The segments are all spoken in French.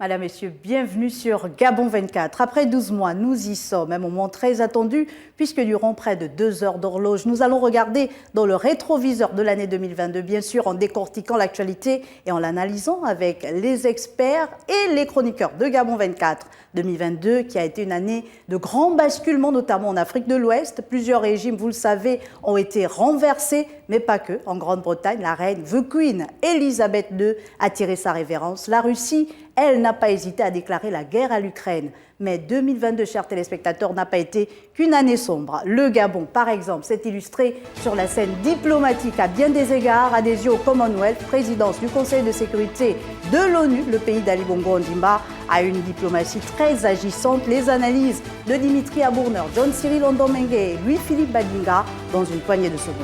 Madame, Messieurs, bienvenue sur Gabon 24. Après 12 mois, nous y sommes, un moment très attendu, puisque durant près de 2 heures d'horloge, nous allons regarder dans le rétroviseur de l'année 2022, bien sûr, en décortiquant l'actualité et en l'analysant avec les experts et les chroniqueurs de Gabon 24. 2022 qui a été une année de grands basculements, notamment en Afrique de l'Ouest. Plusieurs régimes, vous le savez, ont été renversés, mais pas que. En Grande-Bretagne, la reine, The Queen, Elisabeth II, a tiré sa révérence. La Russie, elle, n'a pas hésité à déclarer la guerre à l'Ukraine. Mais 2022, chers téléspectateurs, n'a pas été qu'une année sombre. Le Gabon, par exemple, s'est illustré sur la scène diplomatique à bien des égards, adhésion au Commonwealth, présidence du Conseil de sécurité de l'ONU. Le pays d'Ali Bongo Ondimba a une diplomatie très agissante. Les analyses de Dimitri Abourneur, John Cyril Ondomengue et Louis-Philippe Badinga dans une poignée de secondes.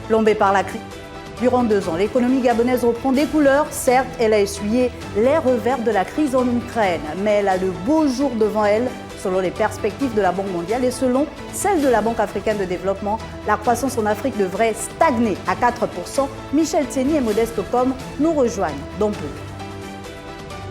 Plombée par la crise. Durant 2 ans, l'économie gabonaise reprend des couleurs. Certes, elle a essuyé les revers de la crise en Ukraine, mais elle a de beaux jours devant elle. Selon les perspectives de la Banque mondiale et selon celles de la Banque africaine de développement, la croissance en Afrique devrait stagner à 4%. Michel Tseni et Modeste Comme nous rejoignent dans peu.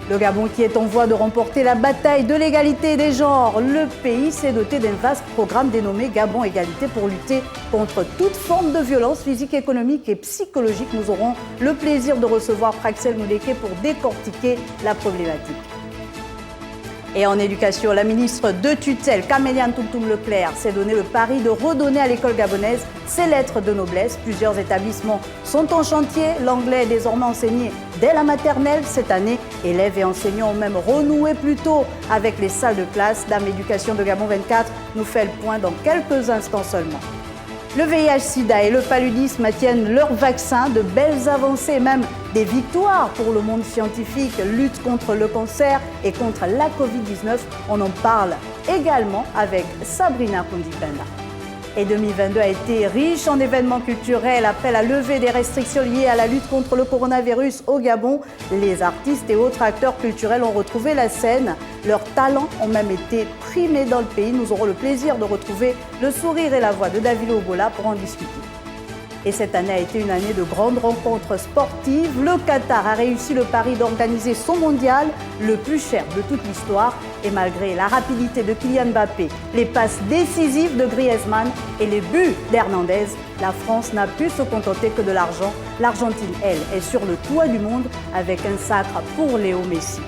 Le Gabon qui est en voie de remporter la bataille de l'égalité des genres. Le pays s'est doté d'un vaste programme dénommé Gabon Égalité pour lutter contre toute forme de violence physique, économique et psychologique. Nous aurons le plaisir de recevoir Praxel Moudeke pour décortiquer la problématique. Et en éducation, la ministre de tutelle, Caméliane Toumtoum Leclerc, s'est donné le pari de redonner à l'école gabonaise ses lettres de noblesse. Plusieurs établissements sont en chantier. L'anglais est désormais enseigné dès la maternelle. Cette année, élèves et enseignants ont même renoué plus tôt avec les salles de classe. Dame Éducation de Gabon 24 nous fait le point dans quelques instants seulement. Le VIH-Sida et le paludisme tiennent leur vaccin, de belles avancées, même des victoires pour le monde scientifique, lutte contre le cancer et contre la Covid-19. On en parle également avec Sabrina Kundipenda. Et 2022 a été riche en événements culturels. Après la levée des restrictions liées à la lutte contre le coronavirus au Gabon, les artistes et autres acteurs culturels ont retrouvé la scène. Leurs talents ont même été primés dans le pays. Nous aurons le plaisir de retrouver le sourire et la voix de David Obola pour en discuter. Et cette année a été une année de grandes rencontres sportives. Le Qatar a réussi le pari d'organiser son mondial, le plus cher de toute l'histoire. Et malgré la rapidité de Kylian Mbappé, les passes décisives de Griezmann et les buts d'Hernandez, la France n'a pu se contenter que de l'argent. L'Argentine, elle, est sur le toit du monde avec un sacre pour Léo Messi.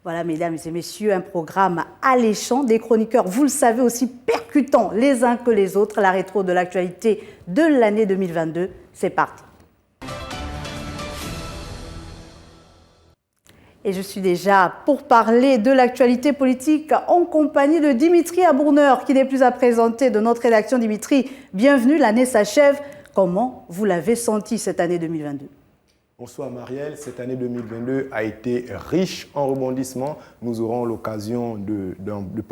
Voilà, mesdames et messieurs, un programme alléchant, des chroniqueurs, vous le savez, aussi percutants les uns que les autres. La rétro de l'actualité de l'année 2022, c'est parti. Et je suis déjà pour parler de l'actualité politique en compagnie de Dimitri Abourneur, qui n'est plus à présenter de notre rédaction. Dimitri, bienvenue, l'année s'achève. Comment vous l'avez senti cette année 2022 ? Bonsoir Marielle, cette année 2022 a été riche en rebondissements. Nous aurons l'occasion de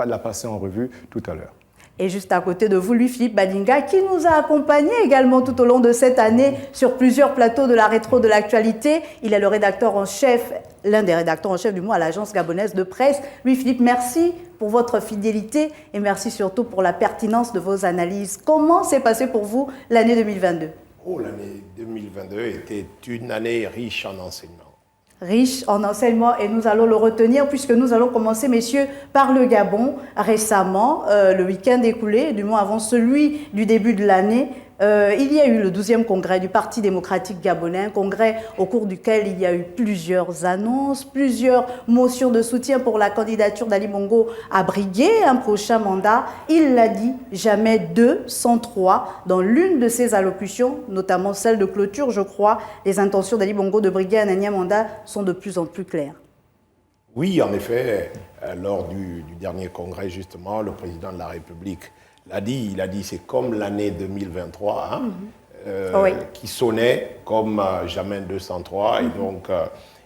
la passer en revue tout à l'heure. Et juste à côté de vous, Louis-Philippe Badinga, qui nous a accompagnés également tout au long de cette année sur plusieurs plateaux de la rétro de l'actualité. Il est le rédacteur en chef, l'un des rédacteurs en chef du mois à l'agence gabonaise de presse. Louis-Philippe, merci pour votre fidélité et merci surtout pour la pertinence de vos analyses. Comment s'est passée pour vous l'année 2022 ? L'année 2022 était une année riche en enseignement. Riche en enseignement et nous allons le retenir puisque nous allons commencer, messieurs, par le Gabon. Récemment, le week-end écoulé, du moins avant celui du début de l'année, il y a eu le 12e congrès du Parti démocratique gabonais, un congrès au cours duquel il y a eu plusieurs annonces, plusieurs motions de soutien pour la candidature d'Ali Bongo à briguer un prochain mandat. Il l'a dit, jamais 2 sans 3. Dans l'une de ses allocutions, notamment celle de clôture, je crois, les intentions d'Ali Bongo de briguer un énième mandat sont de plus en plus claires. Oui, en effet, lors du dernier congrès, justement, le président de la République l'a dit, il a dit c'est comme l'année 2023, oui, qui sonnait comme jamais 203. Et donc,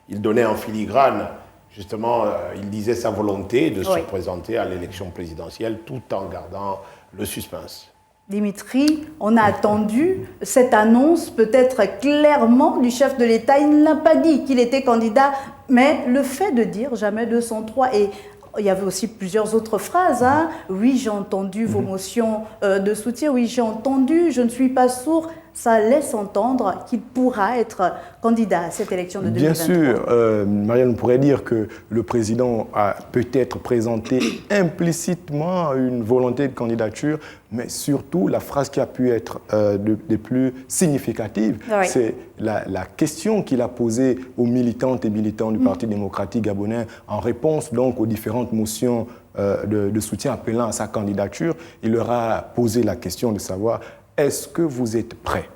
il donnait en filigrane, justement, il disait sa volonté de se présenter à l'élection présidentielle tout en gardant le suspense. Dimitri, on a attendu cette annonce peut-être clairement du chef de l'État. Il ne l'a pas dit qu'il était candidat, mais le fait de dire jamais 203 et il y avait aussi plusieurs autres phrases. Oui, j'ai entendu vos motions de soutien. Oui, j'ai entendu, je ne suis pas sourd. ça laisse entendre qu'il pourra être candidat à cette élection de 2023. Bien sûr, Marianne, on pourrait dire que le président a peut-être présenté implicitement une volonté de candidature, mais surtout la phrase qui a pu être des plus significatives, oui. c'est la question qu'il a posée aux militantes et militants du Parti démocratique gabonais en réponse donc aux différentes motions de soutien appelant à sa candidature. Il leur a posé la question de savoir: est-ce que vous êtes prêts?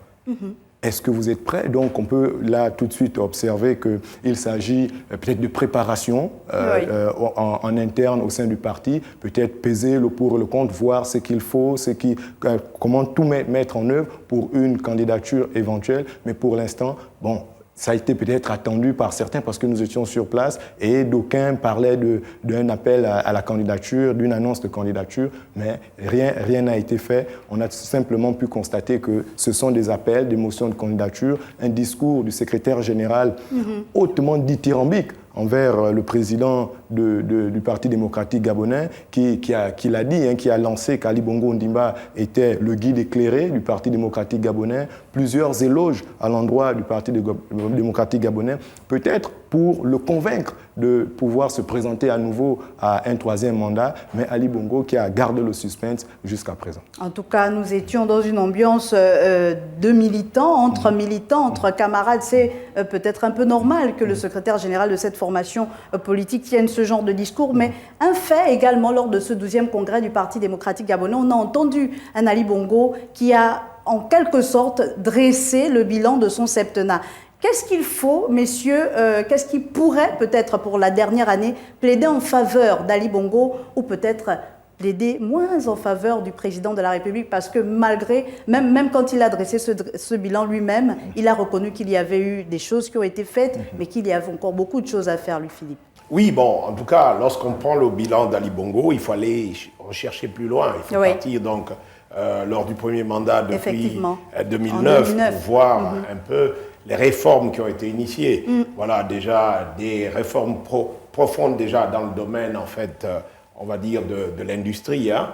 Est-ce que vous êtes prêts? Donc on peut là tout de suite observer qu'il s'agit peut-être de préparation en interne au sein du parti, peut-être peser le pour et le contre, voir ce qu'il faut, comment tout mettre en œuvre pour une candidature éventuelle. Mais pour l'instant, bon, ça a été peut-être attendu par certains parce que nous étions sur place et d'aucuns parlaient d'un appel à la candidature, d'une annonce de candidature, mais rien n'a été fait. On a simplement pu constater que ce sont des appels, des motions de candidature, un discours du secrétaire général hautement dithyrambique envers le président du Parti démocratique gabonais qui l'a dit, qui a lancé qu'Ali Bongo Ondimba était le guide éclairé du Parti démocratique gabonais, plusieurs éloges à l'endroit du Parti démocratique gabonais, peut-être pour le convaincre de pouvoir se présenter à nouveau à un troisième mandat, mais Ali Bongo qui a gardé le suspense jusqu'à présent. En tout cas, nous étions dans une ambiance de militants, entre camarades. C'est peut-être un peu normal que le secrétaire général de cette formation politique tienne ce genre de discours, mais un fait également, lors de ce 12e congrès du Parti démocratique gabonais, on a entendu un Ali Bongo qui a en quelque sorte dressé le bilan de son septennat. Qu'est-ce qu'il faut, messieurs, qu'est-ce qui pourrait peut-être pour la dernière année plaider en faveur d'Ali Bongo ou peut-être plaider moins en faveur du président de la République, parce que malgré, même quand il a dressé ce bilan lui-même, il a reconnu qu'il y avait eu des choses qui ont été faites, mais qu'il y avait encore beaucoup de choses à faire, lui, Philippe. Oui, bon, en tout cas, lorsqu'on prend le bilan d'Ali Bongo, il faut aller rechercher plus loin. Il faut partir donc lors du premier mandat depuis 2009 pour voir un peu les réformes qui ont été initiées. Voilà, déjà des réformes profondes déjà dans le domaine, en fait, on va dire, de l'industrie. Hein.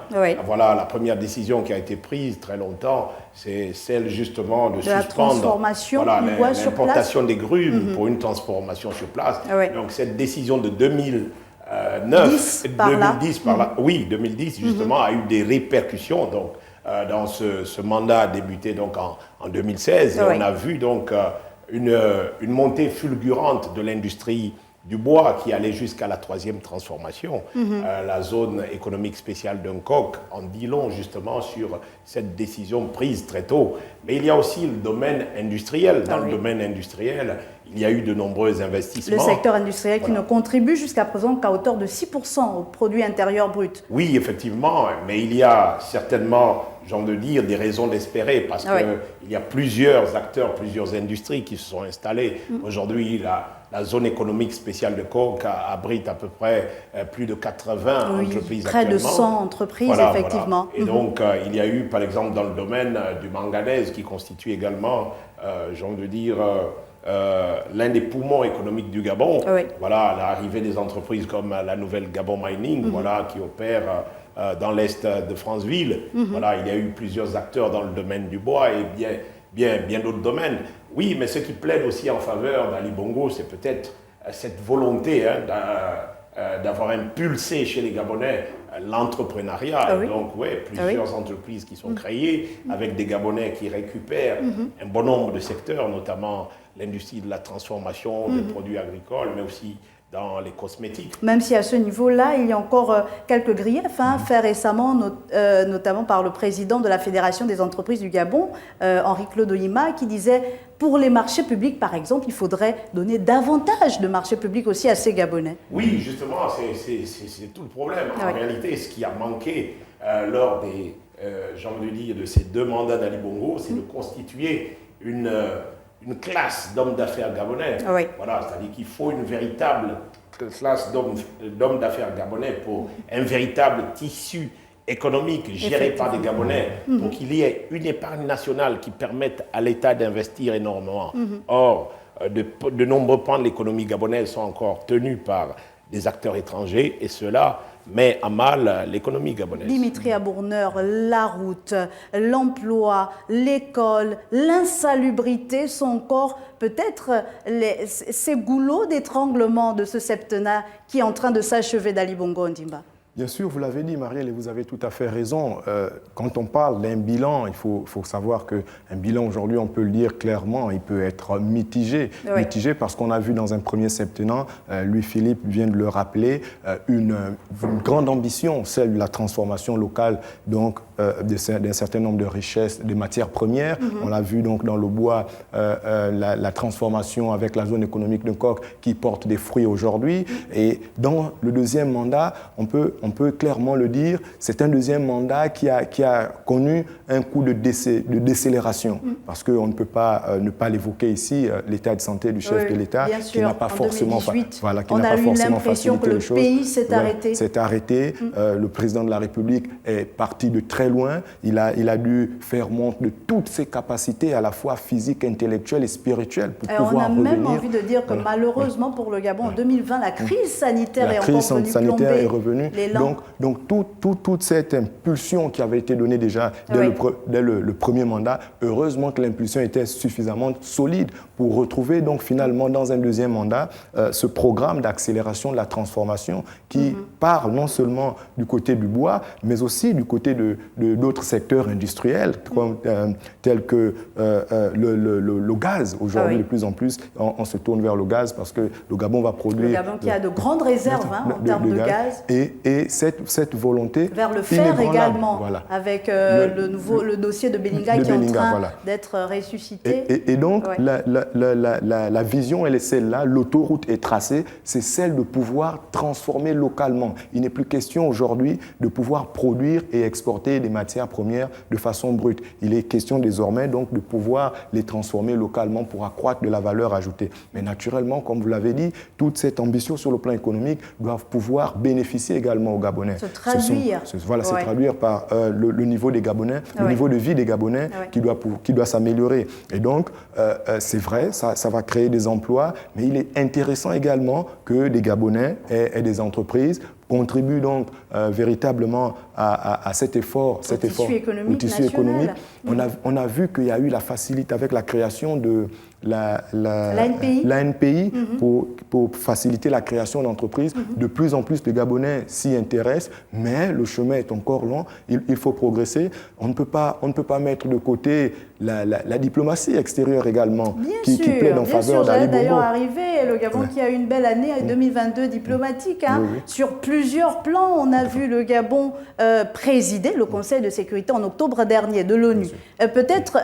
Voilà, la première décision qui a été prise très longtemps, c'est celle justement de suspendre l'importation des grumes pour une transformation sur place. Donc cette décision de 2010 justement, a eu des répercussions. Donc, dans ce mandat débuté donc en 2016, et on a vu donc une montée fulgurante de l'industrie du bois qui allait jusqu'à la 3e transformation. La zone économique spéciale d'Uncock en dit long justement sur cette décision prise très tôt. Mais il y a aussi le domaine industriel. Dans le domaine industriel, il y a eu de nombreux investissements. Le secteur industriel qui ne contribue jusqu'à présent qu'à hauteur de 6% au produit intérieur brut. Oui, effectivement, mais il y a certainement, j'ai envie de dire, des raisons d'espérer parce qu'il y a plusieurs acteurs, plusieurs industries qui se sont installées. Aujourd'hui, la zone économique spéciale de Coq abrite à peu près plus de 80 entreprises près actuellement. De 100 entreprises, effectivement. Et donc, il y a eu, par exemple, dans le domaine du manganèse, qui constitue également, j'ai envie de dire, l'un des poumons économiques du Gabon. Voilà, l'arrivée des entreprises comme la nouvelle Gabon Mining, qui opère dans l'est de Franceville. Voilà, il y a eu plusieurs acteurs dans le domaine du bois et bien d'autres domaines. Oui, mais ce qui plaide aussi en faveur d'Ali Bongo, c'est peut-être cette volonté d'avoir impulsé chez les Gabonais l'entrepreneuriat. Donc, plusieurs entreprises qui sont créées avec des Gabonais qui récupèrent un bon nombre de secteurs, notamment l'industrie de la transformation des produits agricoles, mais aussi dans les cosmétiques. Même si à ce niveau-là, il y a encore quelques griefs faits récemment, notamment par le président de la Fédération des entreprises du Gabon, Henri-Claude Oyima, qui disait pour les marchés publics, par exemple, il faudrait donner davantage de marchés publics aussi à ces Gabonais. Oui, justement, c'est tout le problème. En réalité, ce qui a manqué lors des, de ces 2 mandats d'Ali Bongo, c'est de constituer une classe d'hommes d'affaires gabonais. Voilà, c'est-à-dire qu'il faut une véritable classe d'hommes d'affaires gabonais pour un véritable tissu économique géré par des Gabonais pour qu'il y ait une épargne nationale qui permette à l'État d'investir énormément. Or, de nombreux pans de l'économie gabonaise sont encore tenus par des acteurs étrangers et ceux-là met à mal l'économie gabonaise. Dimitri Abourneur, la route, l'emploi, l'école, l'insalubrité sont encore peut-être ces goulots d'étranglement de ce septennat qui est en train de s'achever d'Ali Bongo Ondimba. Bien sûr, vous l'avez dit, Marielle, et vous avez tout à fait raison. Quand on parle d'un bilan, il faut savoir qu'un bilan, aujourd'hui, on peut le dire clairement, il peut être mitigé. Oui. Mitigé parce qu'on a vu dans un premier septennat, Louis-Philippe vient de le rappeler, une grande ambition, celle de la transformation locale donc, d'un certain nombre de richesses, des matières premières. On l'a vu donc dans le bois, la transformation avec la zone économique de Coq qui porte des fruits aujourd'hui. Et dans le deuxième mandat, on peut clairement le dire, c'est un deuxième mandat qui a connu un coup de décélération. Parce qu'on ne peut pas ne pas l'évoquer ici, l'état de santé du chef de l'État, qui n'a pas forcément, on a eu l'impression que le pays s'est arrêté. S'est arrêté. Le président de la République est parti de très loin. Il a dû faire montre de toutes ses capacités, à la fois physiques, intellectuelles et spirituelles, pour pouvoir revenir. On a même envie de dire que malheureusement pour le Gabon, en 2020, la crise sanitaire est encore venue plomber revenue. Donc toute cette impulsion qui avait été donnée déjà dès le premier mandat, heureusement que l'impulsion était suffisamment solide pour retrouver donc finalement dans un deuxième mandat ce programme d'accélération de la transformation qui part non seulement du côté du bois, mais aussi du côté d'autres secteurs industriels tels que le gaz. Aujourd'hui, de plus en plus, on se tourne vers le gaz parce que le Gabon va produire... Le Gabon qui a de grandes réserves en termes de gaz. Et cette volonté... Vers le fer également, avec le dossier de Belinga qui est en train d'être ressuscité. Et donc, la vision, elle est celle-là, l'autoroute est tracée, c'est celle de pouvoir transformer localement. Il n'est plus question aujourd'hui de pouvoir produire et exporter des matières premières de façon brute. Il est question désormais donc de pouvoir les transformer localement pour accroître de la valeur ajoutée. Mais naturellement, comme vous l'avez dit, toute cette ambition sur le plan économique doit pouvoir bénéficier également aux Gabonais. Se traduire. Se traduire par le niveau des Gabonais, le niveau de vie des Gabonais qui doit s'améliorer. Et donc, c'est vrai, ça va créer des emplois, mais il est intéressant également que des Gabonais aient des entreprises, contribuent donc véritablement à cet effort, au tissu économique. On a vu qu'il y a eu la facilité avec la création de l'ANPI pour faciliter la création d'entreprises. De plus en plus de Gabonais s'y intéressent, mais le chemin est encore long. Il faut progresser. On ne peut pas mettre de côté la diplomatie extérieure également, qui plaide en faveur d'Ali Bongo. D'ailleurs arrivé, le Gabon qui a eu une belle année 2022 diplomatique. Sur plusieurs plans, on a vu le Gabon présider le Conseil de sécurité en octobre dernier de l'ONU. Peut-être,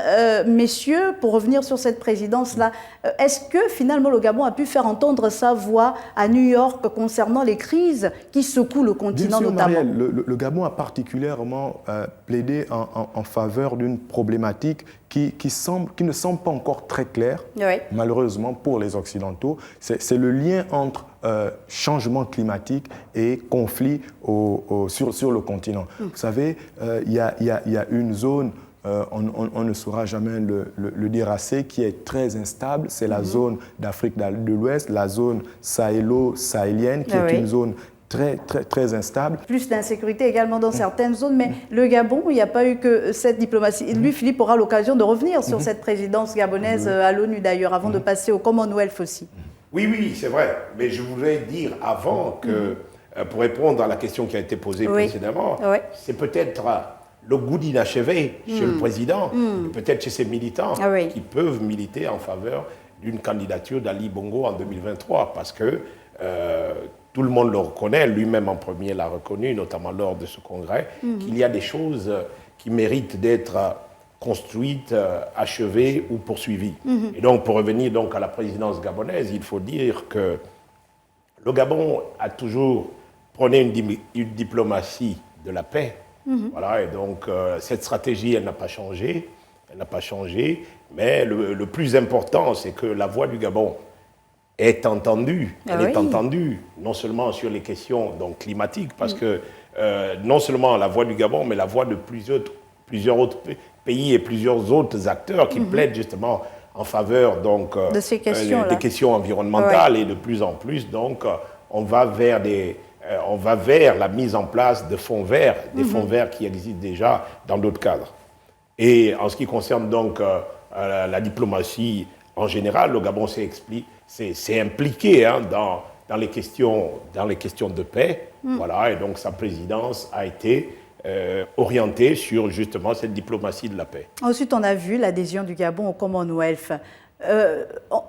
messieurs, pour revenir sur cette présidence-là, est-ce que finalement le Gabon a pu faire entendre sa voix à New York concernant les crises qui secouent le continent notamment? Marielle, le Gabon a particulièrement plaidé en faveur d'une problématique qui ne semble pas encore très claire, malheureusement pour les Occidentaux. C'est le lien entre changement climatique et conflit sur le continent. Vous savez, il y a une zone, on ne saura jamais le dire assez, qui est très instable. C'est la zone d'Afrique de l'Ouest, la zone sahélo-sahélienne, qui est une zone très instable. Plus d'insécurité également dans certaines zones, mais le Gabon, il n'y a pas eu que cette diplomatie. Lui, Philippe aura l'occasion de revenir sur cette présidence gabonaise à l'ONU d'ailleurs, avant de passer au Commonwealth aussi. Oui, c'est vrai. Mais je voulais dire avant que, pour répondre à la question qui a été posée précédemment, c'est peut-être le goût d'inachevé chez le président, peut-être chez ses militants, qui peuvent militer en faveur d'une candidature d'Ali Bongo en 2023, parce que tout le monde le reconnaît, lui-même en premier l'a reconnu, notamment lors de ce congrès, qu'il y a des choses qui méritent d'être construites, achevées ou poursuivies. Et donc, pour revenir donc à la présidence gabonaise, il faut dire que le Gabon a toujours prôné une diplomatie de la paix. Voilà, et donc cette stratégie, elle n'a pas changé. Mais le plus important, c'est que la voix du Gabon est entendue. Elle est entendue, non seulement sur les questions donc, climatiques, parce que non seulement la voix du Gabon, mais la voix de plusieurs autres pays et plusieurs autres acteurs qui plaident justement en faveur donc, de ces questions, des questions environnementales. Et de plus en plus, donc, on va vers des on va vers la mise en place de fonds verts, des fonds verts qui existent déjà dans d'autres cadres. Et en ce qui concerne donc la diplomatie en général, le Gabon s'est impliqué hein, dans les questions de paix. Voilà, et donc sa présidence a été orientée sur justement cette diplomatie de la paix. Ensuite, on a vu l'adhésion du Gabon au Commonwealth.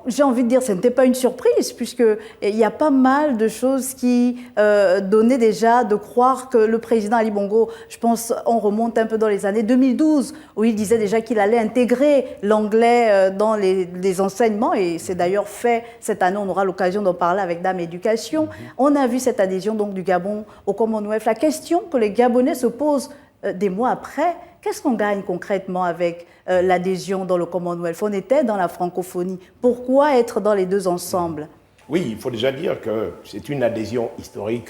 J'ai envie de dire que ce n'était pas une surprise, puisqu'il y a pas mal de choses qui donnaient déjà de croire que le président Ali Bongo, je pense, on remonte un peu dans les années 2012, où il disait déjà qu'il allait intégrer l'anglais dans les enseignements, et c'est d'ailleurs fait cette année, on aura l'occasion d'en parler avec Dame Éducation. On a vu cette adhésion donc, du Gabon au Commonwealth. La question que les Gabonais se posent des mois après, qu'est-ce qu'on gagne concrètement avec l'adhésion dans le Commonwealth? On était dans la francophonie. Pourquoi être dans les deux ensemble? Oui, il faut déjà dire que c'est une adhésion historique.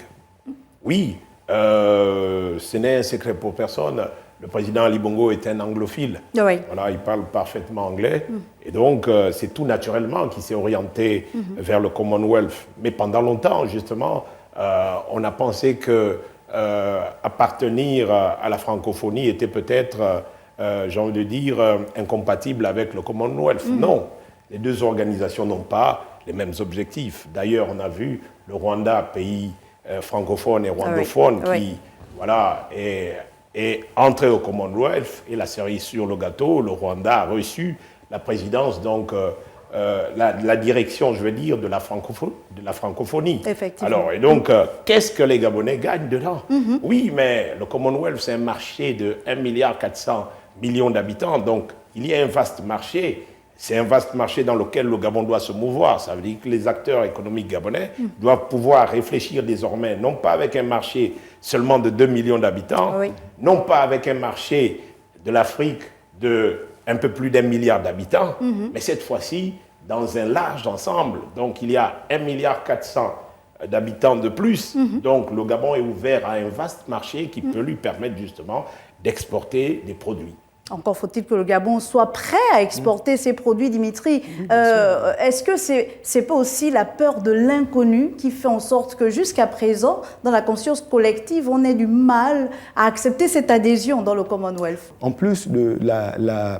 Oui, ce n'est un secret pour personne. Le président Ali Bongo est un anglophile. Oui. Voilà, il parle parfaitement anglais. Et donc, c'est tout naturellement qu'il s'est orienté vers le Commonwealth. Mais pendant longtemps, justement, on a pensé que appartenir à la francophonie était peut-être, j'ai envie de dire, incompatible avec le Commonwealth. Non, les deux organisations n'ont pas les mêmes objectifs. D'ailleurs, on a vu le Rwanda, pays francophone et rwandophone, qui voilà, est entré au Commonwealth, et la cerise sur le gâteau, le Rwanda a reçu la présidence, donc la direction, je veux dire, de la francophonie. Effectivement. Alors, et donc, qu'est-ce que les Gabonais gagnent dedans? Oui, mais le Commonwealth, c'est un marché de 1,4 milliard d'habitants. Donc, il y a un vaste marché. C'est un vaste marché dans lequel le Gabon doit se mouvoir. Ça veut dire que les acteurs économiques gabonais doivent pouvoir réfléchir désormais, non pas avec un marché seulement de 2 millions d'habitants, non pas avec un marché de l'Afrique de un peu plus d'1 milliard d'habitants, mais cette fois-ci, dans un large ensemble. Donc, il y a 1,4 milliard d'habitants de plus. Donc, le Gabon est ouvert à un vaste marché qui peut lui permettre justement d'exporter des produits. Encore faut-il que le Gabon soit prêt à exporter ses produits, Dimitri. Est-ce que c'est pas aussi la peur de l'inconnu qui fait en sorte que jusqu'à présent, dans la conscience collective, on ait du mal à accepter cette adhésion dans le Commonwealth? En plus de la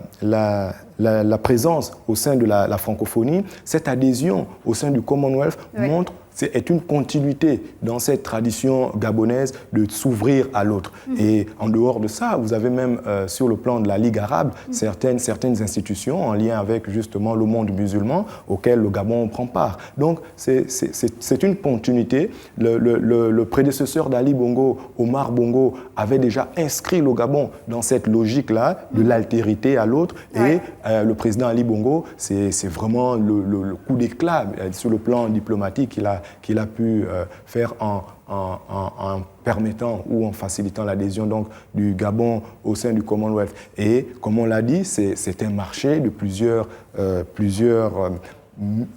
présence au sein de la francophonie, cette adhésion au sein du Commonwealth montre est une continuité dans cette tradition gabonaise de s'ouvrir à l'autre. Et en dehors de ça, vous avez même sur le plan de la Ligue arabe certaines institutions en lien avec justement le monde musulman auquel le Gabon prend part. Donc c'est une continuité. Le prédécesseur d'Ali Bongo, Omar Bongo, avait déjà inscrit le Gabon dans cette logique-là de l'altérité à l'autre. Et le président Ali Bongo, c'est vraiment le coup d'éclat sur le plan diplomatique qu'il a pu faire en permettant ou en facilitant l'adhésion donc du Gabon au sein du Commonwealth. Et comme on l'a dit, c'est un marché de plusieurs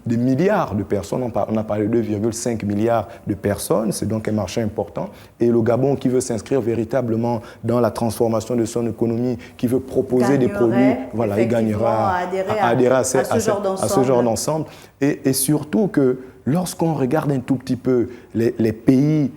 des milliards de personnes, on a parlé de 2,5 milliards de personnes, c'est donc un marché important. Et le Gabon qui veut s'inscrire véritablement dans la transformation de son économie, qui veut proposer des produits, voilà, il gagnera à adhérer à ce genre d'ensemble. Et surtout que lorsqu'on regarde un tout petit peu les pays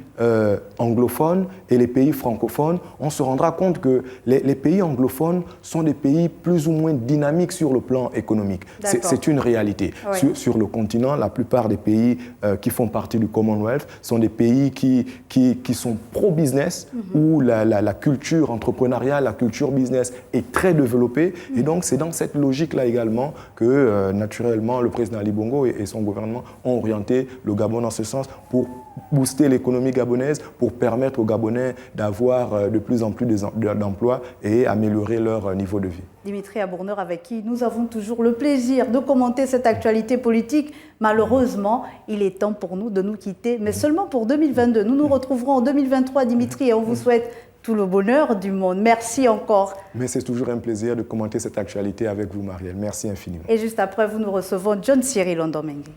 anglophones et les pays francophones, on se rendra compte que les pays anglophones sont des pays plus ou moins dynamiques sur le plan économique. C'est une réalité. Sur le continent, la plupart des pays qui font partie du Commonwealth sont des pays qui sont pro-business, où la culture entrepreneuriale, la culture business est très développée. Et donc, c'est dans cette logique-là également que, naturellement, le président Ali Bongo et son gouvernement ont orienté le Gabon dans ce sens pour booster l'économie gabonaise, pour permettre aux Gabonais d'avoir de plus en plus d'emplois et améliorer leur niveau de vie. Dimitri Abourneur, avec qui nous avons toujours le plaisir de commenter cette actualité politique. Malheureusement, il est temps pour nous de nous quitter, mais seulement pour 2022. Nous nous retrouverons en 2023, Dimitri, et on vous souhaite tout le bonheur du monde. Merci encore. Mais c'est toujours un plaisir de commenter cette actualité avec vous, Marielle. Merci infiniment. Et juste après, vous nous recevons John Cyril Ondomengue.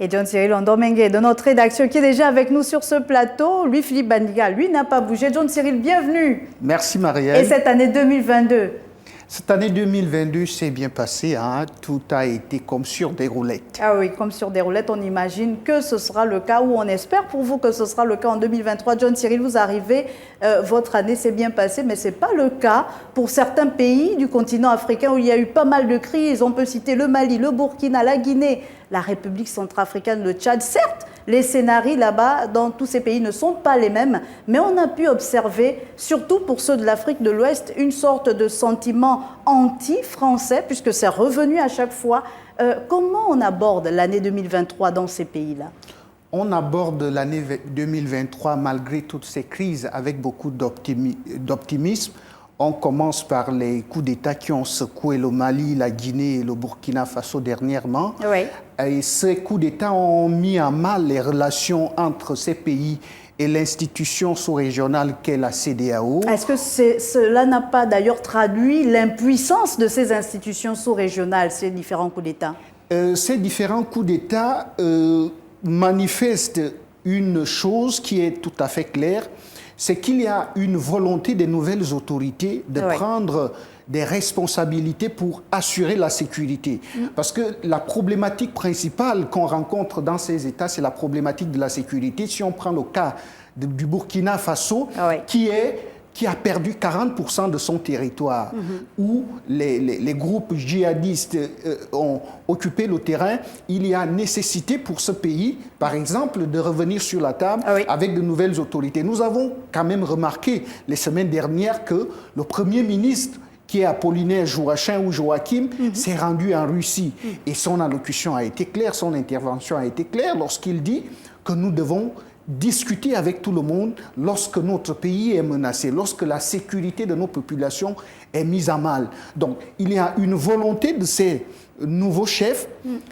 Et John Cyril Ondomengue de notre rédaction qui est déjà avec nous sur ce plateau. Lui, Philippe Bandiga, lui n'a pas bougé. John Cyril, bienvenue. Merci Marielle. Et cette année 2022? Cette année 2022 s'est bien passée, hein? Tout a été comme sur des roulettes. Ah oui, comme sur des roulettes, on imagine que ce sera le cas, ou on espère pour vous que ce sera le cas en 2023. John Cyril, vous arrivez, votre année s'est bien passée, mais ce n'est pas le cas pour certains pays du continent africain où il y a eu pas mal de crises. On peut citer le Mali, le Burkina, la Guinée, la République centrafricaine, le Tchad. Certes, les scénarios là-bas, dans tous ces pays, ne sont pas les mêmes, mais on a pu observer, surtout pour ceux de l'Afrique de l'Ouest, une sorte de sentiment anti-français, puisque c'est revenu à chaque fois. Comment on aborde l'année 2023 dans ces pays-là? On aborde l'année 2023 malgré toutes ces crises avec beaucoup d'optimisme. On commence par les coups d'État qui ont secoué le Mali, la Guinée et le Burkina Faso dernièrement. Oui. Et ces coups d'État ont mis à mal les relations entre ces pays et l'institution sous-régionale qu'est la CEDEAO. Est-ce que cela n'a pas d'ailleurs traduit l'impuissance de ces institutions sous-régionales, ces différents coups d'État? Ces différents coups d'État manifestent une chose qui est tout à fait claire, c'est qu'il y a une volonté des nouvelles autorités de prendre des responsabilités pour assurer la sécurité. Parce que la problématique principale qu'on rencontre dans ces États, c'est la problématique de la sécurité. Si on prend le cas du Burkina Faso, qui a perdu 40% de son territoire, où les groupes djihadistes ont occupé le terrain, il y a nécessité pour ce pays, par exemple, de revenir sur la table avec de nouvelles autorités. Nous avons quand même remarqué les semaines dernières que le Premier ministre, qui est Apollinaire Joachim ou Joachim, s'est rendu en Russie. Et son allocution a été claire, son intervention a été claire lorsqu'il dit que nous devons discuter avec tout le monde lorsque notre pays est menacé, lorsque la sécurité de nos populations est mise à mal. Donc, il y a une volonté de ces nouveaux chefs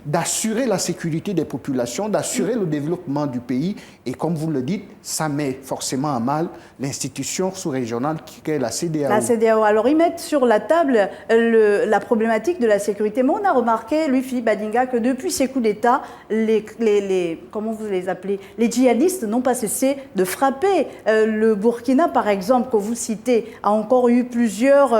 d'assurer la sécurité des populations, d'assurer le développement du pays. Et comme vous le dites, ça met forcément à mal l'institution sous-régionale qui est la CEDEAO. La CEDEAO. Alors, ils mettent sur la table la problématique de la sécurité. Mais on a remarqué, lui, Philippe Badinga, que depuis ces coups d'État, comment vous les appelez, les djihadistes n'ont pas cessé de frapper. Le Burkina, par exemple, que vous citez, a encore eu plusieurs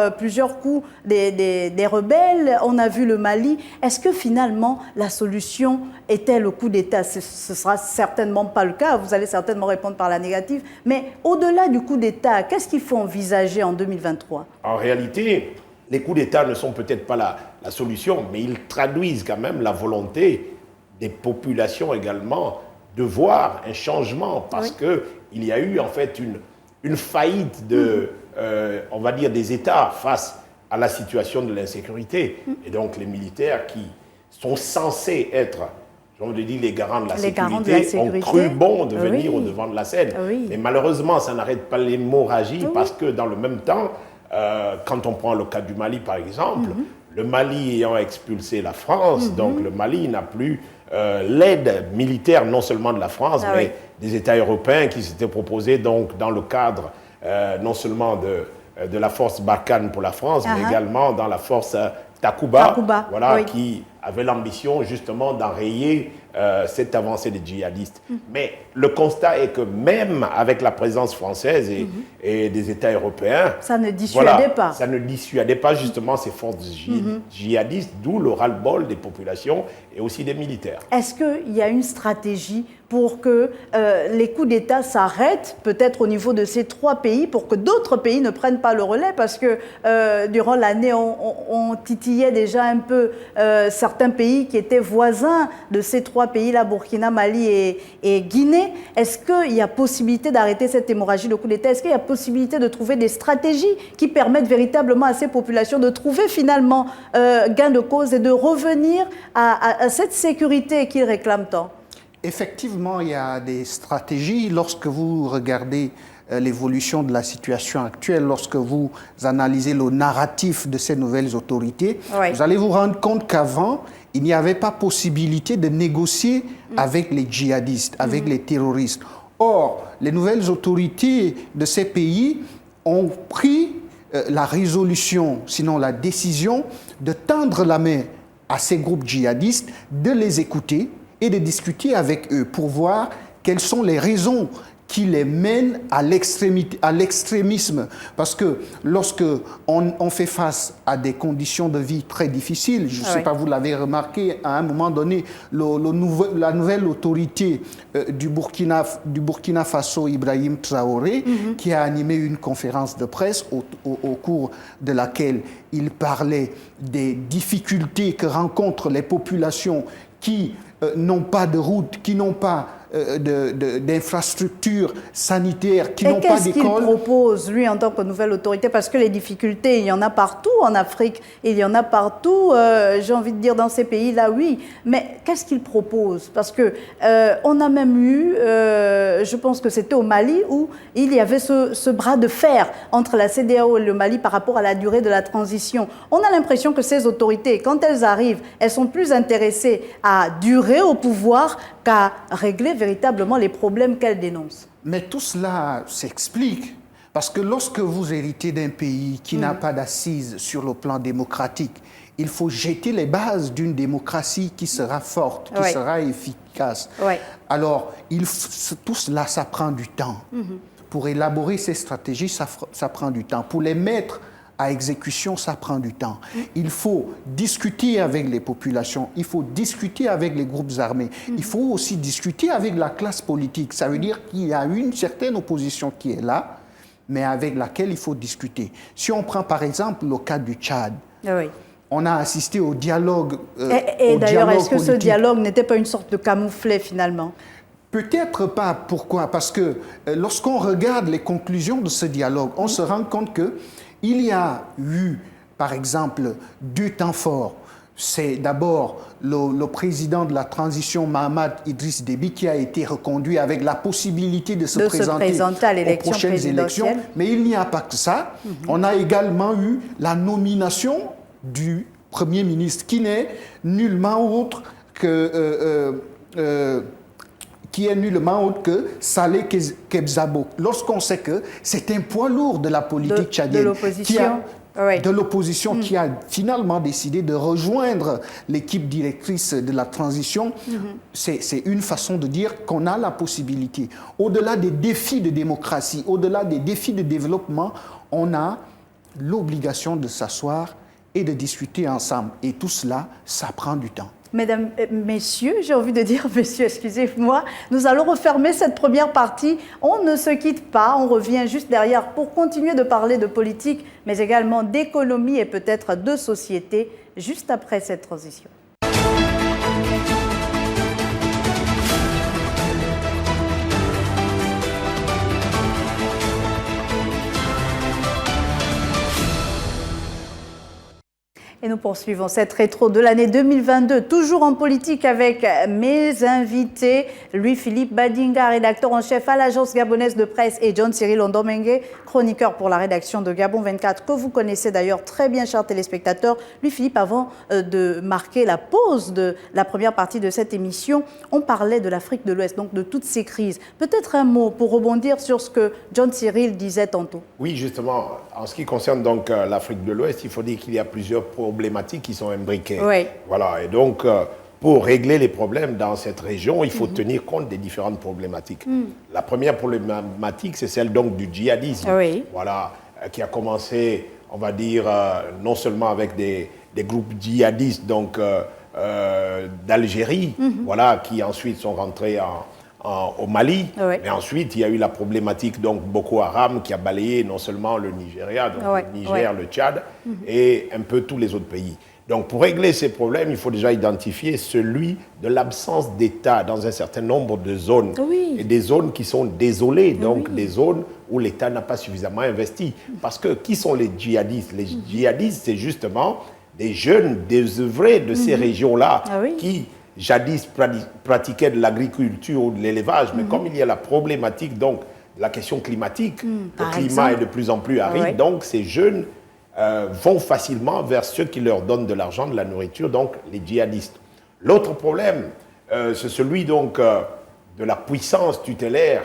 coups des rebelles. On a vu le Mali. Est-ce que finalement, la solution était le coup d'État? Ce ne sera certainement pas le cas. Vous allez certainement répondre par la négative. Mais au-delà du coup d'État, qu'est-ce qu'il faut envisager en 2023? En réalité, les coups d'État ne sont peut-être pas la solution, mais ils traduisent quand même la volonté des populations également de voir un changement, parce qu'il y a eu en fait une faillite on va dire, des États face à la situation de l'insécurité. Et donc les militaires qui sont censés être, je le dis, les garants de la sécurité, ont cru bon de venir au devant de la scène. Mais malheureusement, ça n'arrête pas l'hémorragie, parce que dans le même temps, quand on prend le cas du Mali par exemple, le Mali ayant expulsé la France, donc le Mali n'a plus l'aide militaire non seulement de la France, mais des États européens qui s'étaient proposés donc dans le cadre non seulement de la force Barkhane pour la France, mais également dans la force Takuba, qui avait l'ambition justement d'enrayer cette avancée des djihadistes. Mais le constat est que même avec la présence française et des États européens, ça ne dissuadait pas. Ça ne dissuadait pas justement ces forces djihadistes, d'où le ras-le-bol des populations et aussi des militaires. Est-ce qu'il y a une stratégie pour que les coups d'État s'arrêtent, peut-être au niveau de ces trois pays, pour que d'autres pays ne prennent pas le relais? Parce que durant l'année, on titillait déjà un peu certains pays qui étaient voisins de ces trois pays-là, Burkina, Mali et Guinée. Est-ce qu'il y a possibilité d'arrêter cette hémorragie de coups d'État? Est-ce qu'il y a possibilité de trouver des stratégies qui permettent véritablement à ces populations de trouver finalement gain de cause et de revenir à cette sécurité qu'ils réclament tant? Effectivement, il y a des stratégies. Lorsque vous regardez l'évolution de la situation actuelle, lorsque vous analysez le narratif de ces nouvelles autorités, vous allez vous rendre compte qu'avant, il n'y avait pas possibilité de négocier avec les djihadistes, avec les terroristes. Or, les nouvelles autorités de ces pays ont pris la résolution, sinon la décision, de tendre la main à ces groupes djihadistes, de les écouter et de discuter avec eux pour voir quelles sont les raisons qui les mène à l'extrémisme. Parce que lorsque on fait face à des conditions de vie très difficiles, je ne sais pas, vous l'avez remarqué, à un moment donné, la nouvelle autorité du Burkina Faso, Ibrahim Traoré, qui a animé une conférence de presse au cours de laquelle il parlait des difficultés que rencontrent les populations qui n'ont pas de route, qui n'ont pas d'infrastructures sanitaires, qui n'ont pas d'école. Et qu'est-ce qu'il propose, lui, en tant que nouvelle autorité? Parce que les difficultés, il y en a partout en Afrique, il y en a partout, j'ai envie de dire, dans ces pays-là, oui. Mais qu'est-ce qu'il propose? Parce que on a même eu, je pense que c'était au Mali, où il y avait ce bras de fer entre la CEDEAO et le Mali par rapport à la durée de la transition. On a l'impression que ces autorités, quand elles arrivent, elles sont plus intéressées à durer au pouvoir qu'à régler véritablement les problèmes qu'elle dénonce. Mais tout cela s'explique parce que lorsque vous héritez d'un pays qui n'a pas d'assises sur le plan démocratique, il faut jeter les bases d'une démocratie qui sera forte, qui sera efficace. Alors, tout cela, ça prend du temps. Pour élaborer ces stratégies, ça prend du temps. Pour les mettre à exécution, ça prend du temps. Il faut discuter avec les populations, il faut discuter avec les groupes armés, il faut aussi discuter avec la classe politique. Ça veut dire qu'il y a une certaine opposition qui est là, mais avec laquelle il faut discuter. Si on prend par exemple le cas du Tchad, on a assisté au dialogue et d'ailleurs, est-ce que ce dialogue n'était pas une sorte de camouflet finalement? Peut-être pas. Pourquoi? Parce que lorsqu'on regarde les conclusions de ce dialogue, on se rend compte que il y a eu, par exemple, deux temps forts. C'est d'abord le président de la transition, Mahamat Idriss Déby, qui a été reconduit avec la possibilité de se présenter aux prochaines élections. Mais il n'y a pas que ça. On a également eu la nomination du Premier ministre, qui n'est nullement autre que... Saleh Kebzabo. Lorsqu'on sait que c'est un poids lourd de la politique tchadienne, de l'opposition qui a finalement décidé de rejoindre l'équipe directrice de la transition, c'est une façon de dire qu'on a la possibilité. Au-delà des défis de démocratie, au-delà des défis de développement, on a l'obligation de s'asseoir et de discuter ensemble. Et tout cela, ça prend du temps. Mesdames, messieurs, j'ai envie de dire, messieurs, excusez-moi, nous allons refermer cette première partie. On ne se quitte pas, on revient juste derrière pour continuer de parler de politique, mais également d'économie et peut-être de société, juste après cette transition. Et nous poursuivons cette rétro de l'année 2022, toujours en politique avec mes invités, Louis-Philippe Badinga, rédacteur en chef à l'agence gabonaise de presse, et John-Cyril Ondomengue, chroniqueur pour la rédaction de Gabon 24, que vous connaissez d'ailleurs très bien, chers téléspectateurs. Louis-Philippe, avant de marquer la pause de la première partie de cette émission, on parlait de l'Afrique de l'Ouest, donc de toutes ces crises. Peut-être un mot pour rebondir sur ce que John-Cyril disait tantôt. Oui, justement, en ce qui concerne donc l'Afrique de l'Ouest, il faut dire qu'il y a plusieurs problématiques qui sont imbriquées. Voilà, et donc pour régler les problèmes dans cette région, il faut tenir compte des différentes problématiques. La première problématique, c'est celle donc du djihadisme, voilà, qui a commencé, on va dire, non seulement avec des groupes djihadistes donc d'Algérie, voilà, qui ensuite sont rentrés au Mali, mais ensuite il y a eu la problématique donc Boko Haram qui a balayé non seulement le Nigeria, donc le Niger, le Tchad et un peu tous les autres pays. Donc pour régler ces problèmes, il faut déjà identifier celui de l'absence d'État dans un certain nombre de zones et des zones qui sont désolées, donc des zones où l'État n'a pas suffisamment investi. Parce que qui sont les djihadistes? Les djihadistes, c'est justement des jeunes désœuvrés de ces régions-là qui jadis pratiquaient de l'agriculture ou de l'élevage, mais comme il y a la problématique, donc la question climatique, le climat est de plus en plus aride, donc ces jeunes vont facilement vers ceux qui leur donnent de l'argent, de la nourriture, donc les djihadistes. L'autre problème, c'est celui donc de la puissance tutélaire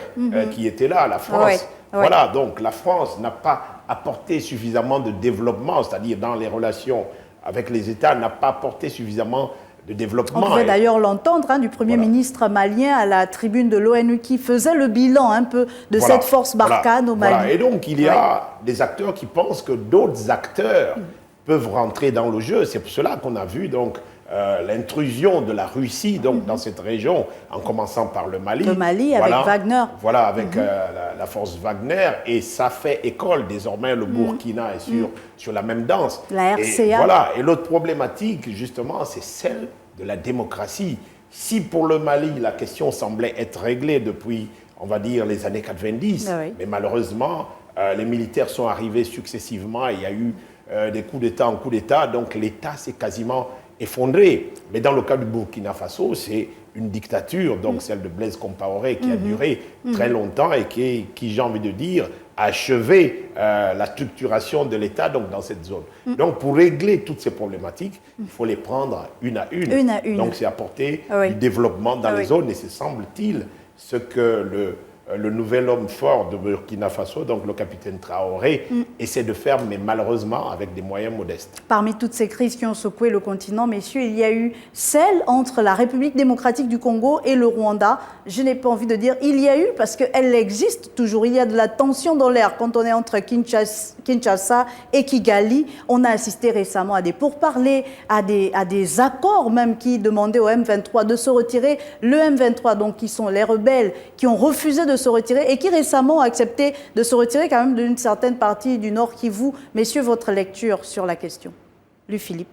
qui était là, la France. Voilà, donc la France n'a pas apporté suffisamment de développement, c'est-à-dire dans les relations avec les États, n'a pas apporté suffisamment de développement. On pouvait d'ailleurs l'entendre du Premier ministre malien à la tribune de l'ONU qui faisait le bilan un peu de cette force Barkhane au Mali. Et donc, il y a des acteurs qui pensent que d'autres acteurs peuvent rentrer dans le jeu. C'est pour cela qu'on a vu donc l'intrusion de la Russie donc, dans cette région, en commençant par le Mali. Le Mali avec Wagner. Voilà, avec la force Wagner. Et ça fait école. Désormais, le Burkina est sur la même danse. La RCA. Et, voilà. Et l'autre problématique, justement, c'est celle de la démocratie. Si pour le Mali, la question semblait être réglée depuis, on va dire, les années 90, mais malheureusement, les militaires sont arrivés successivement. Il y a eu des coups d'État en coups d'État. Donc l'État s'est quasiment effondré. Mais dans le cas du Burkina Faso, c'est une dictature, donc celle de Blaise Compaoré, qui a duré très longtemps et qui, j'ai envie de dire, a achevé la structuration de l'État donc, dans cette zone. Donc, pour régler toutes ces problématiques, il faut les prendre une à une. Une à une. Donc, c'est apporter du développement dans les zones et c'est, semble-t-il, ce que le nouvel homme fort de Burkina Faso, donc le capitaine Traoré, essaie de faire, mais malheureusement avec des moyens modestes. Parmi toutes ces crises qui ont secoué le continent, messieurs, il y a eu celle entre la République démocratique du Congo et le Rwanda. Je n'ai pas envie de dire il y a eu, parce qu'elle existe toujours. Il y a de la tension dans l'air quand on est entre Kinshasa et Kigali. On a assisté récemment à des pourparlers, à des accords même qui demandaient au M23 de se retirer. Le M23, donc, qui sont les rebelles, qui ont refusé de se retirer et qui récemment ont accepté de se retirer quand même d'une certaine partie du Nord Kivu. Messieurs, votre lecture sur la question. Louis-Philippe.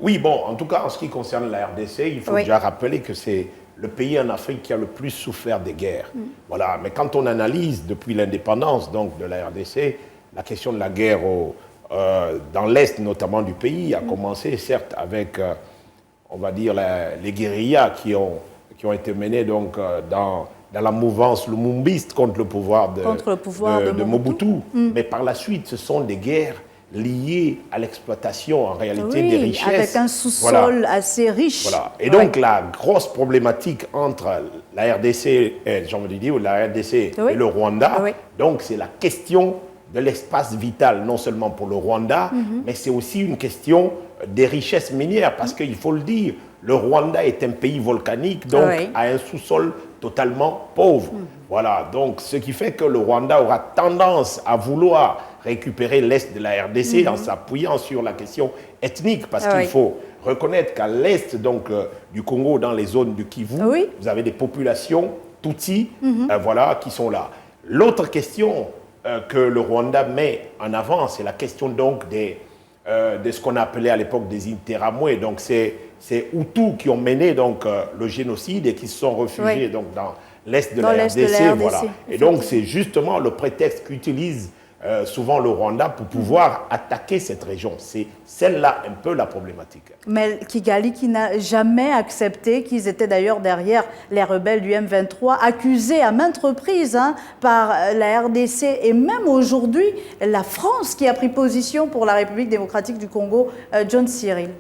Oui, bon, en tout cas, en ce qui concerne la RDC, il faut déjà rappeler que c'est le pays en Afrique qui a le plus souffert des guerres. Voilà, mais quand on analyse depuis l'indépendance donc, de la RDC, la question de la guerre dans l'Est notamment du pays a commencé, certes, avec, on va dire, les guérillas qui ont été menées donc, dans la mouvance lumumbiste contre le pouvoir de Mobutu. Mais par la suite, ce sont des guerres liées à l'exploitation, en réalité, des richesses. Avec un sous-sol assez riche. Voilà. Et donc, la grosse problématique entre la RDC, et le Rwanda, donc c'est la question de l'espace vital, non seulement pour le Rwanda, mais c'est aussi une question des richesses minières, parce qu'il faut le dire, le Rwanda est un pays volcanique, donc a un sous-sol totalement pauvre. Voilà, donc ce qui fait que le Rwanda aura tendance à vouloir récupérer l'Est de la RDC en s'appuyant sur la question ethnique, parce qu'il faut reconnaître qu'à l'Est donc, du Congo, dans les zones du Kivu, vous avez des populations Tutsis voilà, qui sont là. L'autre question que le Rwanda met en avant, c'est la question donc de ce qu'on appelait à l'époque des Interamwe. Donc c'est Hutus qui ont mené donc, le génocide et qui se sont réfugiés donc, dans l'Est de la RDC. Voilà. Et donc c'est justement le prétexte qu'utilise souvent le Rwanda pour pouvoir attaquer cette région. C'est celle-là un peu la problématique. Mais Kigali qui n'a jamais accepté, qu'ils étaient d'ailleurs derrière les rebelles du M23, accusés à maintes reprises par la RDC et même aujourd'hui la France qui a pris position pour la République démocratique du Congo, John Cyril.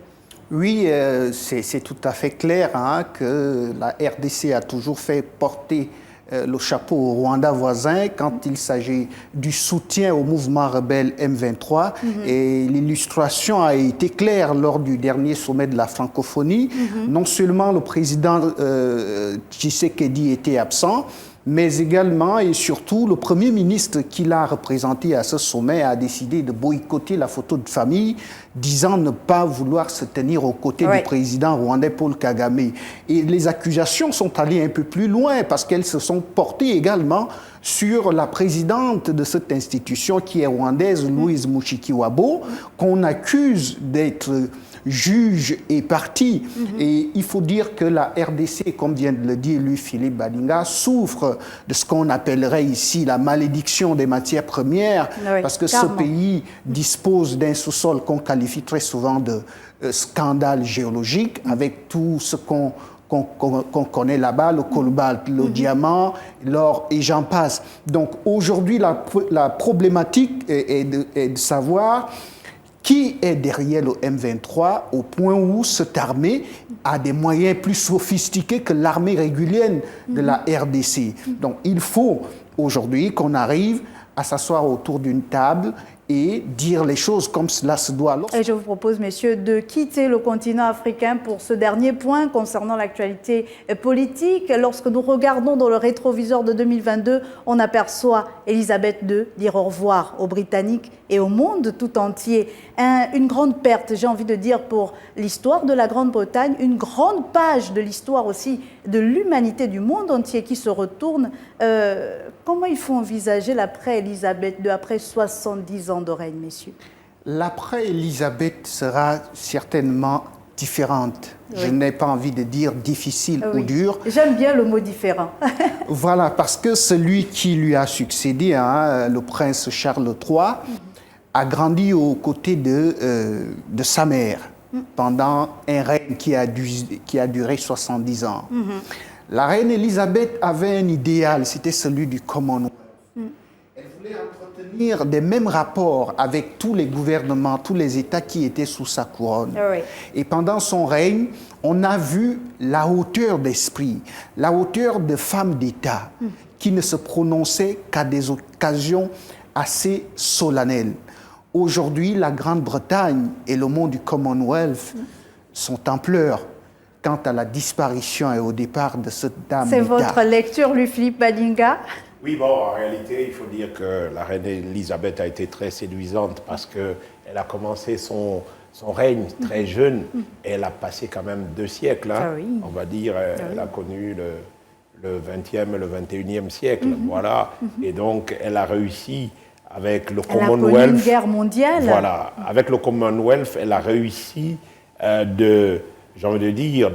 Oui, c'est tout à fait clair que la RDC a toujours fait porter le chapeau au Rwanda voisin quand il s'agit du soutien au mouvement rebelle M23. Et l'illustration a été claire lors du dernier sommet de la francophonie. Non seulement le président Tshisekedi était absent, mais également et surtout le Premier ministre qui l'a représenté à ce sommet a décidé de boycotter la photo de famille, disant ne pas vouloir se tenir aux côtés du président rwandais Paul Kagame. Et les accusations sont allées un peu plus loin parce qu'elles se sont portées également sur la présidente de cette institution qui est rwandaise, Louise Mushikiwabo, qu'on accuse d'être juge et parti. Et il faut dire que la RDC, comme vient de le dire Louis-Philippe Badinga, souffre de ce qu'on appellerait ici la malédiction des matières premières, parce que ce pays dispose d'un sous-sol qu'on qualifie très souvent de scandale géologique, avec tout ce qu'on connaît là-bas, le cobalt, le diamant, l'or et j'en passe. Donc aujourd'hui, la problématique est de savoir qui est derrière le M23 au point où cette armée a des moyens plus sophistiqués que l'armée régulière de la RDC. Donc il faut aujourd'hui qu'on arrive à s'asseoir autour d'une table et dire les choses comme cela se doit. Et je vous propose, messieurs, de quitter le continent africain pour ce dernier point concernant l'actualité politique. Lorsque nous regardons dans le rétroviseur de 2022, on aperçoit Elisabeth II dire au revoir aux Britanniques et au monde tout entier. Une grande perte, j'ai envie de dire, pour l'histoire de la Grande-Bretagne, une grande page de l'histoire aussi de l'humanité, du monde entier qui se retourne. Comment il faut envisager l'après-Elisabeth II, après 70 ans de règne, messieurs? L'après-Elisabeth sera certainement différente. Oui. Je n'ai pas envie de dire difficile ou dur. J'aime bien le mot différent. Voilà, parce que celui qui lui a succédé, le prince Charles III, a grandi aux côtés de sa mère pendant un règne qui a duré 70 ans. La reine Elisabeth avait un idéal, c'était celui du Commonwealth. Elle voulait entretenir des mêmes rapports avec tous les gouvernements, tous les États qui étaient sous sa couronne. Oui. Et pendant son règne, on a vu la hauteur d'esprit, la hauteur de femme d'État qui ne se prononçait qu'à des occasions assez solennelles. Aujourd'hui, la Grande-Bretagne et le monde du Commonwealth sont en pleurs quant à la disparition et au départ de cette dame d'État. C'est votre lecture, Louis-Philippe Badinga? Oui, bon, en réalité, il faut dire que la reine Elisabeth a été très séduisante parce qu'elle a commencé son règne très jeune et elle a passé quand même 2 siècles. Hein, oui. On va dire, elle a connu le 20e et le 21e siècle. Voilà. Et donc, elle a réussi avec le Commonwealth. Elle a connu une guerre mondiale. Voilà. Avec le Commonwealth, elle a réussi j'ai envie de dire,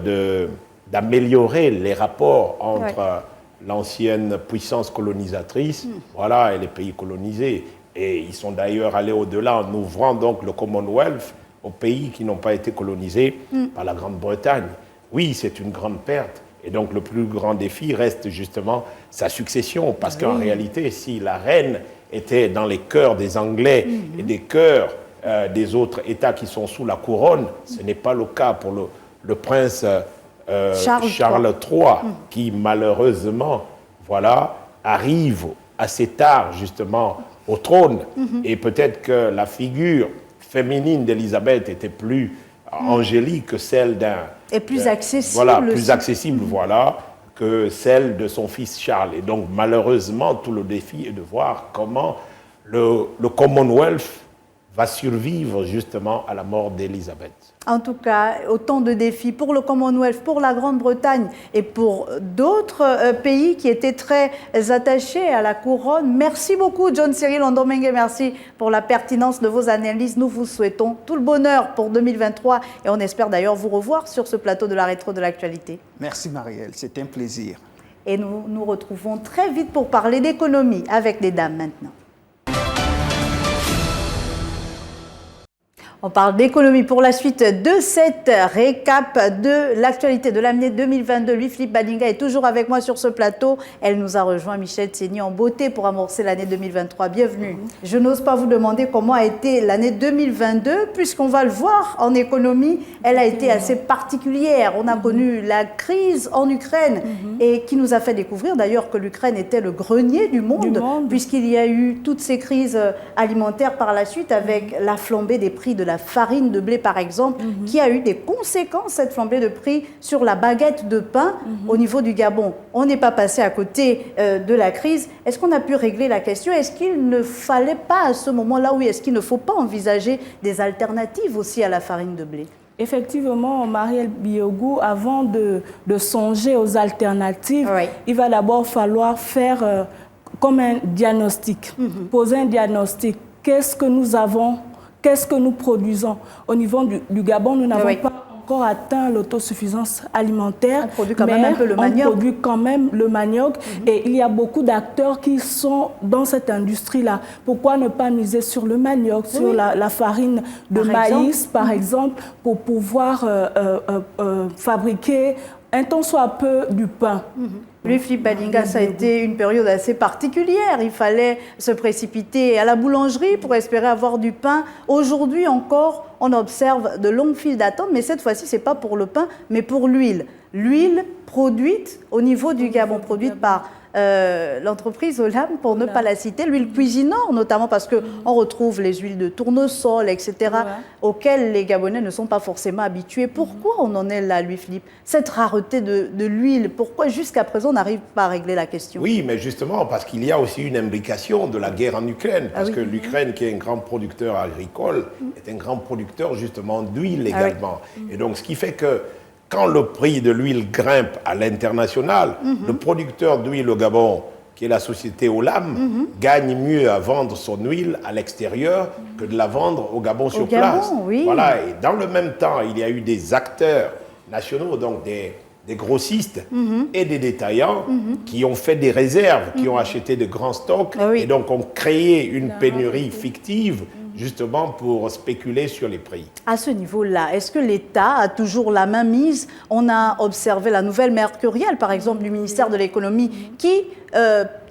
d'améliorer les rapports entre l'ancienne puissance colonisatrice voilà, et les pays colonisés. Et ils sont d'ailleurs allés au-delà en ouvrant donc le Commonwealth aux pays qui n'ont pas été colonisés par la Grande-Bretagne. Oui, c'est une grande perte. Et donc le plus grand défi reste justement sa succession. Parce qu'en réalité, si la reine était dans les cœurs des Anglais et des cœurs des autres États qui sont sous la couronne, ce n'est pas le cas pour le prince Charles III, qui malheureusement voilà, arrive assez tard justement au trône. Et peut-être que la figure féminine d'Élisabeth était plus angélique que celle d'un... Et plus accessible. Voilà, plus accessible, voilà, que celle de son fils Charles. Et donc malheureusement, tout le défi est de voir comment le Commonwealth va survivre justement à la mort d'Élisabeth. En tout cas, autant de défis pour le Commonwealth, pour la Grande-Bretagne et pour d'autres pays qui étaient très attachés à la couronne. Merci beaucoup, John Cyril Ondomengue. Merci pour la pertinence de vos analyses. Nous vous souhaitons tout le bonheur pour 2023 et on espère d'ailleurs vous revoir sur ce plateau de la rétro de l'actualité. Merci Marielle, c'est un plaisir. Et nous nous retrouvons très vite pour parler d'économie avec des dames maintenant. On parle d'économie pour la suite de cette récap de l'actualité de l'année 2022. Louis-Philippe Badinga est toujours avec moi sur ce plateau. Elle nous a rejoint, Michel Tseni, en beauté pour amorcer l'année 2023. Bienvenue. Je n'ose pas vous demander comment a été l'année 2022, puisqu'on va le voir en économie, elle a été assez particulière. On a connu la crise en Ukraine et qui nous a fait découvrir d'ailleurs que l'Ukraine était le grenier du monde. Puisqu'il y a eu toutes ces crises alimentaires par la suite avec la flambée des prix de la farine de blé, par exemple, qui a eu des conséquences, cette flambée de prix, sur la baguette de pain au niveau du Gabon. On n'est pas passé à côté de la crise. Est-ce qu'on a pu régler la question? Est-ce qu'il ne fallait pas, à ce moment-là, oui, est-ce qu'il ne faut pas envisager des alternatives aussi à la farine de blé? Effectivement, Marielle Biogou, avant de songer aux alternatives, il va d'abord falloir faire comme un diagnostic, poser un diagnostic. Qu'est-ce que nous avons? Qu'est-ce que nous produisons? Au niveau du Gabon, nous n'avons pas encore atteint l'autosuffisance alimentaire. On produit quand même un peu le manioc. On produit quand même le manioc. Et il y a beaucoup d'acteurs qui sont dans cette industrie-là. Pourquoi ne pas miser sur le manioc, sur la farine de maïs, par exemple, pour pouvoir fabriquer un tant soit peu du pain? Louis-Philippe Badinga, ça a été une période assez particulière. Il fallait se précipiter à la boulangerie pour espérer avoir du pain. Aujourd'hui encore, on observe de longues files d'attente, mais cette fois-ci, ce n'est pas pour le pain, mais pour l'huile. L'huile produite au niveau du Gabon, produite par l'entreprise Olam, pour ne pas la citer, l'huile Cuisinor, notamment parce qu'on retrouve les huiles de tournesol, etc., auxquelles les Gabonais ne sont pas forcément habitués. Pourquoi on en est là, Louis-Philippe? Cette rareté de l'huile, pourquoi jusqu'à présent on n'arrive pas à régler la question? Oui, mais justement parce qu'il y a aussi une imbrication de la guerre en Ukraine, parce que l'Ukraine, qui est un grand producteur agricole, est un grand producteur justement d'huile également. Et donc ce qui fait que quand le prix de l'huile grimpe à l'international, le producteur d'huile au Gabon, qui est la société Olam, gagne mieux à vendre son huile à l'extérieur que de la vendre au Gabon sur place. Voilà. Et dans le même temps, il y a eu des acteurs nationaux, donc des grossistes et des détaillants qui ont fait des réserves, qui ont acheté de grands stocks et donc ont créé une pénurie fictive justement pour spéculer sur les prix. À ce niveau-là, est-ce que l'État a toujours la main mise? On a observé la nouvelle mercurielle, par exemple, du ministère de l'Économie, qui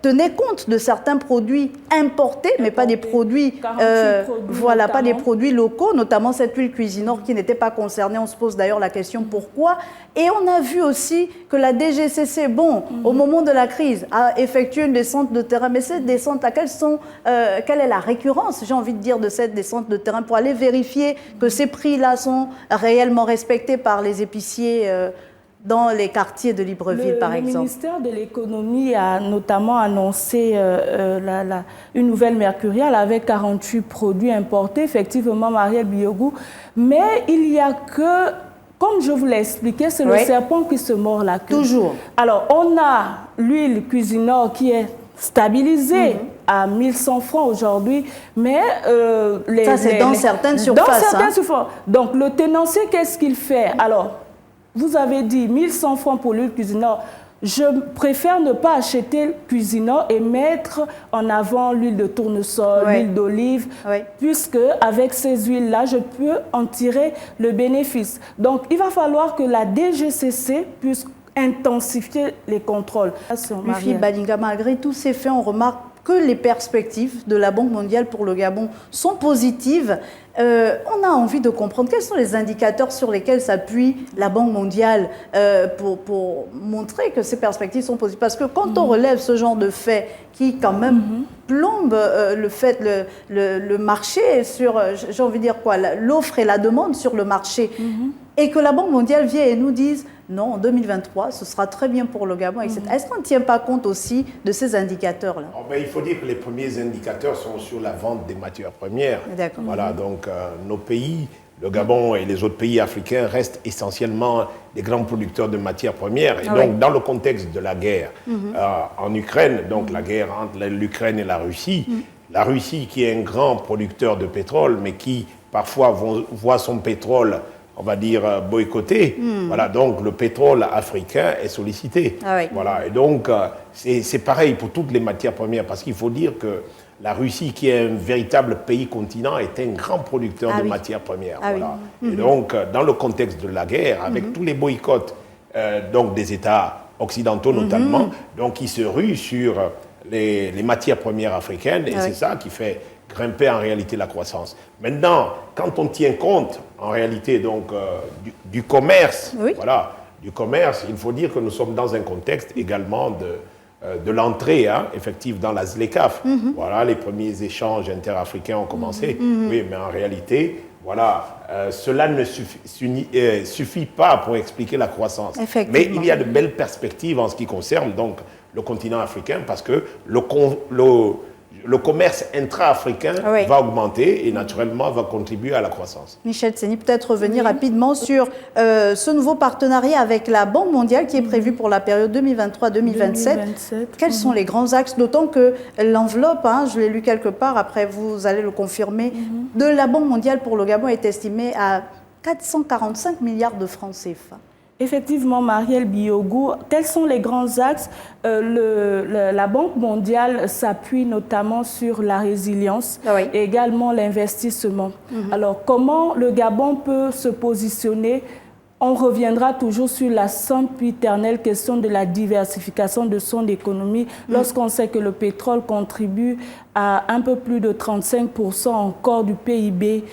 tenait compte de certains produits importés, mais pas des produits, pas des produits locaux, notamment cette huile Cuisinor qui n'était pas concernée. On se pose d'ailleurs la question pourquoi. Et on a vu aussi que la DGCC, au moment de la crise, a effectué une descente de terrain. Mais cette descente, quelle est la récurrence, j'ai envie de dire, de cette descente de terrain pour aller vérifier que ces prix-là sont réellement respectés par les épiciers dans les quartiers de Libreville, par exemple? Le ministère de l'Économie a notamment annoncé une nouvelle mercuriale avec 48 produits importés, effectivement, Marielle Biogou. Mais il n'y a que, comme je vous l'ai expliqué, c'est le serpent qui se mord la queue. Toujours. Alors, on a l'huile Cuisinor qui est stabilisée à 1100 francs aujourd'hui, mais ça, c'est dans certaines surfaces. Dans certaines surfaces. Donc, le tenancier, qu'est-ce qu'il fait? Alors, vous avez dit 1100 francs pour l'huile Cuisinor. Je préfère ne pas acheter Cuisinor et mettre en avant l'huile de tournesol, l'huile d'olive, puisque avec ces huiles-là, je peux en tirer le bénéfice. Donc, il va falloir que la DGCC puisse intensifier les contrôles. Louis-Philippe Badinga, malgré tous ces faits, on remarque que les perspectives de la Banque mondiale pour le Gabon sont positives. On a envie de comprendre quels sont les indicateurs sur lesquels s'appuie la Banque mondiale pour montrer que ces perspectives sont positives. Parce que quand on relève ce genre de faits qui, quand même, plombe le marché sur, j'ai envie de dire quoi, l'offre et la demande sur le marché, et que la Banque mondiale vient et nous dise non, en 2023, ce sera très bien pour le Gabon, etc. Est-ce qu'on ne tient pas compte aussi de ces indicateurs-là? Il faut dire que les premiers indicateurs sont sur la vente des matières premières. Voilà, donc nos pays, le Gabon et les autres pays africains, restent essentiellement des grands producteurs de matières premières. Et donc, dans le contexte de la guerre en Ukraine, donc la guerre entre l'Ukraine et la Russie qui est un grand producteur de pétrole, mais qui parfois voit son pétrole, on va dire, boycotté. Voilà, donc le pétrole africain est sollicité. Voilà, et donc c'est pareil pour toutes les matières premières, parce qu'il faut dire que la Russie, qui est un véritable pays continent, est un grand producteur de matières premières. Et donc, dans le contexte de la guerre, avec tous les boycotts donc des États occidentaux notamment, donc ils se ruent sur les matières premières africaines, et c'est ça qui fait grimper en réalité la croissance. Maintenant, quand on tient compte en réalité donc du commerce, du commerce, il faut dire que nous sommes dans un contexte également de l'entrée effective dans la ZLECAf. Voilà, les premiers échanges interafricains ont commencé. Oui, mais en réalité, voilà, cela ne suffit pas pour expliquer la croissance. Mais il y a de belles perspectives en ce qui concerne donc le continent africain, parce que le commerce intra-africain va augmenter et naturellement va contribuer à la croissance. Michel Tseni, peut-être revenir rapidement sur ce nouveau partenariat avec la Banque mondiale qui est prévu pour la période 2023-2027. Quels sont les grands axes, d'autant que l'enveloppe, je l'ai lu quelque part, après vous allez le confirmer, de la Banque mondiale pour le Gabon est estimée à 445 milliards de francs CFA. Effectivement, Marielle Biogou, quels sont les grands axes? La Banque mondiale s'appuie notamment sur la résilience et également l'investissement. Alors, comment le Gabon peut se positionner? On reviendra toujours sur la sempiternelle question de la diversification de son économie lorsqu'on sait que le pétrole contribue à un peu plus de 35% encore du PIB,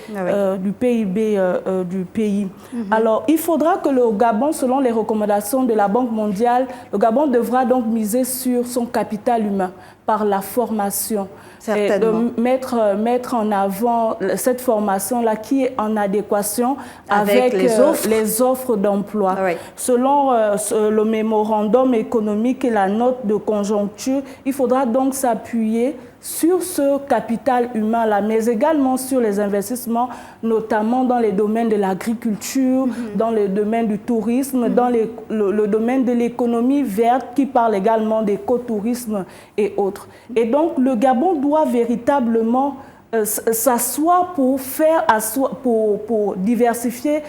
du pays. Alors, il faudra que le Gabon, selon les recommandations de la Banque mondiale, le Gabon devra donc miser sur son capital humain par la formation. Et de mettre en avant cette formation-là qui est en adéquation avec les offres d'emploi. Selon le mémorandum économique et la note de conjoncture, il faudra donc s'appuyer sur ce capital humain-là, mais également sur les investissements, notamment dans les domaines de l'agriculture, dans le domaine du tourisme, dans le domaine de l'économie verte, qui parle également d'écotourisme et autres. Et donc, le Gabon doit véritablement s'asseoir pour diversifier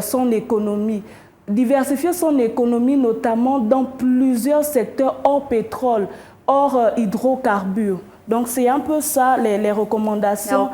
son économie. Diversifier son économie, notamment dans plusieurs secteurs hors pétrole, hors hydrocarbures. Donc, c'est un peu ça, les recommandations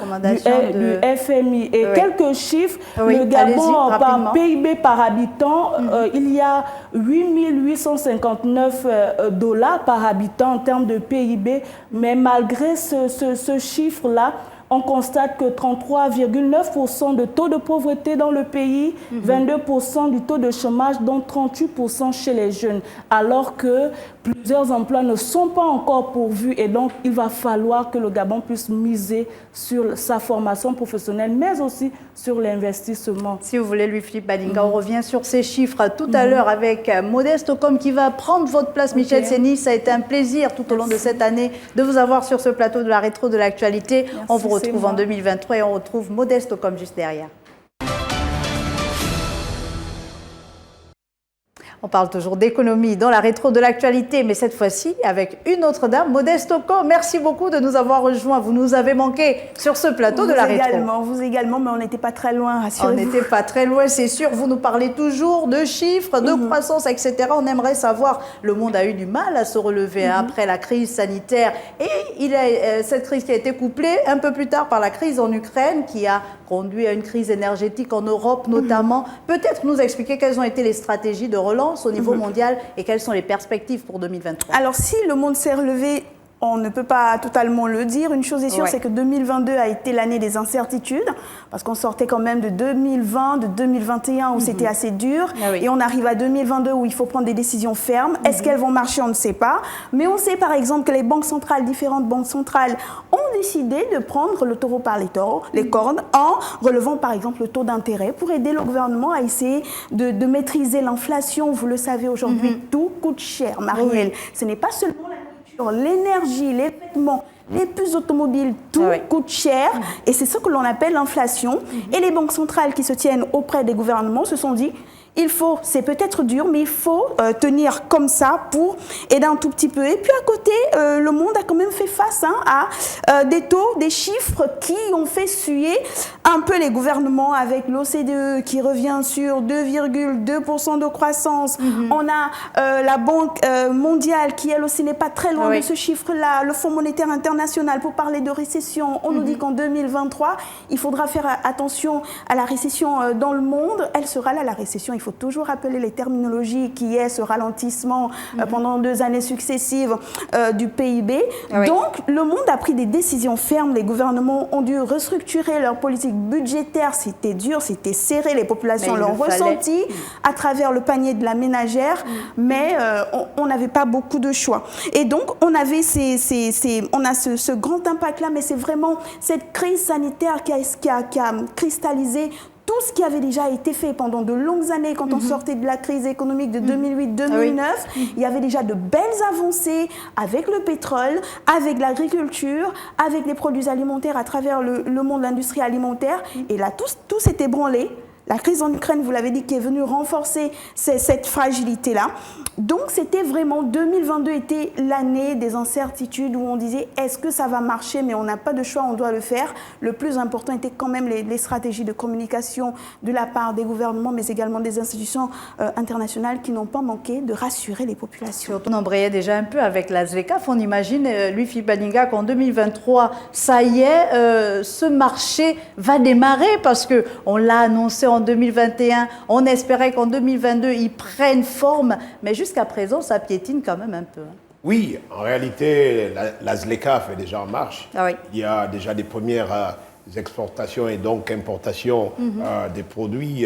du FMI. Et quelques chiffres, le Gabon, par PIB par habitant, il y a 8 859 $ par habitant en termes de PIB. Mais malgré ce chiffre-là, on constate que 33,9% de taux de pauvreté dans le pays, 22% du taux de chômage, dont 38% chez les jeunes, alors que plusieurs emplois ne sont pas encore pourvus et donc il va falloir que le Gabon puisse miser sur sa formation professionnelle, mais aussi sur l'investissement. Si vous voulez, Louis-Philippe Badinga, on revient sur ces chiffres tout à l'heure avec Modeste Ocom qui va prendre votre place. Michel Séni, ça a été un plaisir tout au long de cette année de vous avoir sur ce plateau de la rétro de l'actualité. On vous retrouve en 2023 et on retrouve Modeste Ocom juste derrière. On parle toujours d'économie dans la rétro de l'actualité, mais cette fois-ci avec une autre dame, Modeste Ocom. Merci beaucoup de nous avoir rejoints. Vous nous avez manqué sur ce plateau de la rétro. Vous également, mais on n'était pas très loin, rassurez-vous. On n'était pas très loin, c'est sûr. Vous nous parlez toujours de chiffres, de croissance, etc. On aimerait savoir, le monde a eu du mal à se relever après la crise sanitaire. Et cette crise qui a été couplée un peu plus tard par la crise en Ukraine, qui a conduit à une crise énergétique en Europe notamment. Peut-être nous expliquer quelles ont été les stratégies de relance au niveau mondial et quelles sont les perspectives pour 2023. Alors, si le monde s'est relevé, on ne peut pas totalement le dire. Une chose est sûre, c'est que 2022 a été l'année des incertitudes, parce qu'on sortait quand même de 2020, de 2021 où c'était assez dur, et on arrive à 2022 où il faut prendre des décisions fermes. Est-ce qu'elles vont marcher? On ne sait pas. Mais on sait par exemple que les banques centrales, différentes banques centrales, ont décidé de prendre le taureau par les cornes en relevant par exemple le taux d'intérêt pour aider le gouvernement à essayer de maîtriser l'inflation. Vous le savez aujourd'hui, tout coûte cher, Marielle. Ce n'est pas seulement l'énergie, les vêtements, les puces automobiles, tout coûte cher et c'est ce que l'on appelle l'inflation. Et les banques centrales qui se tiennent auprès des gouvernements se sont dit, c'est peut-être dur, mais il faut tenir comme ça pour aider un tout petit peu. Et puis à côté, le monde a quand même fait face à des taux, des chiffres qui ont fait suer un peu les gouvernements, avec l'OCDE qui revient sur 2,2% de croissance. On a la Banque mondiale qui, elle aussi, n'est pas très loin de ce chiffre-là. Le Fonds monétaire international pour parler de récession. On nous dit qu'en 2023, il faudra faire attention à la récession dans le monde. Elle sera là, la récession. Il faut toujours rappeler les terminologies qui est ce ralentissement pendant 2 années successives du PIB. Donc, le monde a pris des décisions fermes. Les gouvernements ont dû restructurer leur politique budgétaire. C'était dur, c'était serré. Les populations l'ont ressenti à travers le panier de la ménagère, mais on n'avait pas beaucoup de choix. Et donc, on avait on a ce grand impact-là, mais c'est vraiment cette crise sanitaire qui a cristallisé tout ce qui avait déjà été fait pendant de longues années, quand on sortait de la crise économique de 2008-2009, il y avait déjà de belles avancées avec le pétrole, avec l'agriculture, avec les produits alimentaires à travers le monde de l'industrie alimentaire. Et là, tout s'est ébranlé. La crise en Ukraine, vous l'avez dit, qui est venue renforcer cette fragilité-là. Donc, c'était vraiment, 2022 était l'année des incertitudes où on disait, est-ce que ça va marcher? Mais on n'a pas de choix, on doit le faire. Le plus important était quand même les stratégies de communication de la part des gouvernements, mais également des institutions internationales qui n'ont pas manqué de rassurer les populations. On embrayait déjà un peu avec la ZLECAf. On imagine, Louis-Philippe Badinga, qu'en 2023, ça y est, ce marché va démarrer parce qu'on l'a annoncé en 2021. On espérait qu'en 2022, ils prennent forme. Mais jusqu'à présent, ça piétine quand même un peu. Oui, en réalité, la ZLECAf est déjà en marche. Ah oui. Il y a déjà des premières exportations et donc importations des produits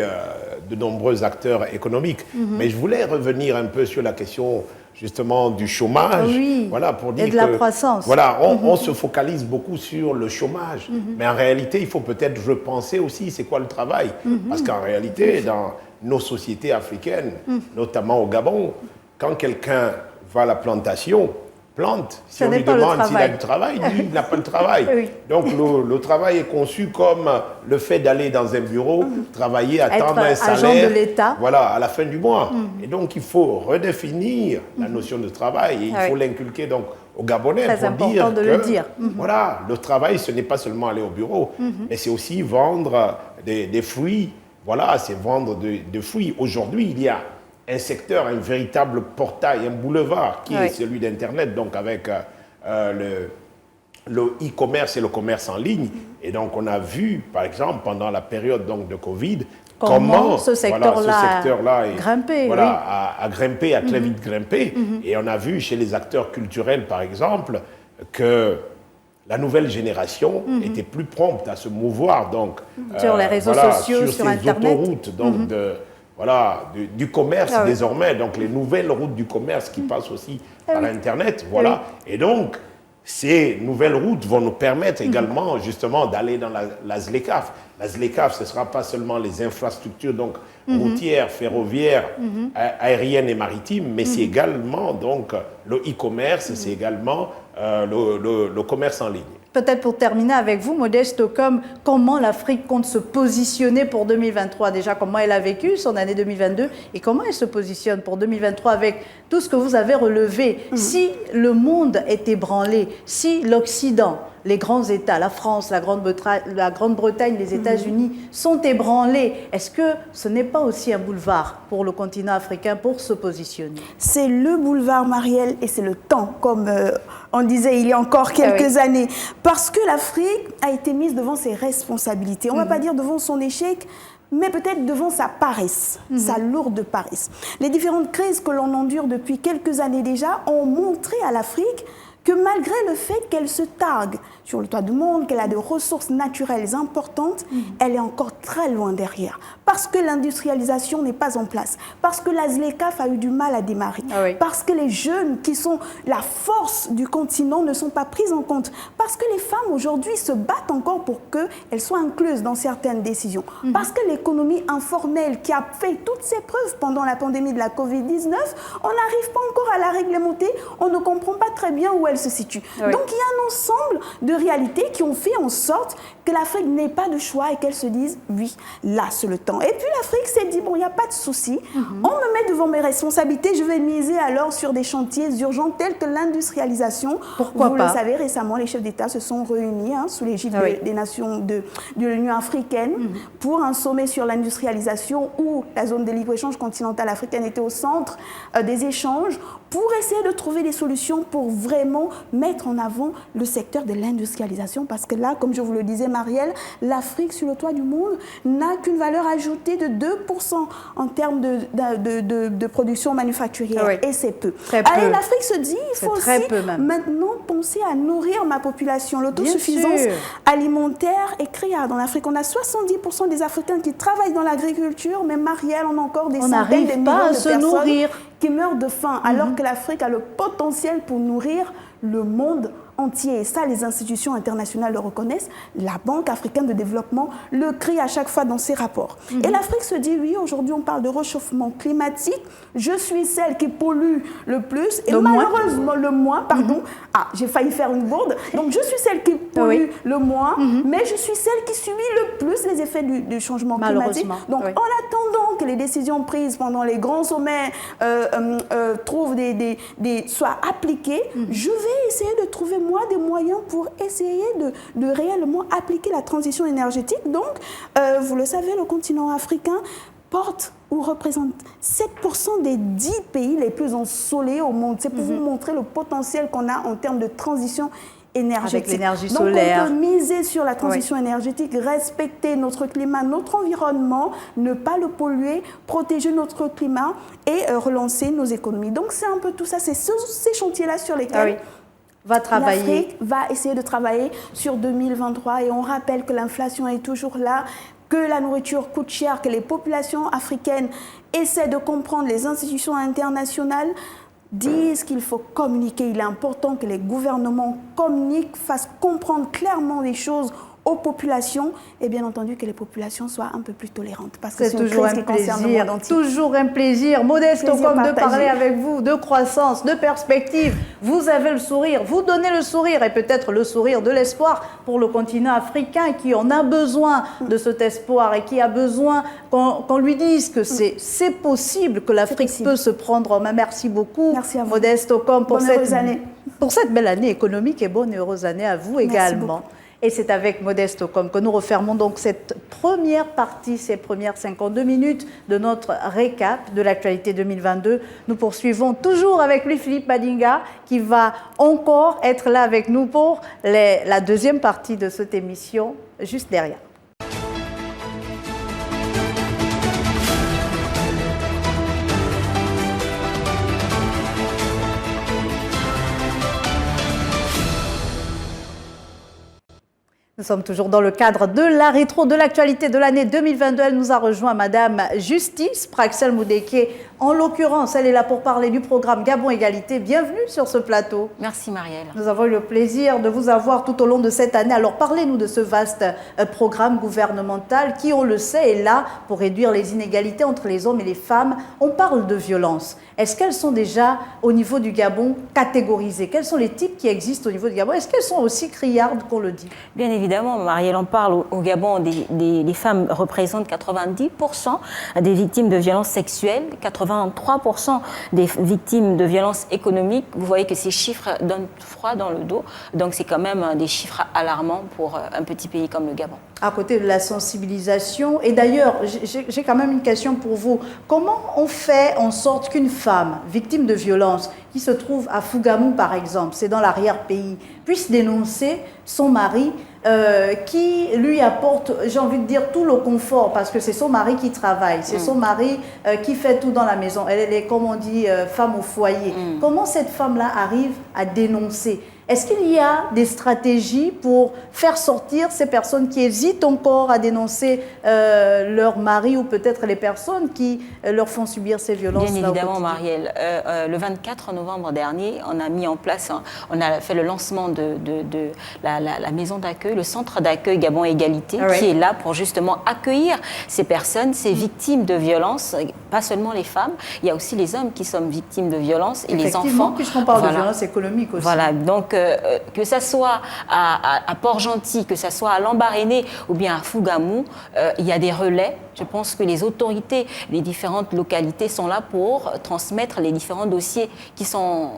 de nombreux acteurs économiques. Mais je voulais revenir un peu sur la question justement du chômage. Oui, voilà, pour dire et de la croissance. Voilà, on se focalise beaucoup sur le chômage. Mais en réalité, il faut peut-être repenser aussi c'est quoi le travail. Parce qu'en réalité, dans nos sociétés africaines, notamment au Gabon, quand quelqu'un va à la plantation, plante, si on lui demande s'il a du travail, lui, il n'a pas de travail. Oui. Donc le travail est conçu comme le fait d'aller dans un bureau, travailler, attendre un salaire, de l'État. Voilà, à la fin du mois. Et donc il faut redéfinir la notion de travail et il faut l'inculquer donc aux Gabonais pour dire de le dire. Voilà, le travail, ce n'est pas seulement aller au bureau, mais c'est aussi vendre des fruits. Voilà, c'est vendre des fruits. Aujourd'hui, il y a un secteur, un véritable portail, un boulevard qui est celui d'Internet, donc avec le e-commerce et le commerce en ligne. Et donc, on a vu, par exemple, pendant la période donc, de Covid, comment ce secteur-là a grimpé, a très vite grimpé. Et on a vu chez les acteurs culturels, par exemple, que la nouvelle génération était plus prompte à se mouvoir donc, sur les réseaux sociaux, sur ces Internet. Autoroutes donc, du commerce désormais, donc les nouvelles routes du commerce qui passent aussi par Internet. Voilà. Et donc, ces nouvelles routes vont nous permettre également justement d'aller dans la ZLECAf. La ZLECAf, ce ne sera pas seulement les infrastructures donc, routières, ferroviaires, aériennes et maritimes, mais c'est également donc, le e-commerce, c'est également le commerce en ligne. Peut-être pour terminer avec vous, Modeste Okom, comment l'Afrique compte se positionner pour 2023? Déjà, comment elle a vécu son année 2022 et comment elle se positionne pour 2023 avec tout ce que vous avez relevé? Si le monde est ébranlé, si l'Occident, les grands États, la France, la Grande-Bretagne, les États-Unis sont ébranlés, est-ce que ce n'est pas aussi un boulevard pour le continent africain pour se positionner? C'est le boulevard, Marielle, et c'est le temps, comme on disait il y a encore quelques années. Parce que l'Afrique a été mise devant ses responsabilités. On ne va pas dire devant son échec, mais peut-être devant sa paresse, sa lourde paresse. Les différentes crises que l'on endure depuis quelques années déjà ont montré à l'Afrique que malgré le fait qu'elle se targue sur le toit du monde, qu'elle a des ressources naturelles importantes, elle est encore très loin derrière. Parce que l'industrialisation n'est pas en place, parce que la ZLECAf a eu du mal à démarrer, parce que les jeunes qui sont la force du continent ne sont pas prises en compte, parce que les femmes aujourd'hui se battent encore pour qu'elles soient incluses dans certaines décisions, parce que l'économie informelle qui a fait toutes ses preuves pendant la pandémie de la Covid-19, on n'arrive pas encore à la réglementer, on ne comprend pas très bien où elle se situe. Donc il y a un ensemble de réalités qui ont fait en sorte que l'Afrique n'ait pas de choix et qu'elle se dise oui, là c'est le temps. Et puis l'Afrique s'est dit bon, il n'y a pas de souci, on me met devant mes responsabilités, je vais miser alors sur des chantiers urgents tels que l'industrialisation. Pourquoi pas? Vous le savez, récemment les chefs d'État se sont réunis sous l'égide des nations de l'Union africaine pour un sommet sur l'industrialisation où la zone de libre-échange continentale africaine était au centre des échanges pour essayer de trouver des solutions pour vraiment mettre en avant le secteur de l'industrialisation. Parce que là, comme je vous le disais, Marielle, l'Afrique sur le toit du monde n'a qu'une valeur ajoutée de 2% en termes de production manufacturière. Et c'est peu. Allez, l'Afrique se dit, il faut aussi maintenant penser à nourrir ma population. L'autosuffisance alimentaire est criarde. En Afrique, on a 70% des Africains qui travaillent dans l'agriculture, mais Marielle, on a encore des centaines de millions de personnes qui meurent de faim, alors que l'Afrique a le potentiel pour nourrir le monde entier. Et ça, les institutions internationales le reconnaissent. La Banque africaine de développement le crie à chaque fois dans ses rapports. Et l'Afrique se dit, oui, aujourd'hui on parle de réchauffement climatique. Je suis celle qui pollue le plus et malheureusement le moins, pardon. J'ai failli faire une bourde. Donc je suis celle qui pollue le moins, mais je suis celle qui subit le plus les effets du changement climatique. Donc en attendant que les décisions prises pendant les grands sommets soient appliquées, je vais essayer de trouver moi des moyens pour essayer de réellement appliquer la transition énergétique. Donc, vous le savez, le continent africain porte ou représente 7% des 10 pays les plus ensoleillés au monde. C'est pour vous montrer le potentiel qu'on a en termes de transition énergétique. Avec l'énergie Donc solaire. on peut miser sur la transition énergétique, respecter notre climat, notre environnement, ne pas le polluer, protéger notre climat et relancer nos économies. Donc c'est un peu tout ça, c'est ces chantiers-là sur lesquels l'Afrique va essayer de travailler sur 2023. Et on rappelle que l'inflation est toujours là, que la nourriture coûte cher, que les populations africaines essaient de comprendre, les institutions internationales disent qu'il faut communiquer. Il est important que les gouvernements communiquent, fassent comprendre clairement les choses aux populations et bien entendu que les populations soient un peu plus tolérantes. Parce que c'est toujours un plaisir, toujours un plaisir. Modeste Okom, de parler avec vous de croissance, de perspective. Vous avez le sourire, vous donnez le sourire et peut-être le sourire de l'espoir pour le continent africain qui en a besoin de cet espoir et qui a besoin qu'on lui dise que c'est possible, que l'Afrique peut se prendre en main. Merci beaucoup, Modeste Okom, pour cette belle année économique et bonne et heureuse année à vous également. Et c'est avec Modeste Okom que nous refermons donc cette première partie, ces premières 52 minutes de notre récap de l'actualité 2022. Nous poursuivons toujours avec Louis-Philippe Badinga qui va encore être là avec nous pour la deuxième partie de cette émission, juste derrière. Nous sommes toujours dans le cadre de la rétro de l'actualité de l'année 2022. Elle nous a rejoint, Madame Justice Praxel Moudeke. En l'occurrence, elle est là pour parler du programme Gabon Égalité. Bienvenue sur ce plateau. Merci Marielle. Nous avons eu le plaisir de vous avoir tout au long de cette année. Alors parlez-nous de ce vaste programme gouvernemental qui, on le sait, est là pour réduire les inégalités entre les hommes et les femmes. On parle de violence. Est-ce qu'elles sont déjà au niveau du Gabon catégorisées? Quels sont les types qui existent au niveau du Gabon? Est-ce qu'elles sont aussi criardes qu'on le dit? Bien évidemment, Marielle, on parle au Gabon, les femmes représentent 90% des victimes de violences sexuelles, 83% des victimes de violences économiques. Vous voyez que ces chiffres donnent froid dans le dos. Donc c'est quand même des chiffres alarmants pour un petit pays comme le Gabon. À côté de la sensibilisation, et d'ailleurs, j'ai quand même une question pour vous. Comment on fait en sorte qu'une femme victime de violence, qui se trouve à Fougamou par exemple, c'est dans l'arrière-pays, puisse dénoncer son mari qui lui apporte, j'ai envie de dire, tout le confort, parce que c'est son mari qui travaille, c'est son mari qui fait tout dans la maison. Elle est, comme on dit, femme au foyer. Comment cette femme-là arrive à dénoncer? Est-ce qu'il y a des stratégies pour faire sortir ces personnes qui hésitent encore à dénoncer leur mari ou peut-être les personnes qui leur font subir ces violences? Bien évidemment, Marielle. Le 24 novembre dernier, on a mis en place, on a fait le lancement de la maison d'accueil, le centre d'accueil Gabon Égalité, qui est là pour justement accueillir ces personnes, ces victimes de violences, pas seulement les femmes, il y a aussi les hommes qui sont victimes de violences et les enfants. Puisqu'on parle de violences économiques aussi. Voilà, donc que ça soit à Port-Gentil, que ça soit à Lambaréné ou bien à Fougamou, il y a des relais. Je pense que les autorités, les différentes localités sont là pour transmettre les différents dossiers qui sont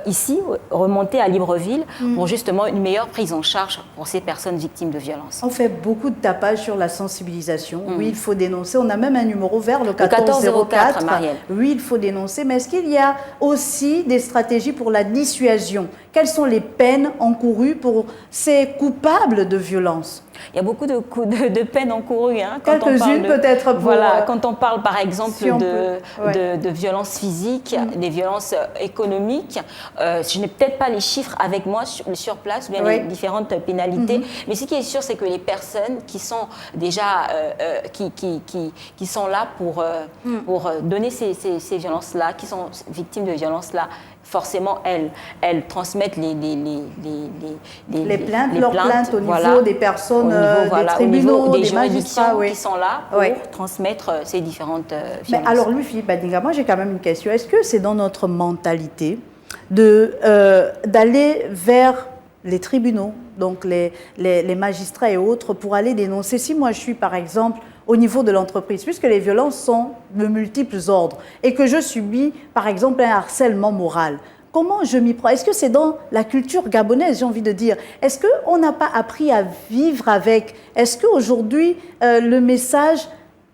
ici, remontés à Libreville, pour justement une meilleure prise en charge pour ces personnes victimes de violences. On fait beaucoup de tapage sur la sensibilisation. Oui, il faut dénoncer. On a même un numéro vert, le 1404. Oui, il faut dénoncer. Mais est-ce qu'il y a aussi des stratégies pour la dissuasion? Quelles sont les peines encourues pour ces coupables de violences? Il y a beaucoup de peines encourues. Hein, quelques-unes peut-être. Voilà, quand on parle par exemple de violences physiques, des violences économiques, je n'ai peut-être pas les chiffres avec moi sur place, bien les différentes pénalités, mais ce qui est sûr, c'est que les personnes qui sont déjà, qui sont là pour donner ces violences-là, qui sont victimes de violences-là, forcément, elles transmettent les plaintes au niveau des personnes, des tribunaux, des juridictions magistrats qui sont là pour transmettre ces différentes violences. Mais alors, Louis-Philippe Badinga, moi j'ai quand même une question. Est-ce que c'est dans notre mentalité d'aller vers les tribunaux, donc les magistrats et autres, pour aller dénoncer? Si moi je suis par exemple au niveau de l'entreprise, puisque les violences sont de multiples ordres et que je subis par exemple un harcèlement moral, comment je m'y prends? Est-ce que c'est dans la culture gabonaise, j'ai envie de dire? Est-ce qu'on n'a pas appris à vivre avec? Est-ce qu'aujourd'hui, le message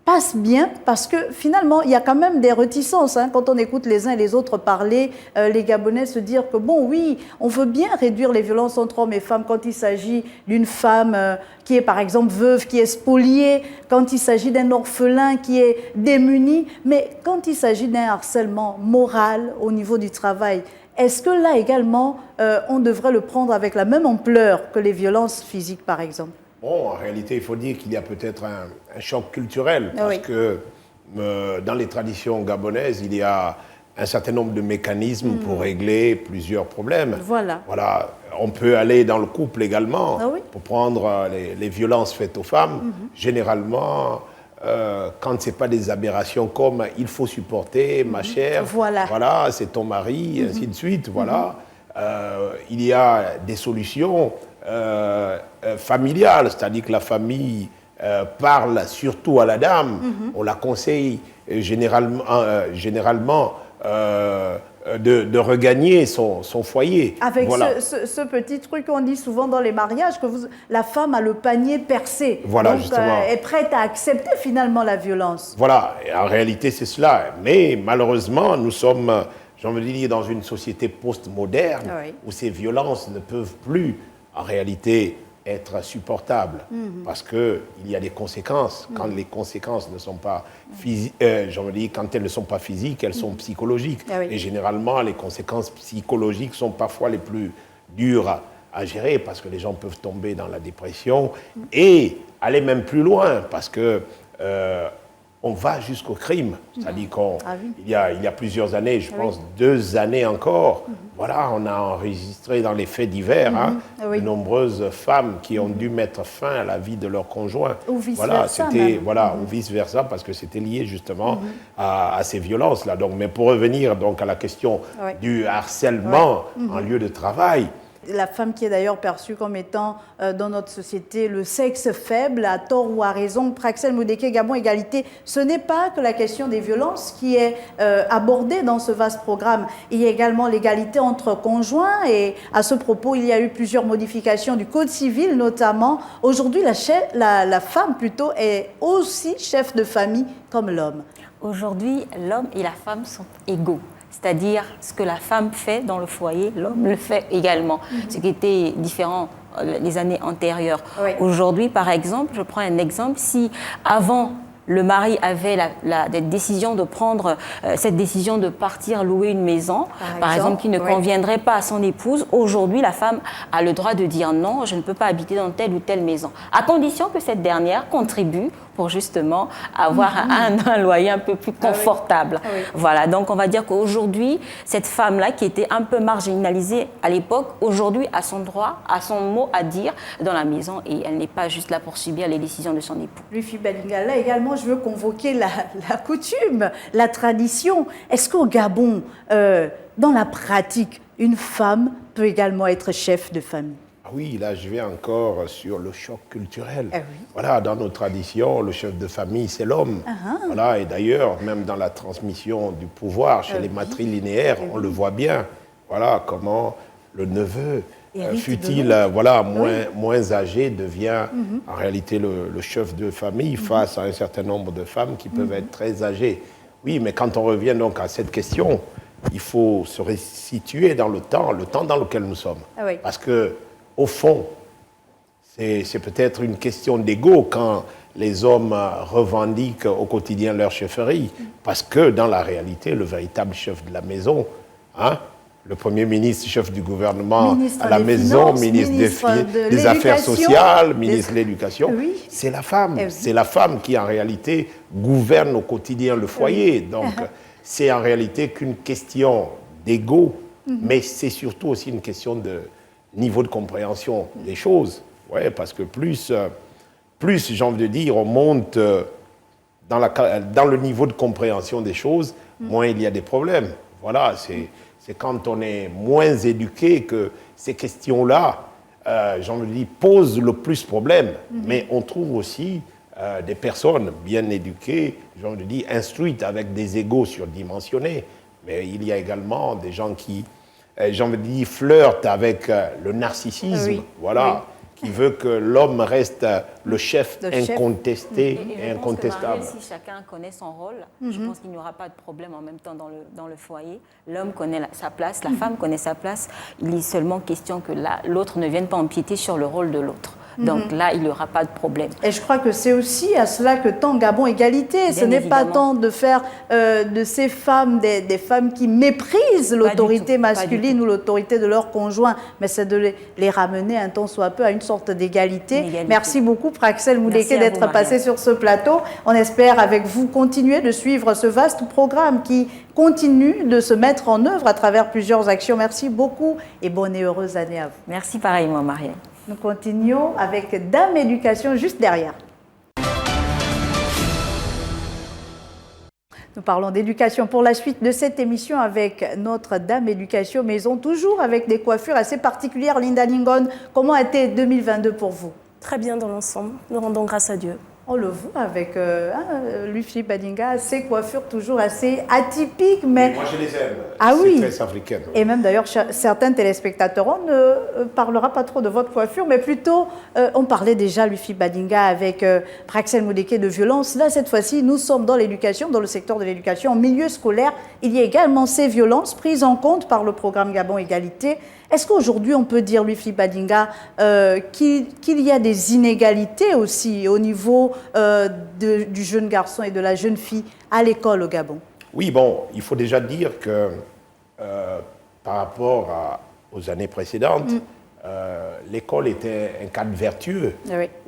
passe bien parce que finalement, il y a quand même des réticences. Hein, quand on écoute les uns et les autres parler, les Gabonais se dire que bon, oui, on veut bien réduire les violences entre hommes et femmes quand il s'agit d'une femme qui est par exemple veuve, qui est spoliée, quand il s'agit d'un orphelin qui est démuni, mais quand il s'agit d'un harcèlement moral au niveau du travail, est-ce que là également, on devrait le prendre avec la même ampleur que les violences physiques par exemple? Bon, en réalité, il faut dire qu'il y a peut-être un choc culturel parce que dans les traditions gabonaises, il y a un certain nombre de mécanismes pour régler plusieurs problèmes. Voilà. On peut aller dans le couple également pour prendre les violences faites aux femmes. Généralement, quand ce n'est pas des aberrations comme « il faut supporter, ma chère, voilà, c'est ton mari, ainsi de suite », voilà. Il y a des solutions familiales, c'est-à-dire que la famille parle surtout à la dame, on la conseille généralement de regagner son foyer. Avec ce petit truc qu'on dit souvent dans les mariages, que la femme a le panier percé, donc est prête à accepter finalement la violence. Voilà, et en réalité c'est cela, mais malheureusement nous sommes, j'ai envie de dire, dans une société post-moderne où ces violences ne peuvent plus en réalité être supportables parce qu'il y a des conséquences. Quand les conséquences ne sont pas physiques, quand elles ne sont pas physiques, elles sont psychologiques. Et généralement, les conséquences psychologiques sont parfois les plus dures à gérer parce que les gens peuvent tomber dans la dépression et aller même plus loin parce que on va jusqu'au crime. C'est-à-dire qu'il y a plusieurs années, je pense 2 années encore, voilà, on a enregistré dans les faits divers de nombreuses femmes qui ont dû mettre fin à la vie de leur conjoint. Ou vice-versa. Ou vice-versa, parce que c'était lié justement à ces violences-là. Donc, mais pour revenir donc, à la question du harcèlement en lieu de travail, la femme qui est d'ailleurs perçue comme étant dans notre société le sexe faible, à tort ou à raison. Praxel Mudeke, Gabon Égalité, ce n'est pas que la question des violences qui est abordée dans ce vaste programme. Il y a également l'égalité entre conjoints et à ce propos, il y a eu plusieurs modifications du Code civil notamment. Aujourd'hui, la femme plutôt est aussi chef de famille comme l'homme. Aujourd'hui, l'homme et la femme sont égaux. C'est-à-dire, ce que la femme fait dans le foyer, l'homme le fait également. Ce qui était différent les années antérieures. Aujourd'hui, par exemple, je prends un exemple, si avant le mari avait la décision de prendre cette décision de partir louer une maison, par exemple, qui ne conviendrait pas à son épouse, aujourd'hui, la femme a le droit de dire non, je ne peux pas habiter dans telle ou telle maison, à condition que cette dernière contribue pour justement avoir un loyer un peu plus confortable. Voilà, donc on va dire qu'aujourd'hui, cette femme-là qui était un peu marginalisée à l'époque, aujourd'hui a son droit, a son mot à dire dans la maison et elle n'est pas juste là pour subir les décisions de son époux. Luffy Balinga, là également, je veux convoquer la coutume, la tradition. Est-ce qu'au Gabon, dans la pratique, une femme peut également être chef de famille? Oui, là, je vais encore sur le choc culturel. Voilà, dans nos traditions, le chef de famille, c'est l'homme. Voilà, et d'ailleurs, même dans la transmission du pouvoir chez les matrilinéaires, on le voit bien. Voilà, comment le neveu, fut-il moins âgé, devient en réalité le chef de famille face à un certain nombre de femmes qui peuvent être très âgées. Oui, mais quand on revient donc à cette question, il faut se resituer dans le temps dans lequel nous sommes. Parce que au fond, c'est peut-être une question d'ego quand les hommes revendiquent au quotidien leur chefferie, parce que dans la réalité, le véritable chef de la maison, le Premier ministre, chef du gouvernement ministre à la maison, ministre des Affaires sociales, ministre de l'Éducation, c'est la femme. C'est la femme qui, en réalité, gouverne au quotidien le foyer. Donc, c'est en réalité qu'une question d'ego, mais c'est surtout aussi une question de niveau de compréhension des choses. Ouais, parce que plus j'ai envie de dire, on monte dans le niveau de compréhension des choses, moins il y a des problèmes. Voilà, c'est quand on est moins éduqué que ces questions-là, j'ai envie de dire, posent le plus problème. Mais on trouve aussi des personnes bien éduquées, j'ai envie de dire, instruites avec des égos surdimensionnés. Mais il y a également des gens qui, j'ai envie de dire, flirtent avec le narcissisme, voilà, qui veut que l'homme reste le chef incontesté et incontestable. Si chacun connaît son rôle, je pense qu'il n'y aura pas de problème en même temps dans le foyer. L'homme connaît sa place, la femme connaît sa place. Il est seulement question que l'autre ne vienne pas empiéter sur le rôle de l'autre. Donc là, il n'y aura pas de problème. Et je crois que c'est aussi à cela que tend Gabon Égalité. Ce n'est pas tant de faire de ces femmes des femmes qui méprisent l'autorité masculine ou l'autorité de leur conjoint, mais c'est de les ramener un tant soit peu à une sorte d'égalité. Merci beaucoup, Praxel Moudeke, d'être passé sur ce plateau. On espère avec vous continuer de suivre ce vaste programme qui continue de se mettre en œuvre à travers plusieurs actions. Merci beaucoup et bonne et heureuse année à vous. Merci pareillement, Marielle. Nous continuons avec Dame Éducation juste derrière. Nous parlons d'éducation pour la suite de cette émission avec notre Dame Éducation Maison, toujours avec des coiffures assez particulières. Linda Ningon, comment a été 2022 pour vous? Très bien dans l'ensemble. Nous rendons grâce à Dieu. On le voit avec Louis-Philippe Badinga, ses coiffures toujours assez atypiques. Mais moi, je les aime. Ah oui. C'est très africaine. Oui. Et même d'ailleurs, certains téléspectateurs, on ne parlera pas trop de votre coiffure, mais plutôt, on parlait déjà, Louis-Philippe Badinga, avec Praxel Moudeke de violence. Là, cette fois-ci, nous sommes dans l'éducation, dans le secteur de l'éducation, en milieu scolaire. Il y a également ces violences prises en compte par le programme Gabon Égalité. Est-ce qu'aujourd'hui, on peut dire, Louis-Philippe Badinga, qu'il y a des inégalités aussi au niveau du jeune garçon et de la jeune fille à l'école au Gabon? Oui, bon, il faut déjà dire que par rapport aux années précédentes, l'école était un cadre vertueux.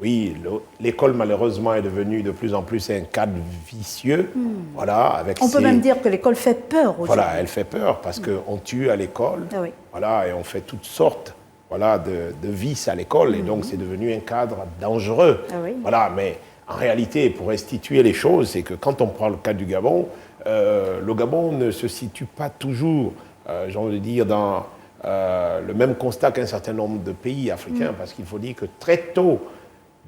Oui, l'école malheureusement est devenue de plus en plus un cadre vicieux. Voilà, on peut même dire que l'école fait peur aujourd'hui. Voilà, elle fait peur parce qu'on tue à l'école. Voilà, et on fait toutes sortes de vices à l'école. Et donc, c'est devenu un cadre dangereux. Voilà, mais en réalité, pour restituer les choses, c'est que quand on prend le cas du Gabon, le Gabon ne se situe pas toujours, j'ai envie de dire, dans le même constat qu'un certain nombre de pays africains, parce qu'il faut dire que très tôt,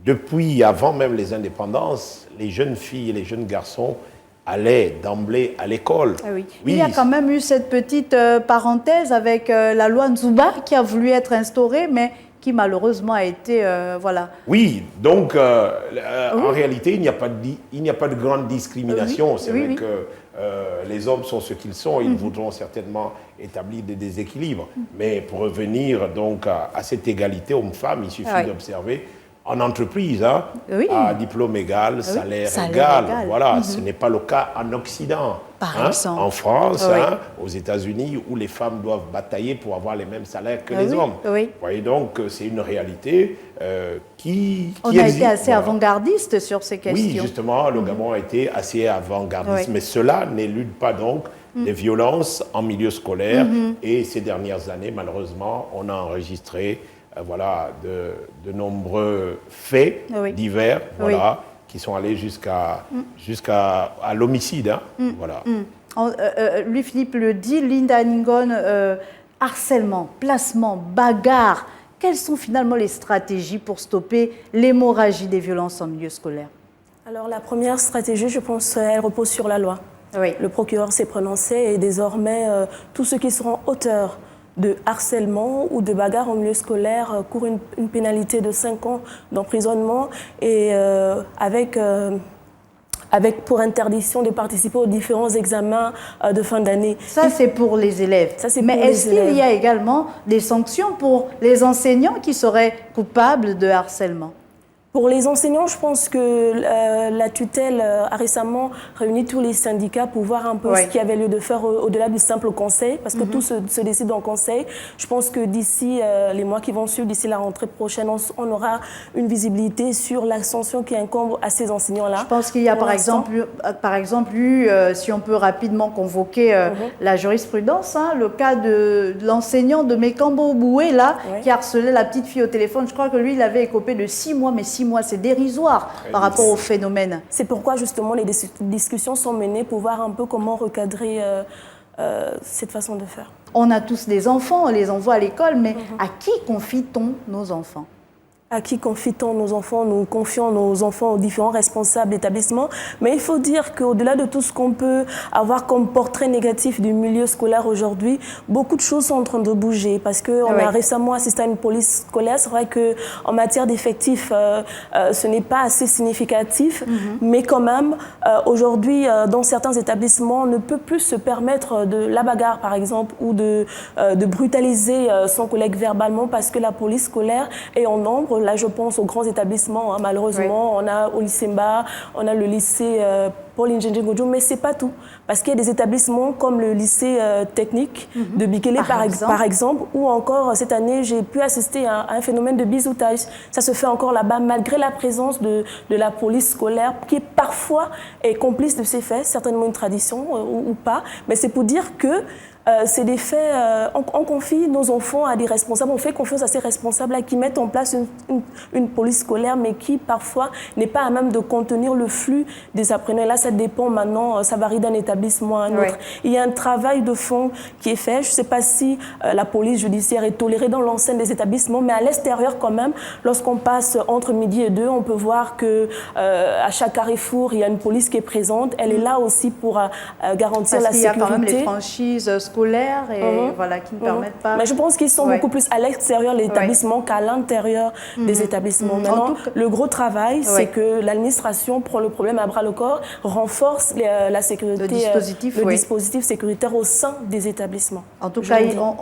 depuis avant même les indépendances, les jeunes filles et les jeunes garçons allaient d'emblée à l'école. Oui. Il y a quand même eu cette petite parenthèse avec la loi Nzouba qui a voulu être instaurée, mais qui malheureusement a été, voilà. Oui, donc en réalité, il n'y a pas de grande discrimination. C'est vrai que les hommes sont ce qu'ils sont, ils voudront certainement établir des déséquilibres. Mais pour revenir donc à cette égalité homme-femme, il suffit d'observer en entreprise, à diplôme égal, salaire égal. Voilà, ce n'est pas le cas en Occident. Par exemple. En France, aux États-Unis, où les femmes doivent batailler pour avoir les mêmes salaires que les hommes. Vous voyez, donc, c'est une réalité qui On a été assez avant-gardiste sur ces questions. Oui, justement, le Gabon a été assez avant-gardiste. Mais cela n'élude pas donc des violences en milieu scolaire. Et ces dernières années, malheureusement, on a enregistré de nombreux faits divers, qui sont allés jusqu'à l'homicide. Voilà. Louis-Philippe le dit, Linda Ningon, harcèlement, placement, bagarre. Quelles sont finalement les stratégies pour stopper l'hémorragie des violences en milieu scolaire? Alors la première stratégie, je pense, elle repose sur la loi. Le procureur s'est prononcé et désormais, tous ceux qui seront auteurs de harcèlement ou de bagarre en milieu scolaire courent une pénalité de 5 ans d'emprisonnement et avec pour interdiction de participer aux différents examens de fin d'année. Ça, c'est pour les élèves. Mais est-ce qu'il y a également des sanctions pour les enseignants qui seraient coupables de harcèlement? Pour les enseignants, je pense que la tutelle a récemment réuni tous les syndicats pour voir un peu ce qu'il y avait lieu de faire au-delà du simple conseil, parce que tout se décide en conseil. Je pense que d'ici les mois qui vont suivre, d'ici la rentrée prochaine, on aura une visibilité sur la sanction qui incombe à ces enseignants-là. Je pense qu'il y a par exemple eu, si on peut rapidement convoquer la jurisprudence, le cas de l'enseignant de Mekambo Boué, là, qui harcelait la petite fille au téléphone. Je crois que lui, il avait écopé de 6 mois, mais 6 mois, c'est dérisoire par rapport au phénomène. C'est pourquoi justement les discussions sont menées pour voir un peu comment recadrer cette façon de faire. On a tous des enfants, on les envoie à l'école, mais à qui confie-t-on nos enfants? À qui confie-t-on nos enfants? Nous confions nos enfants aux différents responsables d'établissements. Mais il faut dire qu'au-delà de tout ce qu'on peut avoir comme portrait négatif du milieu scolaire aujourd'hui, beaucoup de choses sont en train de bouger. Parce qu'on a récemment assisté à une police scolaire. C'est vrai qu'en matière d'effectifs, ce n'est pas assez significatif. Mais quand même, aujourd'hui, dans certains établissements, on ne peut plus se permettre de la bagarre, par exemple, ou de brutaliser son collègue verbalement parce que la police scolaire est en nombre. Là, je pense aux grands établissements, hein, malheureusement. On a au lycée Mba, on a le lycée Paul Njenje Ngodjo, mais ce n'est pas tout. Parce qu'il y a des établissements comme le lycée technique de Bikele, par exemple, où encore cette année, j'ai pu assister à un phénomène de bisoutage. Ça se fait encore là-bas, malgré la présence de la police scolaire, qui parfois est complice de ces faits, certainement une tradition ou pas. Mais c'est pour dire que c'est des faits, on confie nos enfants à des responsables, on fait confiance à ces responsables-là qui mettent en place une police scolaire, mais qui parfois n'est pas à même de contenir le flux des apprenants. Et là, ça dépend maintenant, ça varie d'un établissement à un autre. Il y a un travail de fond qui est fait. Je ne sais pas si la police judiciaire est tolérée dans l'enceinte des établissements, mais à l'extérieur quand même, lorsqu'on passe entre midi et 2, on peut voir qu'à chaque carrefour, il y a une police qui est présente. Elle est là aussi pour garantir la sécurité. Parce qu'il y a quand même les franchises scolaires et voilà, qui ne permettent pas... Mais je pense qu'ils sont beaucoup plus à l'extérieur de l'établissement qu'à l'intérieur des établissements. Maintenant, le gros travail, c'est que l'administration prend le problème à bras-le-corps, renforce la sécurité, le dispositif sécuritaire au sein des établissements. En tout cas,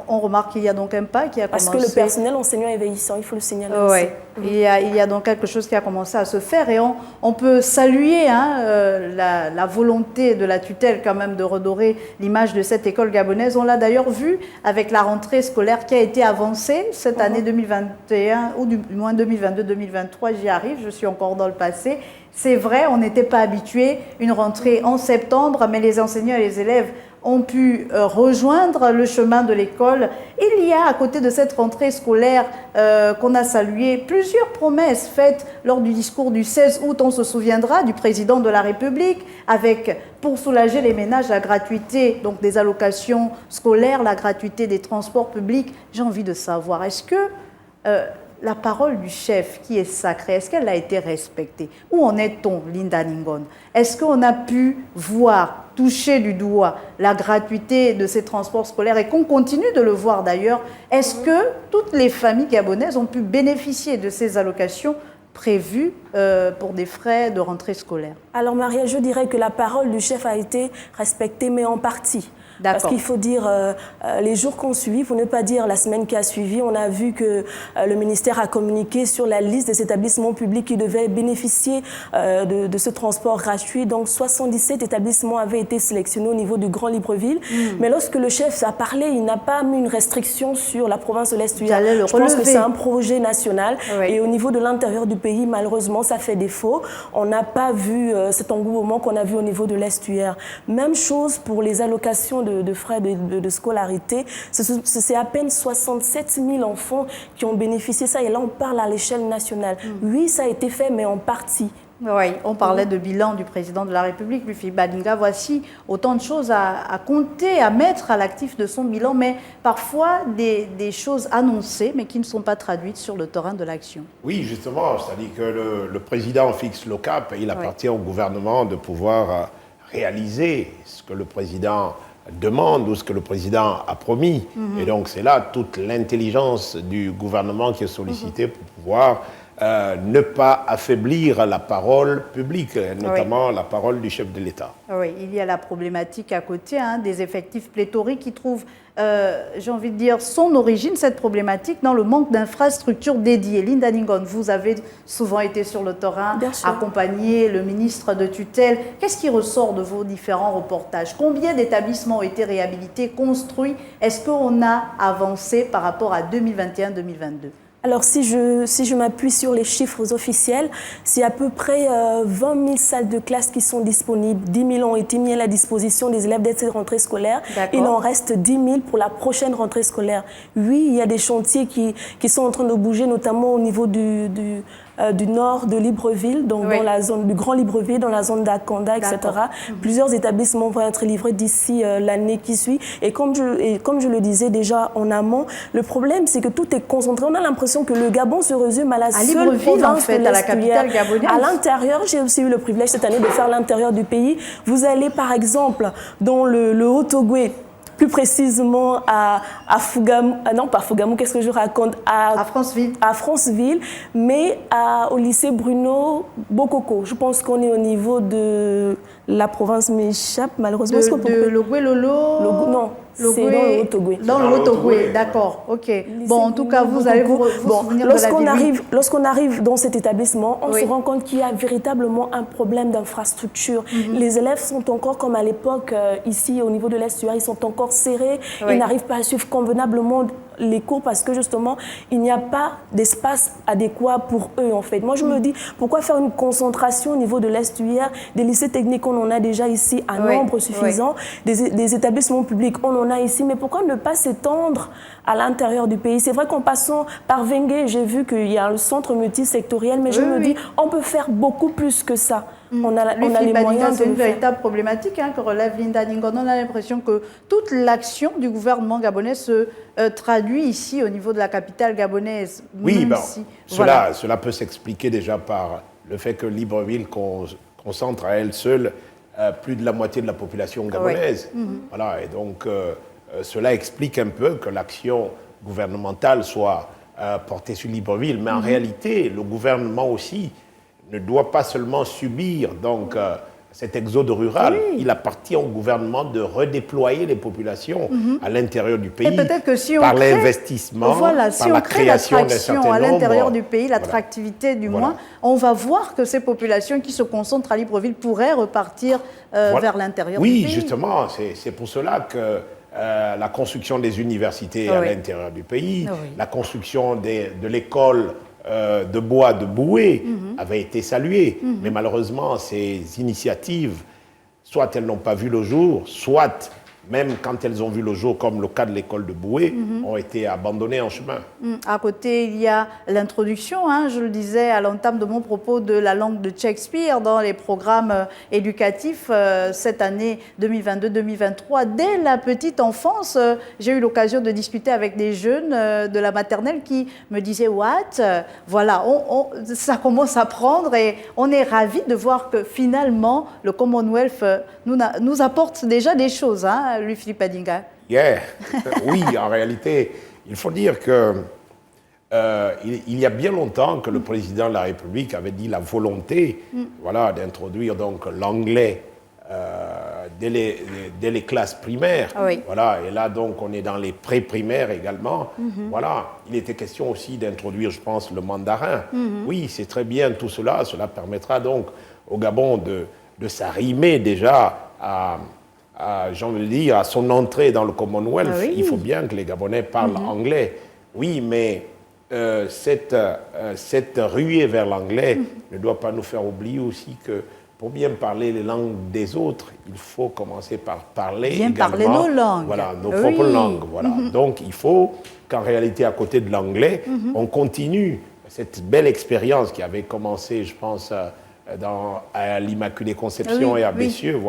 on remarque qu'il y a donc un pas qui a commencé... Parce que le personnel enseignant est vieillissant, il faut le signaler aussi. Il y a donc quelque chose qui a commencé à se faire et on peut saluer la volonté de la tutelle quand même de redorer l'image de cette école gabonaise. On l'a d'ailleurs vu avec la rentrée scolaire qui a été avancée cette année 2021 ou du moins 2022-2023, j'y arrive, je suis encore dans le passé. C'est vrai, on n'était pas habitué, une rentrée en septembre, mais les enseignants et les élèves ont pu rejoindre le chemin de l'école. Il y a, à côté de cette rentrée scolaire qu'on a saluée, plusieurs promesses faites lors du discours du 16 août, on se souviendra, du président de la République, avec, pour soulager les ménages, la gratuité donc des allocations scolaires, la gratuité des transports publics. J'ai envie de savoir, est-ce que la parole du chef qui est sacrée, est-ce qu'elle a été respectée? Où en est-on, Linda Ningon? Est-ce qu'on a pu voir, toucher du doigt la gratuité de ces transports scolaires et qu'on continue de le voir d'ailleurs? Est-ce que toutes les familles gabonaises ont pu bénéficier de ces allocations prévues pour des frais de rentrée scolaire? Alors Maria, je dirais que la parole du chef a été respectée, mais en partie. Parce qu'il faut dire, les jours qu'on suit, pour ne pas dire la semaine qui a suivi, on a vu que le ministère a communiqué sur la liste des établissements publics qui devaient bénéficier de ce transport gratuit. Donc 77 établissements avaient été sélectionnés au niveau du Grand Libreville. Mais lorsque le chef a parlé, il n'a pas mis une restriction sur la province de l'Est-Tuaire. Je pense que c'est un projet national. Et au niveau de l'intérieur du pays, malheureusement, ça fait défaut. On n'a pas vu cet engouement qu'on a vu au niveau de l'Est-Tuaire. Même chose pour les allocations de frais de scolarité. C'est à peine 67 000 enfants qui ont bénéficié de ça. Et là, on parle à l'échelle nationale. Oui, ça a été fait, mais en partie. Oui, on parlait de bilan du président de la République, Lufi Badinga. Voici autant de choses à compter, à mettre à l'actif de son bilan, mais parfois des choses annoncées, mais qui ne sont pas traduites sur le terrain de l'action. Oui, justement, c'est-à-dire que le président fixe le cap et il appartient au gouvernement de pouvoir réaliser ce que le président demande ou ce que le président a promis. Et donc, c'est là toute l'intelligence du gouvernement qui est sollicitée pour pouvoir ne pas affaiblir la parole publique, notamment la parole du chef de l'État. Oui, il y a la problématique à côté des effectifs pléthoriques qui trouvent, j'ai envie de dire, son origine, cette problématique, dans le manque d'infrastructures dédiées. Linda Ningon, vous avez souvent été sur le terrain, accompagné le ministre de tutelle. Qu'est-ce qui ressort de vos différents reportages? Combien d'établissements ont été réhabilités, construits? Est-ce qu'on a avancé par rapport à 2021-2022? Alors, si je m'appuie sur les chiffres officiels, c'est à peu près 20 000 salles de classe qui sont disponibles. 10 000 ont été mis à la disposition des élèves dès cette rentrée scolaire. Il en reste 10 000 pour la prochaine rentrée scolaire. Oui, il y a des chantiers qui sont en train de bouger, notamment au niveau du du nord de Libreville, donc dans la zone du Grand Libreville, dans la zone d'Akanda, etc. Plusieurs établissements vont être livrés d'ici l'année qui suit. Et comme je le disais déjà en amont, le problème, c'est que tout est concentré. On a l'impression que le Gabon se résume à la seule province en fait, à la capitale gabonaise. À l'intérieur, j'ai aussi eu le privilège cette année de faire l'intérieur du pays. Vous allez par exemple dans le Haut-Ogooué, plus précisément à Fougamou, non pas Fougamou, qu'est-ce que je raconte, à Franceville. À Franceville, mais au lycée Bruno Bokoko. Je pense qu'on est au niveau de la province m'échappe malheureusement. De Logoué-Lolo. Non. C'est dans le Haut-Ogooué. Dans le Haut-Ogooué, d'accord, ok. Bon, en tout cas, vous allez vous souvenir de la ville. Lorsqu'on arrive dans cet établissement, on se rend compte qu'il y a véritablement un problème d'infrastructure. Les élèves sont encore, comme à l'époque, ici, au niveau de l'estuaire, ils sont encore serrés. Ils n'arrivent pas à suivre convenablement les cours parce que, justement, il n'y a pas d'espace adéquat pour eux, en fait. Moi, je me dis, pourquoi faire une concentration au niveau de l'estuaire, des lycées techniques, on en a déjà ici un nombre suffisant, des établissements publics, on en a ici, mais pourquoi ne pas s'étendre à l'intérieur du pays? C'est vrai qu'en passant par Vengue, j'ai vu qu'il y a un centre multisectoriel, mais je me dis, on peut faire beaucoup plus que ça. On a les moyens. C'est une véritable problématique que relève Linda Ningon. On a l'impression que toute l'action du gouvernement gabonais se traduit ici au niveau de la capitale gabonaise. Oui, cela peut s'expliquer déjà par le fait que Libreville concentre à elle seule plus de la moitié de la population gabonaise. Voilà, et donc cela explique un peu que l'action gouvernementale soit portée sur Libreville. Mais en réalité, le gouvernement aussi ne doit pas seulement subir donc, cet exode rural. Il appartient au gouvernement de redéployer les populations à l'intérieur du pays par l'investissement, par la création d'un certain nombre. À l'intérieur du pays, l'attractivité du moins, on va voir que ces populations qui se concentrent à Libreville pourraient repartir vers l'intérieur du pays. Oui, justement, c'est pour cela que la construction des universités à l'intérieur du pays, la construction de l'école de bois de Boué avait été saluée. Mais malheureusement, ces initiatives, soit elles n'ont pas vu le jour, soit, même quand elles ont vu le jour, comme le cas de l'école de Boué, ont été abandonnées en chemin. À côté, il y a l'introduction, je le disais à l'entame de mon propos, de la langue de Shakespeare dans les programmes éducatifs cette année 2022-2023. Dès la petite enfance, j'ai eu l'occasion de discuter avec des jeunes de la maternelle qui me disaient « What ?» Voilà, ça commence à prendre et on est ravis de voir que finalement, le Commonwealth nous apporte déjà des choses, Louis-Philippe Adinga. Oui, en réalité, il faut dire que il y a bien longtemps que le président de la République avait dit la volonté d'introduire donc l'anglais dès les classes primaires. Voilà, et là, donc, on est dans les pré-primaires également. Voilà, il était question aussi d'introduire, je pense, le mandarin. Oui, c'est très bien tout cela. Cela permettra donc au Gabon de s'arrimer déjà à son entrée dans le Commonwealth. Il faut bien que les Gabonais parlent anglais. Oui, mais cette ruée vers l'anglais ne doit pas nous faire oublier aussi que pour bien parler les langues des autres, il faut commencer par parler parler nos langues. Voilà, nos propres langues. Voilà. Donc, il faut qu'en réalité, à côté de l'anglais, on continue cette belle expérience qui avait commencé, je pense, à l'Immaculée Conception et à Bessieux,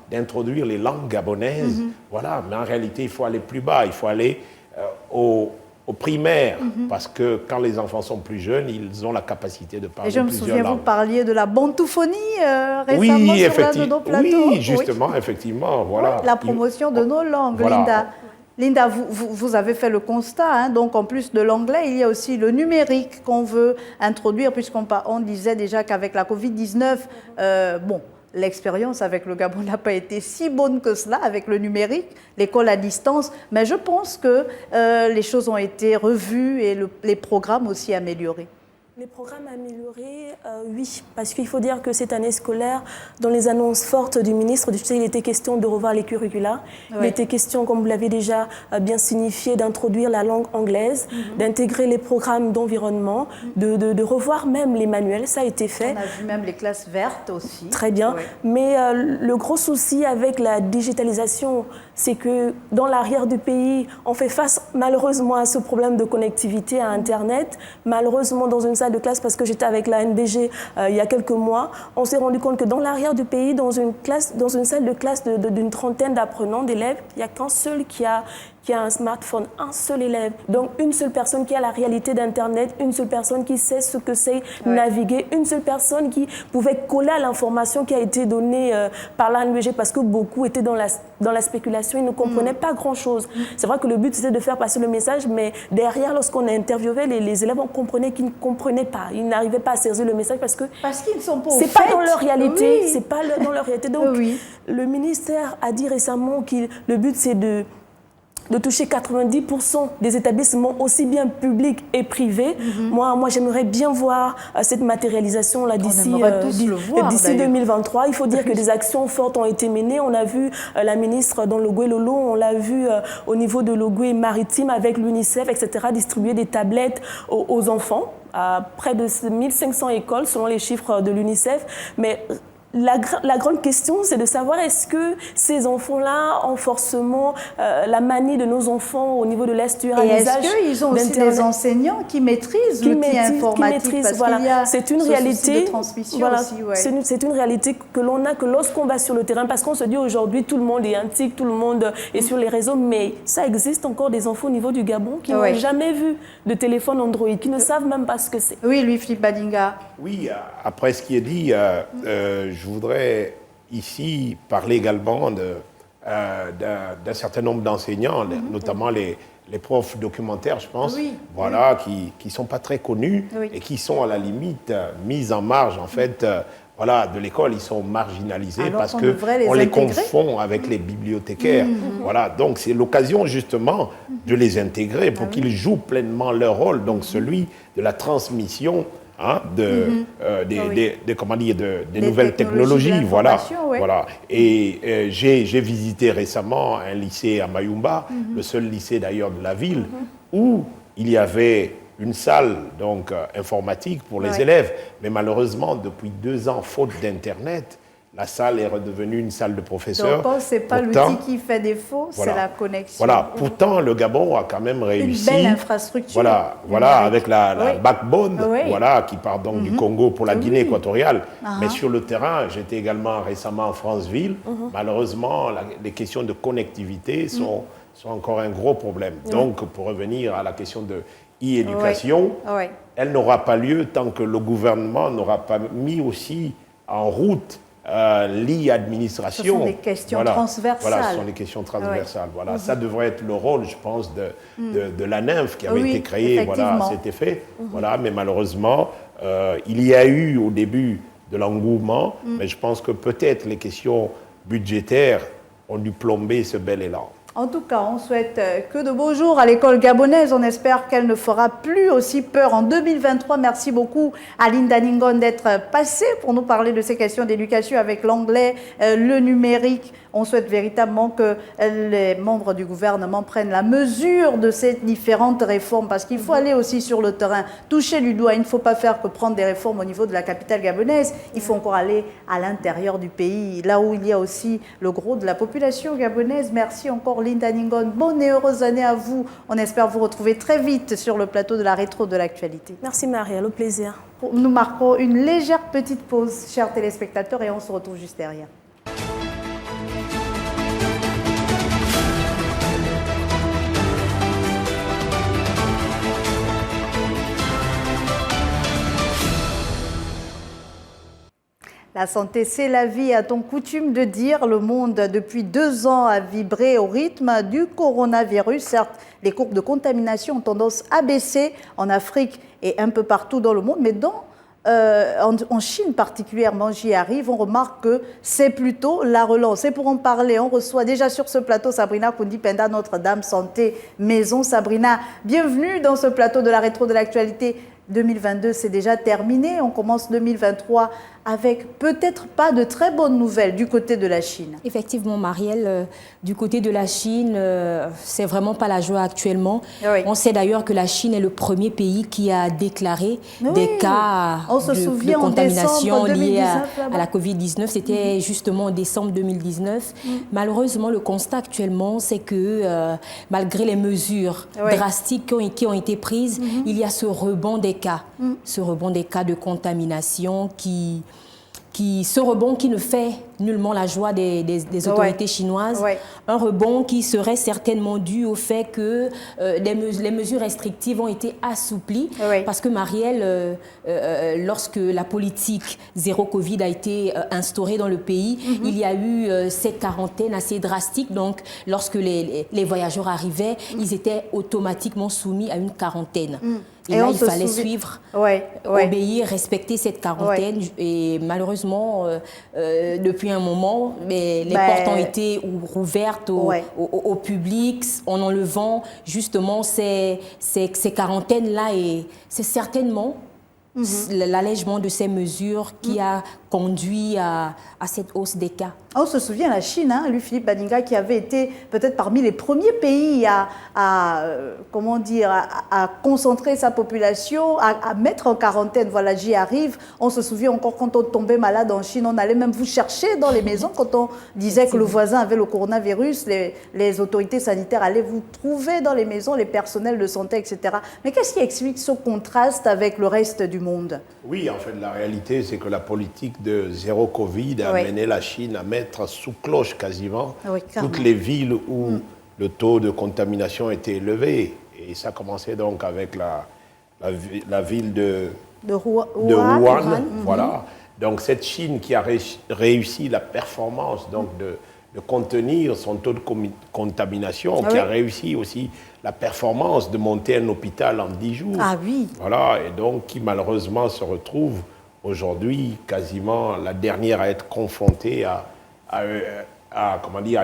d'introduire les langues gabonaises. Voilà. Mais en réalité, il faut aller plus bas, il faut aller au primaire, parce que quand les enfants sont plus jeunes, ils ont la capacité de parler plusieurs langues. Et je me souviens, vous parliez de la bantophonie récemment sur l'un de nos plateaux. Oui, justement, effectivement. Voilà. La promotion de nos langues, Linda. Linda, vous avez fait le constat, donc en plus de l'anglais, il y a aussi le numérique qu'on veut introduire, puisqu'on disait déjà qu'avec la Covid-19, l'expérience avec le Gabon n'a pas été si bonne que cela avec le numérique, l'école à distance, mais je pense que les choses ont été revues et les programmes aussi améliorés. Les programmes améliorés, oui, parce qu'il faut dire que cette année scolaire, dans les annonces fortes du ministre, il était question de revoir les curricula. Il était question, comme vous l'avez déjà bien signifié, d'introduire la langue anglaise, d'intégrer les programmes d'environnement, de revoir même les manuels. Ça a été fait. On a vu même les classes vertes aussi. Très bien. Mais le gros souci avec la digitalisation, c'est que dans l'arrière du pays, on fait face malheureusement à ce problème de connectivité à Internet. Malheureusement, dans une salle salle de classe parce que j'étais avec la NBG il y a quelques mois. On s'est rendu compte que dans l'arrière du pays, dans une salle de classe d'une trentaine d'apprenants, d'élèves, il n'y a qu'un seul qui a un smartphone, un seul élève. Donc une seule personne qui a la réalité d'Internet, une seule personne qui sait ce que c'est naviguer, une seule personne qui pouvait coller à l'information qui a été donnée par l'ANBG parce que beaucoup étaient dans la spéculation, ils ne comprenaient pas grand-chose. C'est vrai que le but c'était de faire passer le message, mais derrière, lorsqu'on a interviewé les élèves, on comprenait qu'ils ne comprenaient pas, ils n'arrivaient pas à saisir le message parce qu'ils ne sont pas c'est pas dans leur réalité, c'est pas dans leur réalité. Donc le ministère a dit récemment que le but c'est de toucher 90% des établissements, aussi bien publics et privés. Moi j'aimerais bien voir cette matérialisation-là d'ici 2023. Il faut dire que des actions fortes ont été menées. On a vu la ministre dans Logoué Lolo, on l'a vu au niveau de Logoué Maritime avec l'UNICEF, etc., distribuer des tablettes aux enfants à près de 1500 écoles, selon les chiffres de l'UNICEF. Mais la grande question, c'est de savoir est-ce que ces enfants-là ont forcément la manie de nos enfants au niveau de l'usage. Et est-ce qu'ils ont aussi des enseignants qui maîtrisent l'outil informatique parce qu'il y a c'est une réalité de transmission aussi. C'est une réalité que l'on a que lorsqu'on va sur le terrain, parce qu'on se dit aujourd'hui tout le monde est antique, tout le monde est sur les réseaux, mais ça existe encore des enfants au niveau du Gabon qui n'ont jamais vu de téléphone Android, qui ne savent même pas ce que c'est. Oui, Louis-Philippe Badinga. Oui, après ce qui est dit, je voudrais ici parler également d'un certain nombre d'enseignants, notamment les profs documentaires, je pense, qui ne sont pas très connus et qui sont à la limite mis en marge, en fait, de l'école. Ils sont marginalisés parce qu'on les confond avec les bibliothécaires. Donc c'est l'occasion justement de les intégrer pour qu'ils jouent pleinement leur rôle, donc celui de la transmission des nouvelles technologies, voilà. Et j'ai visité récemment un lycée à Mayumba, le seul lycée d'ailleurs de la ville, où il y avait une salle informatique pour les élèves, mais malheureusement depuis 2 ans, faute d'internet, la salle est redevenue une salle de professeurs. Donc, ce n'est pas l'outil qui fait défaut, c'est la connexion. Pourtant, le Gabon a quand même réussi. Une belle infrastructure. Avec la backbone, qui part donc du Congo pour la Guinée équatoriale. Mais sur le terrain, j'étais également récemment en Franceville. Malheureusement, les questions de connectivité sont encore un gros problème. Donc, pour revenir à la question de e-éducation, elle n'aura pas lieu tant que le gouvernement n'aura pas mis aussi en route l'e-administration. Ce sont des questions transversales. Ce sont des questions transversales. Ça devrait être le rôle, je pense, de la NINF qui avait été créée à cet effet. Mais malheureusement, il y a eu au début de l'engouement, mais je pense que peut-être les questions budgétaires ont dû plomber ce bel élan. En tout cas, on souhaite que de beaux jours à l'école gabonaise. On espère qu'elle ne fera plus aussi peur en 2023. Merci beaucoup à Linda Ningon d'être passée pour nous parler de ces questions d'éducation avec l'anglais, le numérique. On souhaite véritablement que les membres du gouvernement prennent la mesure de ces différentes réformes parce qu'il faut aller aussi sur le terrain, toucher du doigt. Il ne faut pas faire que prendre des réformes au niveau de la capitale gabonaise. Il faut encore aller à l'intérieur du pays, là où il y a aussi le gros de la population gabonaise. Merci encore Linda Ningon. Bonne et heureuse année à vous. On espère vous retrouver très vite sur le plateau de la rétro de l'actualité. Merci Marielle, au plaisir. Nous marquons une légère petite pause, chers téléspectateurs, et on se retrouve juste derrière. La santé, c'est la vie, a-t-on coutume de dire. Le monde, depuis 2 ans, a vibré au rythme du coronavirus. Certes, les courbes de contamination ont tendance à baisser en Afrique et un peu partout dans le monde, mais en Chine particulièrement, j'y arrive, on remarque que c'est plutôt la relance. Et pour en parler, on reçoit déjà sur ce plateau Sabrina Koundipenda, Notre-Dame Santé Maison. Sabrina, bienvenue dans ce plateau de la rétro de l'actualité. 2022, c'est déjà terminé. On commence 2023 avec peut-être pas de très bonnes nouvelles du côté de la Chine. Effectivement, Marielle, du côté de la Chine, c'est vraiment pas la joie actuellement. Oui. On sait d'ailleurs que la Chine est le premier pays qui a déclaré des cas de contamination liés à la Covid-19. C'était justement en décembre 2019. Malheureusement, le constat actuellement, c'est que malgré les mesures drastiques qui ont été prises, il y a ce rebond des cas. Ce rebond des cas de contamination ce rebond qui ne fait nullement la joie des autorités chinoises. Un rebond qui serait certainement dû au fait que les mesures restrictives ont été assouplies. Parce que, Marielle, lorsque la politique zéro Covid a été instaurée dans le pays, il y a eu cette quarantaine assez drastique. Donc, lorsque les voyageurs arrivaient, ils étaient automatiquement soumis à une quarantaine. Et là, il fallait suivre, obéir, respecter cette quarantaine. Et malheureusement, depuis un moment, les portes ont été rouvertes au public en enlevant justement ces quarantaines-là. Et c'est certainement l'allègement de ces mesures qui a conduit à cette hausse des cas. On se souvient, la Chine, hein, lui, Philippe Badinga, qui avait été peut-être parmi les premiers pays à concentrer sa population, à mettre en quarantaine. Voilà, j'y arrive. On se souvient encore quand on tombait malade en Chine, on allait même vous chercher dans les maisons. Quand on disait que le voisin avait le coronavirus, les autorités sanitaires allaient vous trouver dans les maisons, les personnels de santé, etc. Mais qu'est-ce qui explique ce contraste avec le reste du monde? Oui, en fait, la réalité, c'est que la politique de zéro Covid a amené la Chine à mettre sous cloche quasiment toutes les villes où le taux de contamination était élevé. Et ça commençait donc avec la ville de Wuhan. Voilà. Donc cette Chine qui a réussi la performance donc, de contenir son taux de contamination, qui a réussi aussi la performance de monter un hôpital en 10 jours. Ah oui. Voilà, et donc qui malheureusement se retrouve aujourd'hui quasiment la dernière à être confrontée à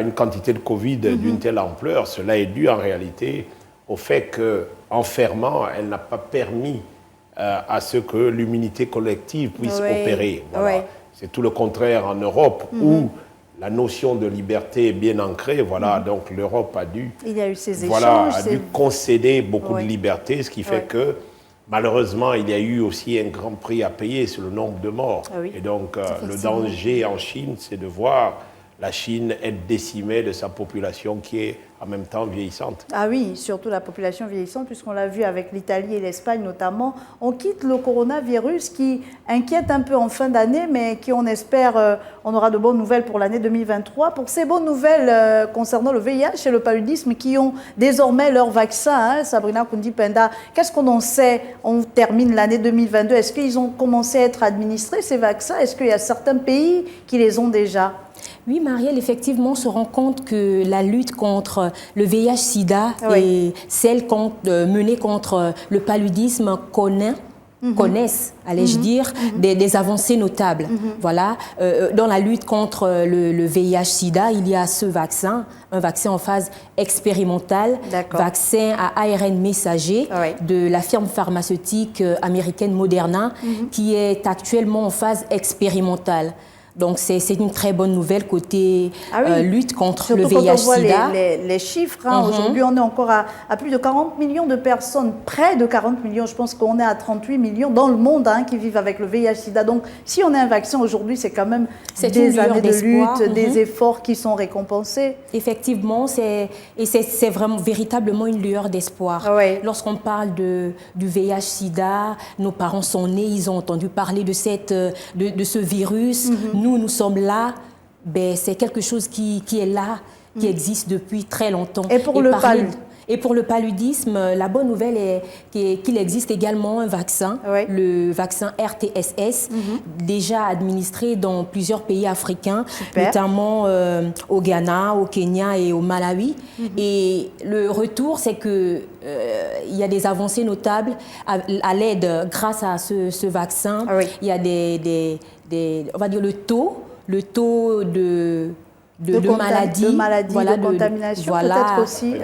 une quantité de Covid d'une telle ampleur. Cela est dû en réalité au fait qu'en fermant, elle n'a pas permis à ce que l'immunité collective puisse opérer. Voilà. C'est tout le contraire en Europe où la notion de liberté est bien ancrée. Voilà, donc l'Europe a dû, concéder beaucoup de liberté, ce qui fait que malheureusement, il y a eu aussi un grand prix à payer sur le nombre de morts. Et donc, le danger en Chine, c'est de voir la Chine être décimée de sa population qui est en même temps vieillissante. Ah oui, surtout la population vieillissante, puisqu'on l'a vu avec l'Italie et l'Espagne notamment. On quitte le coronavirus qui inquiète un peu en fin d'année, mais qui, on espère, on aura de bonnes nouvelles pour l'année 2023. Pour ces bonnes nouvelles concernant le VIH et le paludisme qui ont désormais leur vaccin, hein, Sabrina Kundi-Penda, qu'est-ce qu'on en sait? On termine l'année 2022. Est-ce qu'ils ont commencé à être administrés, ces vaccins? Est-ce qu'il y a certains pays qui les ont déjà? Oui, Marielle, effectivement, on se rend compte que la lutte contre le VIH-Sida et celle menée contre le paludisme connaissent, allais-je dire, des avancées notables. Voilà. Dans la lutte contre le VIH-Sida, il y a ce vaccin, un vaccin en phase expérimentale, vaccin à ARN messager de la firme pharmaceutique américaine Moderna, qui est actuellement en phase expérimentale. Donc, c'est une très bonne nouvelle côté lutte contre le VIH-Sida. Quand on voit les chiffres, hein, aujourd'hui, on est encore à plus de 40 millions de personnes, près de 40 millions, je pense qu'on est à 38 millions dans le monde qui vivent avec le VIH-Sida. Donc, si on a un vaccin aujourd'hui, c'est quand même des années de lutte, des efforts qui sont récompensés. Effectivement, c'est vraiment véritablement une lueur d'espoir. Lorsqu'on parle du VIH-Sida, nos parents sont nés, ils ont entendu parler de ce virus. Nous sommes là, c'est quelque chose qui est là, qui existe depuis très longtemps. Et pour le paludisme, la bonne nouvelle est qu'il existe également un vaccin, le vaccin RTSS, déjà administré dans plusieurs pays africains, notamment au Ghana, au Kenya et au Malawi. Et le retour, c'est qu'il y a des avancées notables à l'aide, grâce à ce vaccin. Il y a on va dire le taux de maladies, de contamination, peut-être aussi,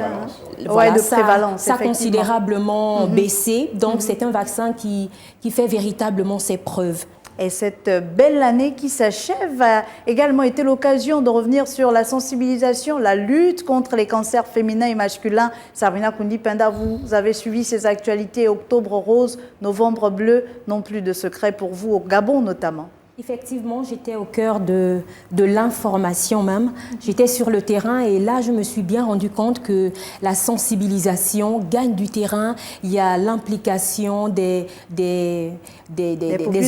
de prévalence. Ça a considérablement baissé, donc c'est un vaccin qui fait véritablement ses preuves. Et cette belle année qui s'achève a également été l'occasion de revenir sur la sensibilisation, la lutte contre les cancers féminins et masculins. Sabrina Kundi-Penda, vous avez suivi ces actualités, Octobre rose, Novembre bleu, non plus de secret pour vous, au Gabon notamment. Effectivement, j'étais au cœur de l'information même. J'étais sur le terrain et là, je me suis bien rendu compte que la sensibilisation gagne du terrain. Il y a l'implication des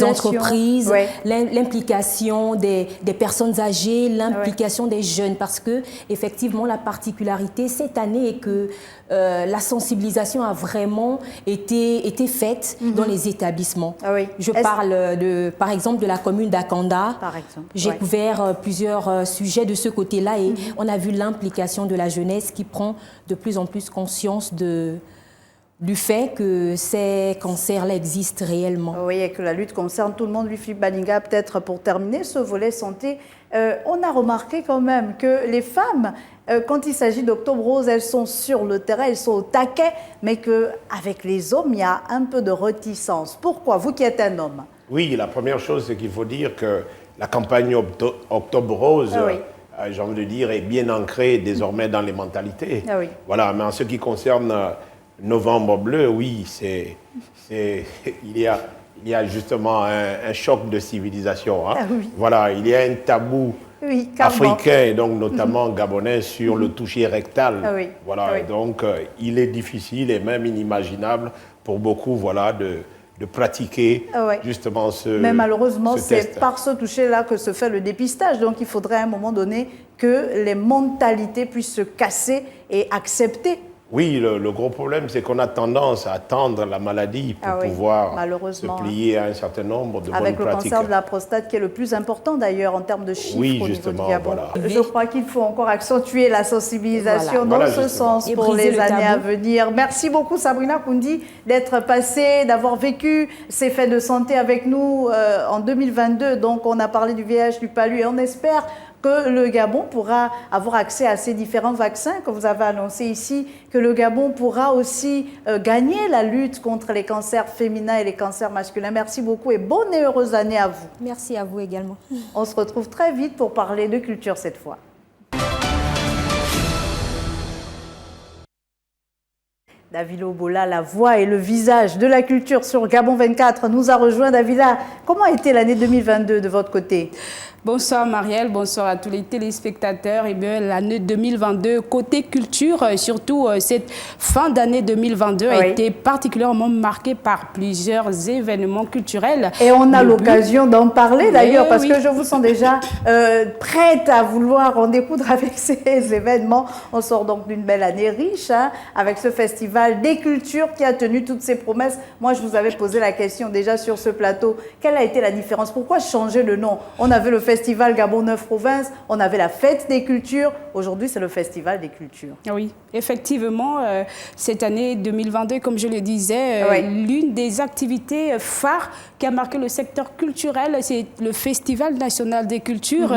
entreprises, ouais. L'implication des personnes âgées, l'implication des jeunes. Parce que, effectivement, la particularité cette année est que la sensibilisation a vraiment été faite dans les établissements. Ah oui. Je parle, par exemple, de la commune d'Akanda. J'ai couvert plusieurs sujets de ce côté-là et on a vu l'implication de la jeunesse qui prend de plus en plus conscience du fait que ces cancers-là existent réellement. Oui, et que la lutte concerne tout le monde. Louis-Philippe Baninga, peut-être pour terminer ce volet santé, on a remarqué quand même que les femmes, quand il s'agit d'Octobre Rose, elles sont sur le terrain, elles sont au taquet, mais qu'avec les hommes, il y a un peu de réticence. Pourquoi? Vous qui êtes un homme. Oui, la première chose, c'est qu'il faut dire que la campagne Octobre Rose, j'ai envie de dire, est bien ancrée désormais dans les mentalités. Ah oui. Voilà, mais en ce qui concerne Novembre Bleu, oui, il y a justement un choc de civilisation. Hein. Ah oui. Voilà, il y a un tabou africain, donc notamment gabonais, sur le toucher rectal. Ah oui. Voilà, ah oui. Donc il est difficile et même inimaginable pour beaucoup, voilà, de pratiquer justement Mais malheureusement, c'est par ce toucher-là que se fait le dépistage. Donc il faudrait à un moment donné que les mentalités puissent se casser et accepter. Oui, le gros problème, c'est qu'on a tendance à attendre la maladie pour pouvoir se plier à un certain nombre de bonnes pratiques. Avec le cancer de la prostate qui est le plus important d'ailleurs en termes de chiffres au niveau du Gabon. Voilà. Je crois qu'il faut encore accentuer la sensibilisation dans ce sens pour les années à venir. Merci beaucoup Sabrina Koundi d'être passée, d'avoir vécu ces faits de santé avec nous en 2022. Donc on a parlé du VIH, du palu et on espère que le Gabon pourra avoir accès à ces différents vaccins que vous avez annoncé ici, que le Gabon pourra aussi gagner la lutte contre les cancers féminins et les cancers masculins. Merci beaucoup et bonne et heureuse année à vous. Merci à vous également. On se retrouve très vite pour parler de culture cette fois. Davila Obola, la voix et le visage de la culture sur Gabon 24, nous a rejoint. Davila, comment a été l'année 2022 de votre côté? Bonsoir Marielle, bonsoir à tous les téléspectateurs. Eh bien, l'année 2022, côté culture, surtout cette fin d'année 2022 a été particulièrement marquée par plusieurs événements culturels. Et on a l'occasion d'en parler d'ailleurs, parce que je vous sens déjà prête à vouloir en découdre avec ces événements. On sort donc d'une belle année riche, hein, avec ce festival des cultures qui a tenu toutes ses promesses. Moi, je vous avais posé la question déjà sur ce plateau. Quelle a été la différence? Pourquoi changer le nom? On avait le Festival Gabon 9 Provinces, on avait la fête des cultures, aujourd'hui c'est le Festival des cultures. Oui, effectivement, cette année 2022, comme je le disais, l'une des activités phares qui a marqué le secteur culturel, c'est le Festival national des cultures.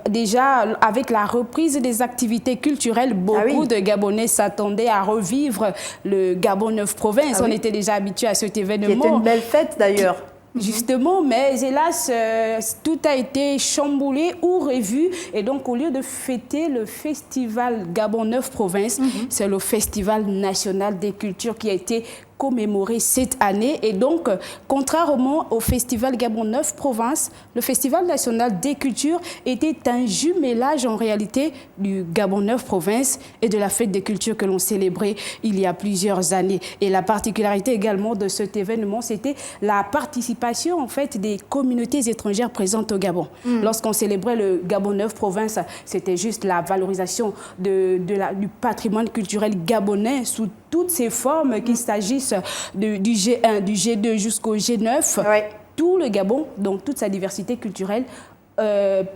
Déjà, avec la reprise des activités culturelles, beaucoup de Gabonais s'attendaient à revivre le Gabon 9 Provinces. On était déjà habitués à cet événement. C'était une belle fête d'ailleurs. Justement, mais hélas, tout a été chamboulé ou revu. Et donc, au lieu de fêter le festival Gabon 9 Provinces, c'est le Festival national des cultures qui a été commémoré cette année. Et donc, contrairement au Festival Gabon 9 Provinces, le Festival national des cultures était un jumelage en réalité du Gabon 9 Provinces et de la fête des cultures que l'on célébrait il y a plusieurs années. Et la particularité également de cet événement, c'était la participation en fait des communautés étrangères présentes au Gabon. Lorsqu'on célébrait le Gabon 9 Provinces, c'était juste la valorisation du patrimoine culturel gabonais sous toutes ses formes, qu'il s'agisse du G1, du G2 jusqu'au G9, tout le Gabon, donc toute sa diversité culturelle,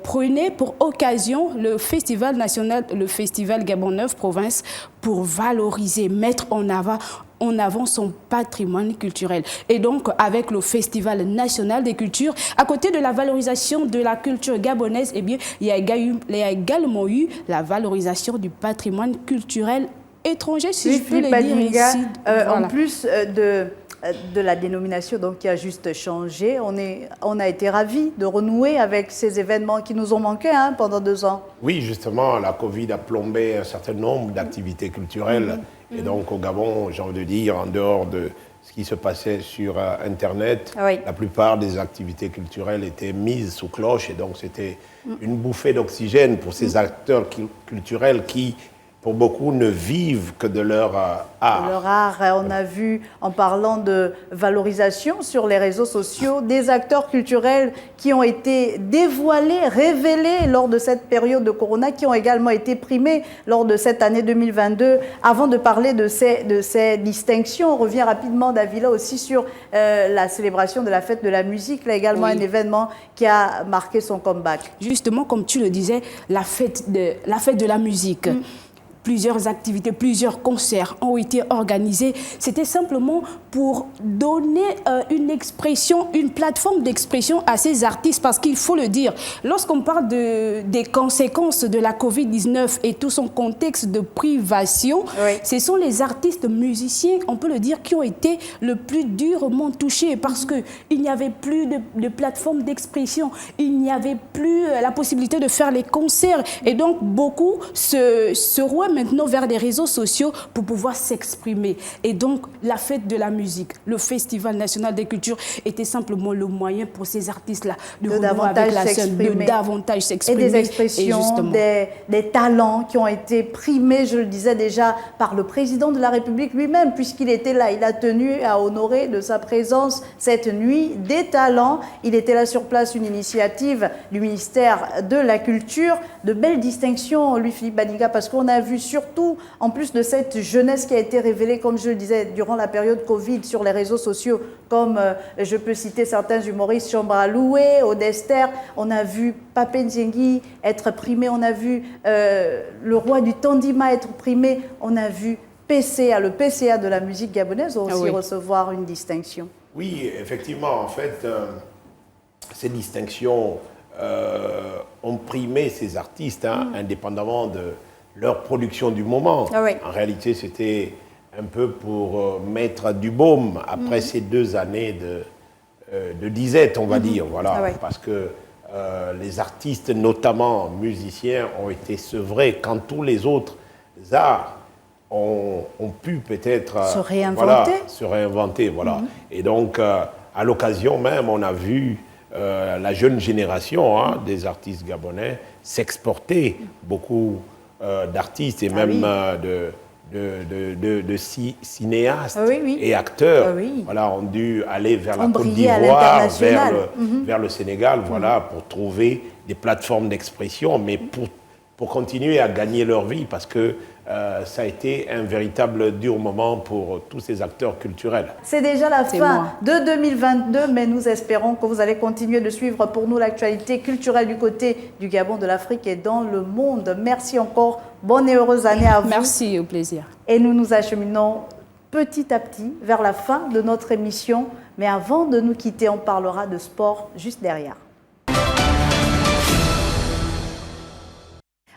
prenait pour occasion le Festival national, le Festival Gabon 9 Provinces, pour valoriser, mettre en avant son patrimoine culturel. Et donc, avec le Festival national des cultures, à côté de la valorisation de la culture gabonaise, eh bien, il y a également eu la valorisation du patrimoine culturel étranger, si je peux le dire ici. En plus de la dénomination donc, qui a juste changé. On a été ravis de renouer avec ces événements qui nous ont manqué pendant 2 ans. Oui, justement, la Covid a plombé un certain nombre d'activités culturelles. Et donc au Gabon, j'ai envie de dire, en dehors de ce qui se passait sur Internet, la plupart des activités culturelles étaient mises sous cloche. Et donc c'était une bouffée d'oxygène pour ces acteurs culturels qui, pour beaucoup, ne vivent que de leur art. Leur art, on a vu, en parlant de valorisation sur les réseaux sociaux, des acteurs culturels qui ont été dévoilés, révélés lors de cette période de Corona, qui ont également été primés lors de cette année 2022. Avant de parler de ces distinctions, on revient rapidement, Davila, aussi sur la célébration de la fête de la musique, là également un événement qui a marqué son comeback. Justement, comme tu le disais, la fête de la musique. Plusieurs activités, plusieurs concerts ont été organisés. C'était simplement pour donner une expression, une plateforme d'expression à ces artistes. Parce qu'il faut le dire, lorsqu'on parle des conséquences de la Covid-19 et tout son contexte de privation, ce sont les artistes musiciens, on peut le dire, qui ont été le plus durement touchés. Parce qu'il n'y avait plus de plateforme d'expression. Il n'y avait plus la possibilité de faire les concerts. Et donc, beaucoup se rouaient maintenant vers les réseaux sociaux pour pouvoir s'exprimer. Et donc, la fête de la musique, le Festival national des cultures était simplement le moyen pour ces artistes-là de davantage s'exprimer. Et des expressions, des talents qui ont été primés, je le disais déjà, par le président de la République lui-même, puisqu'il était là. Il a tenu à honorer de sa présence cette nuit des talents. Il était là sur place, une initiative du ministère de la Culture. De belles distinctions, Louis-Philippe Badinga, parce qu'on a vu surtout, en plus de cette jeunesse qui a été révélée, comme je le disais, durant la période Covid sur les réseaux sociaux, comme je peux citer certains humoristes, Chambra Loué, Odester, on a vu Pape Nzengi être primé, on a vu le roi du Tandima être primé, on a vu PCA, le PCA de la musique gabonaise aussi recevoir une distinction. Oui, effectivement, en fait, ces distinctions ont primé ces artistes, indépendamment de leur production du moment. En réalité, c'était un peu pour mettre du baume après ces 2 années de disette, on va dire. Voilà, parce que les artistes, notamment musiciens, ont été sevrés quand tous les autres arts ont pu peut-être se réinventer. Se réinventer, voilà. Et donc, à l'occasion même, on a vu la jeune génération des artistes gabonais s'exporter. Beaucoup d'artistes et même de cinéastes et acteurs ont dû aller vers la Côte d'Ivoire, vers le Sénégal, pour trouver des plateformes d'expression, mais pour continuer à gagner leur vie, parce que ça a été un véritable dur moment pour tous ces acteurs culturels. C'est déjà la fin de 2022, mais nous espérons que vous allez continuer de suivre pour nous l'actualité culturelle du côté du Gabon, de l'Afrique et dans le monde. Merci encore, bonne et heureuse année à vous. Merci, au plaisir. Et nous nous acheminons petit à petit vers la fin de notre émission, mais avant de nous quitter, on parlera de sport juste derrière.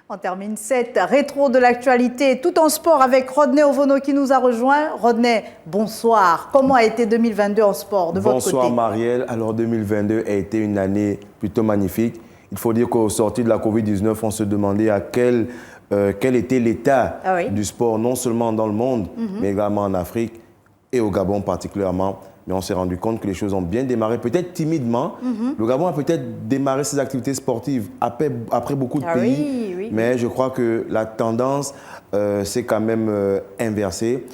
On termine cette rétro de l'actualité tout en sport avec Rodney Ovono qui nous a rejoint. Rodney, bonsoir. Comment a été 2022 en sport de votre côté? Bonsoir Marielle. Alors 2022 a été une année plutôt magnifique. Il faut dire qu'au sorti de la Covid-19, on se demandait à quel était l'état du sport, non seulement dans le monde, mais également en Afrique et au Gabon particulièrement. Mais on s'est rendu compte que les choses ont bien démarré, peut-être timidement. Le Gabon a peut-être démarré ses activités sportives après beaucoup de pays, mais je crois que la tendance s'est quand même inversée.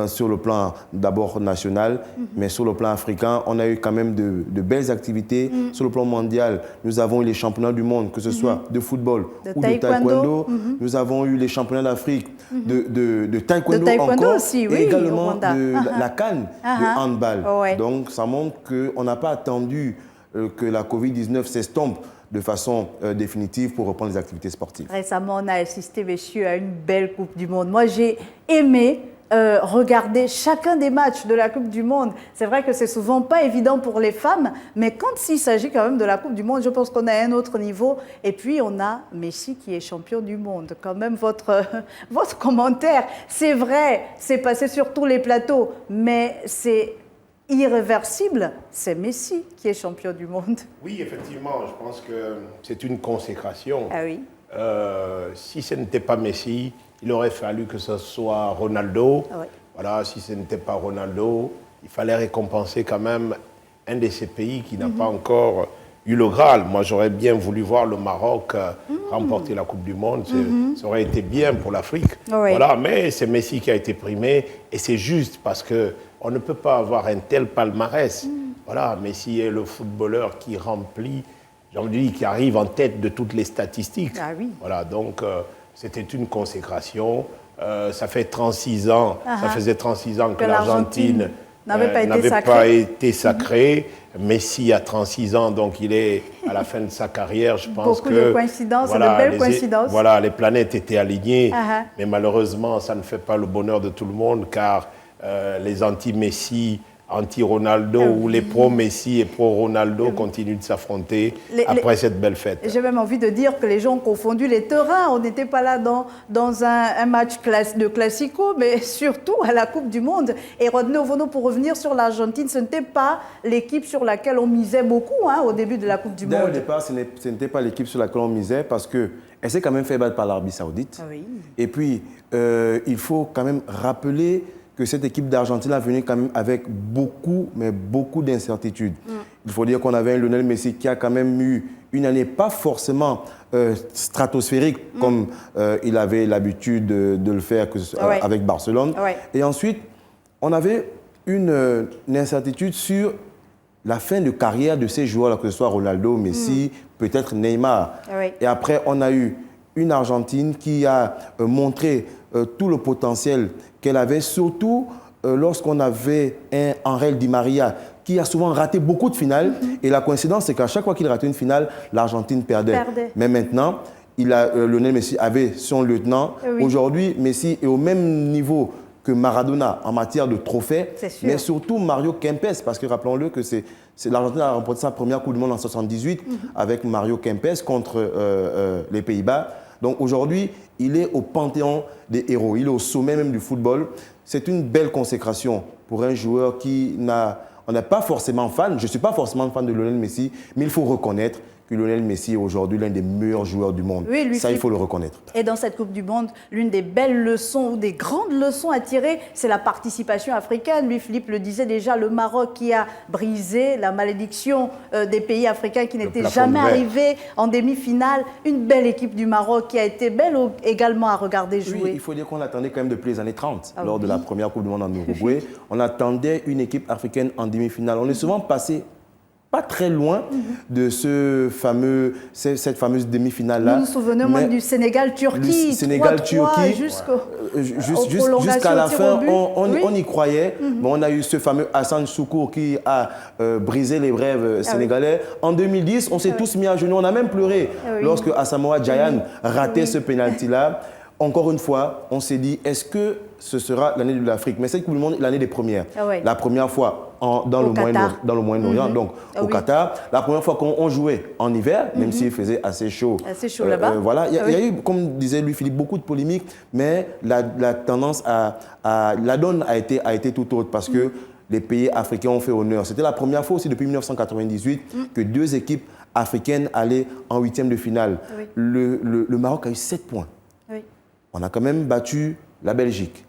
Sur le plan d'abord national, mais sur le plan africain, on a eu quand même de belles activités. Sur le plan mondial, nous avons eu les championnats du monde, que ce soit de football ou de taekwondo. Nous avons eu les championnats d'Afrique de taekwondo encore, aussi, et également de la CAN de handball. Donc ça montre qu'on n'a pas attendu que la Covid-19 s'estompe de façon définitive pour reprendre les activités sportives. Récemment, on a assisté, messieurs, à une belle Coupe du Monde. Moi, j'ai aimé regarder chacun des matchs de la Coupe du Monde. C'est vrai que c'est souvent pas évident pour les femmes, mais quand il s'agit quand même de la Coupe du Monde, je pense qu'on a un autre niveau. Et puis, on a Messi qui est champion du monde. Quand même, votre commentaire, c'est vrai, c'est passé sur tous les plateaux, mais irréversible, c'est Messi qui est champion du monde. Oui, effectivement, je pense que c'est une consécration. Ah oui. Si ce n'était pas Messi, il aurait fallu que ce soit Ronaldo. Ah ouais. Voilà, si ce n'était pas Ronaldo, il fallait récompenser quand même un de ces pays qui n'a pas encore eu le Graal. Moi, j'aurais bien voulu voir le Maroc remporter la Coupe du Monde. Ça aurait été bien pour l'Afrique. Oui. Voilà, mais c'est Messi qui a été primé et c'est juste parce qu'on ne peut pas avoir un tel palmarès. Voilà, Messi est le footballeur qui remplit, j'ai envie de dire, qui arrive en tête de toutes les statistiques. Ah oui. Voilà, donc c'était une consécration. Ça fait 36 ans, ça faisait 36 ans que l'Argentine n'avait pas été sacrée. Messi a 36 ans, donc il est à la fin de sa carrière. Je pense Beaucoup de coïncidences, voilà, de belles coïncidences. Voilà, les planètes étaient alignées, mais malheureusement, ça ne fait pas le bonheur de tout le monde, car les anti-Messi, anti-Ronaldo ou les pro-Messi et pro-Ronaldo continuent de s'affronter après cette belle fête. J'ai même envie de dire que les gens ont confondu les terrains. On n'était pas là dans un match de Classico, mais surtout à la Coupe du Monde. Et Rodney Ovono, pour revenir sur l'Argentine, ce n'était pas l'équipe sur laquelle on misait beaucoup au début de la Coupe du Monde. Dès le départ, ce n'était pas l'équipe sur laquelle on misait parce qu'elle s'est quand même fait battre par l'Arabie Saoudite. Ah oui. Et puis, il faut quand même rappeler que cette équipe d'Argentine a venu quand même avec beaucoup, mais beaucoup d'incertitudes. Il faut dire qu'on avait un Lionel Messi qui a quand même eu une année pas forcément stratosphérique comme il avait l'habitude de le faire avec Barcelone. Et ensuite, on avait une incertitude sur la fin de carrière de ces joueurs, que ce soit Ronaldo, Messi, peut-être Neymar. Et après, on a eu une Argentine qui a montré tout le potentiel qu'elle avait, surtout lorsqu'on avait un Ángel Di María qui a souvent raté beaucoup de finales. Et la coïncidence, c'est qu'à chaque fois qu'il ratait une finale, l'Argentine perdait. Mais maintenant, Lionel Messi avait son lieutenant. Aujourd'hui, Messi est au même niveau que Maradona en matière de trophées, mais surtout Mario Kempes, parce que rappelons-le que l'Argentine a remporté sa première Coupe du Monde en 1978 avec Mario Kempes contre les Pays-Bas. Donc aujourd'hui, il est au panthéon des héros, il est au sommet même du football. C'est une belle consécration pour un joueur on n'est pas forcément fan, je ne suis pas forcément fan de Lionel Messi, mais il faut reconnaître que Lionel Messi est aujourd'hui l'un des meilleurs joueurs du monde. Oui, ça, il faut le reconnaître. Et dans cette Coupe du Monde, l'une des belles leçons ou des grandes leçons à tirer, c'est la participation africaine. Lui, Philippe le disait déjà, le Maroc qui a brisé la malédiction des pays africains qui n'étaient jamais arrivés en demi-finale. Une belle équipe du Maroc qui a été belle également à regarder jouer. Oui, il faut dire qu'on attendait quand même depuis les années 30, lors de la première Coupe du Monde en Uruguay. On attendait une équipe africaine en demi-finale. On est souvent passé pas très loin de cette fameuse demi-finale-là. Nous nous souvenons même du Sénégal-Turquie. Sénégal-Turquie, jusqu'à la fin, on y croyait. Mais on a eu ce fameux Hassan Soukour qui a brisé les rêves sénégalais. En 2010, on s'est tous mis à genoux. On a même pleuré lorsque Asamoah Gyan ratait ce pénalty-là. Encore une fois, on s'est dit, est-ce que ce sera l'année de l'Afrique? Mais cette Coupe du Monde, l'année des premières. La première fois dans le Moyen-Orient, donc au Qatar. La première fois qu'on jouait en hiver, même s'il faisait assez chaud. Assez chaud là-bas. Voilà. Il y a eu, comme disait Louis-Philippe, beaucoup de polémiques, mais la tendance la donne a été tout autre parce que les pays africains ont fait honneur. C'était la première fois aussi depuis 1998 que deux équipes africaines allaient en huitième de finale. Le Maroc a eu 7 points. On a quand même battu la Belgique,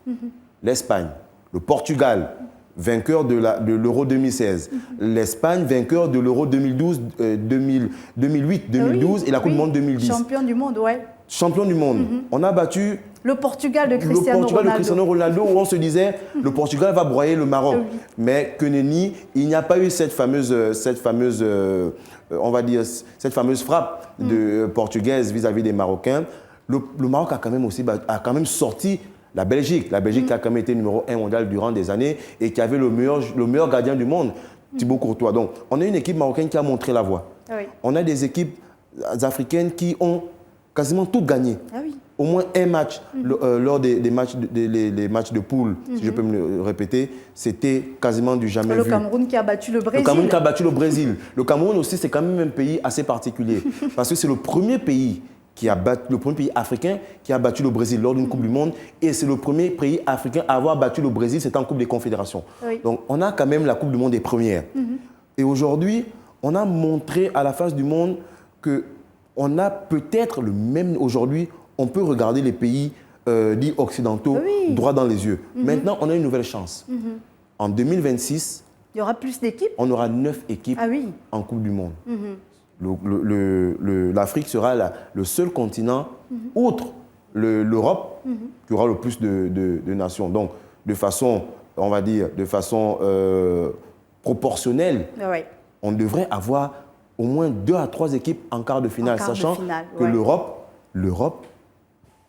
l'Espagne, le Portugal, vainqueur de l'Euro 2016, l'Espagne, vainqueur de l'Euro 2012, 2008, 2012 et la Coupe du Monde 2010. Champion du monde, Champion du monde. On a battu le Portugal de Cristiano Ronaldo, où on se disait le Portugal va broyer le Maroc. Mais que nenni, il n'y a pas eu cette fameuse frappe portugaise vis-à-vis des Marocains. Le Maroc a quand même sorti la Belgique. La Belgique qui a quand même été numéro 1 mondial durant des années et qui avait le meilleur gardien du monde, Thibaut Courtois. Donc, on a une équipe marocaine qui a montré la voie. On a des équipes africaines qui ont quasiment toutes gagné. Au moins un match lors des matchs de poule, si je peux me le répéter, c'était quasiment du jamais vu. Le Cameroun qui a battu le Brésil. Le Cameroun qui a battu le Brésil. Le Cameroun aussi, c'est quand même un pays assez particulier parce que c'est le premier pays le premier pays africain qui a battu le Brésil lors d'une Coupe du Monde. Et c'est le premier pays africain à avoir battu le Brésil, c'était en Coupe des Confédérations. Oui. Donc, on a quand même la Coupe du Monde des premières. Et aujourd'hui, on a montré à la face du monde qu'on a peut-être le même... Aujourd'hui, on peut regarder les pays dits occidentaux droit dans les yeux. Maintenant, on a une nouvelle chance. En 2026... Il y aura plus d'équipes? On aura 9 équipes en Coupe du Monde. L'Afrique sera le seul continent, outre l'Europe, qui aura le plus de nations. Donc, de façon, on va dire, de façon proportionnelle, on devrait avoir au moins 2 à 3 équipes en quart de finale, sachant que l'Europe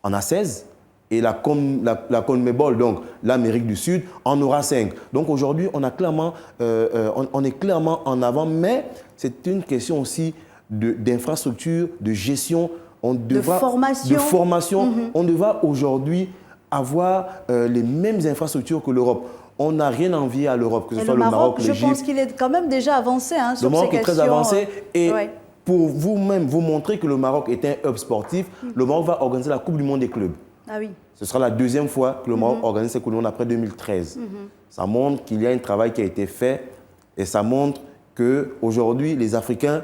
en a 16 et la CONMEBOL, donc l'Amérique du Sud, en aura 5. Donc aujourd'hui, on est clairement en avant, mais c'est une question aussi d'infrastructure, de gestion, de formation. On devra aujourd'hui avoir les mêmes infrastructures que l'Europe. On n'a rien à envier à l'Europe, que ce soit le Maroc, l'Égypte. Je pense qu'il est quand même déjà avancé sur ces questions. Le Maroc est très avancé et pour vous-même vous montrer que le Maroc est un hub sportif, le Maroc va organiser la Coupe du Monde des clubs. Ah oui. Ce sera la 2e fois que le Maroc organise cette Coupe du Monde après 2013. Ça montre qu'il y a un travail qui a été fait et ça montre qu'aujourd'hui, les Africains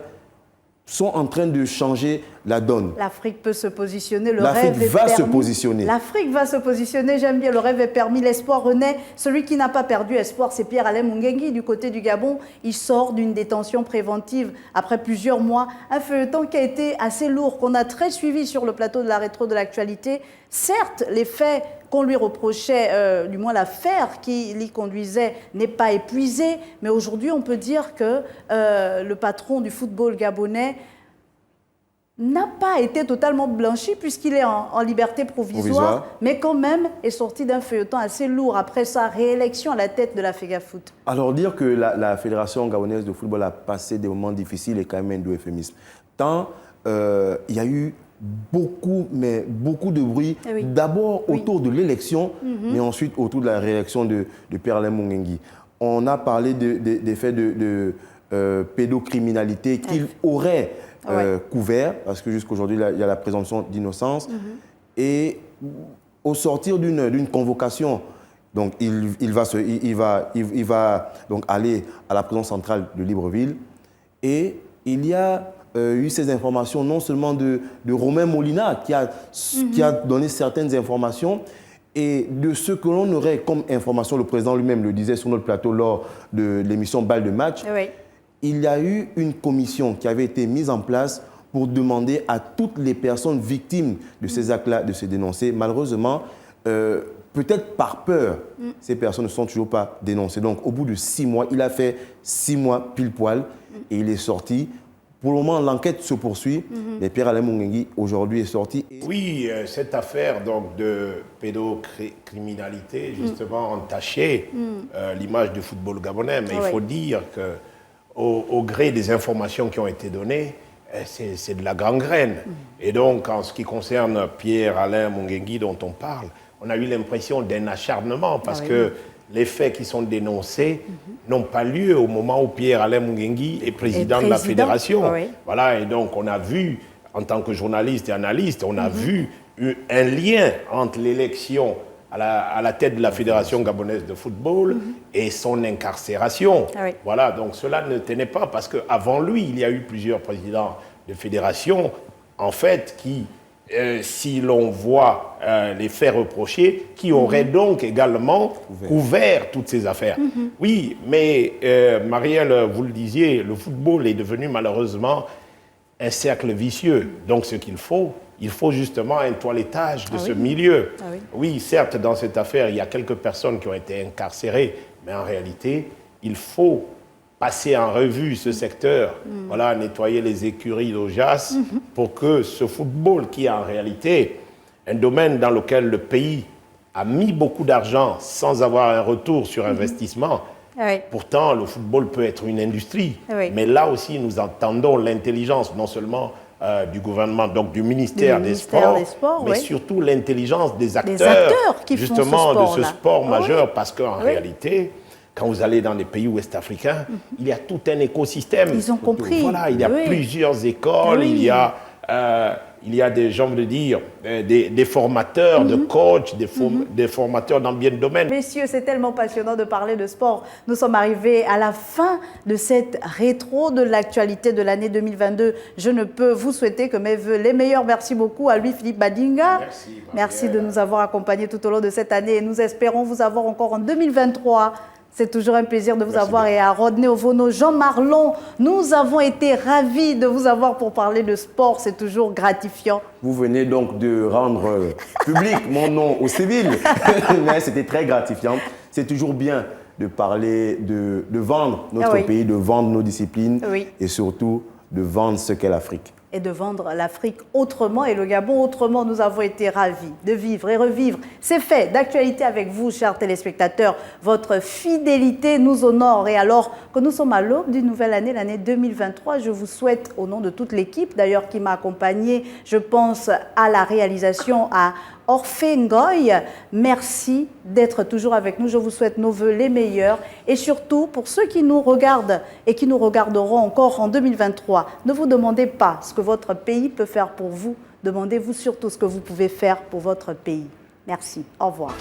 sont en train de changer la donne. L'Afrique peut se positionner, l'Afrique va se positionner. L'Afrique va se positionner, j'aime bien, le rêve est permis, l'espoir renaît. Celui qui n'a pas perdu espoir, c'est Pierre-Alain Mungengui du côté du Gabon. Il sort d'une détention préventive après plusieurs mois. Un feuilleton qui a été assez lourd, qu'on a très suivi sur le plateau de la rétro de l'actualité. Certes, les faits qu'on lui reprochait, du moins l'affaire qui l'y conduisait, n'est pas épuisée, mais aujourd'hui, on peut dire que le patron du football gabonais n'a pas été totalement blanchi puisqu'il est en liberté provisoire, mais quand même est sorti d'un feuilleton assez lourd après sa réélection à la tête de la FEGAFOOT. Alors dire que la Fédération gabonaise de football a passé des moments difficiles est quand même un doux euphémisme. Tant il y a eu beaucoup de bruit, d'abord autour de l'élection, mais ensuite autour de la réélection de Pierre-Alain Mungengui. On a parlé des faits de pédocriminalité qu'il aurait couvert, parce que jusqu'aujourd'hui, il y a la présomption d'innocence. Et au sortir d'une convocation, donc il va donc aller à la prison centrale de Libreville. Et il y a eu ces informations, non seulement de Romain Molina, qui a donné certaines informations, et de ce que l'on aurait comme information, le président lui-même le disait sur notre plateau lors de l'émission Balle de match, il y a eu une commission qui avait été mise en place pour demander à toutes les personnes victimes de ces actes-là de se dénoncer. Malheureusement, peut-être par peur, ces personnes ne sont toujours pas dénoncées. Donc, au bout de 6 mois, il a fait 6 mois pile poil et il est sorti. Pour le moment, l'enquête se poursuit, mais Pierre-Alain Mungengui, aujourd'hui, est sorti. Oui, cette affaire donc, de pédocriminalité, justement, entachait l'image du football gabonais. Mais il faut dire qu'au gré des informations qui ont été données, c'est de la gangrène. Et donc, en ce qui concerne Pierre-Alain Mungengui, dont on parle, on a eu l'impression d'un acharnement, parce que les faits qui sont dénoncés n'ont pas lieu au moment où Pierre-Alain Mungengui est président de la fédération. Voilà, et donc on a vu, en tant que journaliste et analyste, on a vu un lien entre l'élection à la tête de la Fédération gabonaise de football et son incarcération. Voilà, donc cela ne tenait pas, parce qu'avant lui, il y a eu plusieurs présidents de fédération, en fait, qui... si l'on voit les faits reprochés, qui auraient donc également couvert toutes ces affaires. Oui, mais Marielle, vous le disiez, le football est devenu malheureusement un cercle vicieux. Donc ce qu'il faut, il faut justement un toilettage de ce milieu. Oui, certes, dans cette affaire, il y a quelques personnes qui ont été incarcérées, mais en réalité, il faut passer en revue ce secteur, voilà, nettoyer les écuries d'Aujas pour que ce football, qui est en réalité un domaine dans lequel le pays a mis beaucoup d'argent sans avoir un retour sur investissement, pourtant le football peut être une industrie, mais là aussi nous entendons l'intelligence non seulement du gouvernement, donc du ministère des Sports, mais surtout l'intelligence des acteurs qui justement font de ce sport majeur, parce qu'en réalité... Quand vous allez dans les pays ouest-africains, il y a tout un écosystème. Ils ont compris. Voilà, il y a plusieurs écoles, il y a il y a des, j'ai envie de dire, des formateurs, de coachs, des formateurs dans bien de domaines. Messieurs, c'est tellement passionnant de parler de sport. Nous sommes arrivés à la fin de cette rétro de l'actualité de l'année 2022. Je ne peux vous souhaiter que mes voeux les meilleurs. Merci beaucoup à Louis-Philippe Badinga. Merci de nous avoir accompagnés tout au long de cette année. Et nous espérons vous avoir encore en 2023. C'est toujours un plaisir de vous avoir et à Rodney Ovono, Jean Marlon. Nous avons été ravis de vous avoir pour parler de sport. C'est toujours gratifiant. Vous venez donc de rendre public mon nom au civil. Mais c'était très gratifiant. C'est toujours bien de parler, de vendre notre pays, de vendre nos disciplines et surtout de vendre ce qu'est l'Afrique. Et de vendre l'Afrique autrement et le Gabon autrement. Nous avons été ravis de vivre et revivre ces faits d'actualité avec vous, chers téléspectateurs. Votre fidélité nous honore. Et alors que nous sommes à l'aube d'une nouvelle année, l'année 2023, je vous souhaite, au nom de toute l'équipe d'ailleurs qui m'a accompagnée, je pense à la réalisation, à Orphée Ngoy, merci d'être toujours avec nous. Je vous souhaite nos voeux les meilleurs. Et surtout, pour ceux qui nous regardent et qui nous regarderont encore en 2023, ne vous demandez pas ce que votre pays peut faire pour vous. Demandez-vous surtout ce que vous pouvez faire pour votre pays. Merci. Au revoir.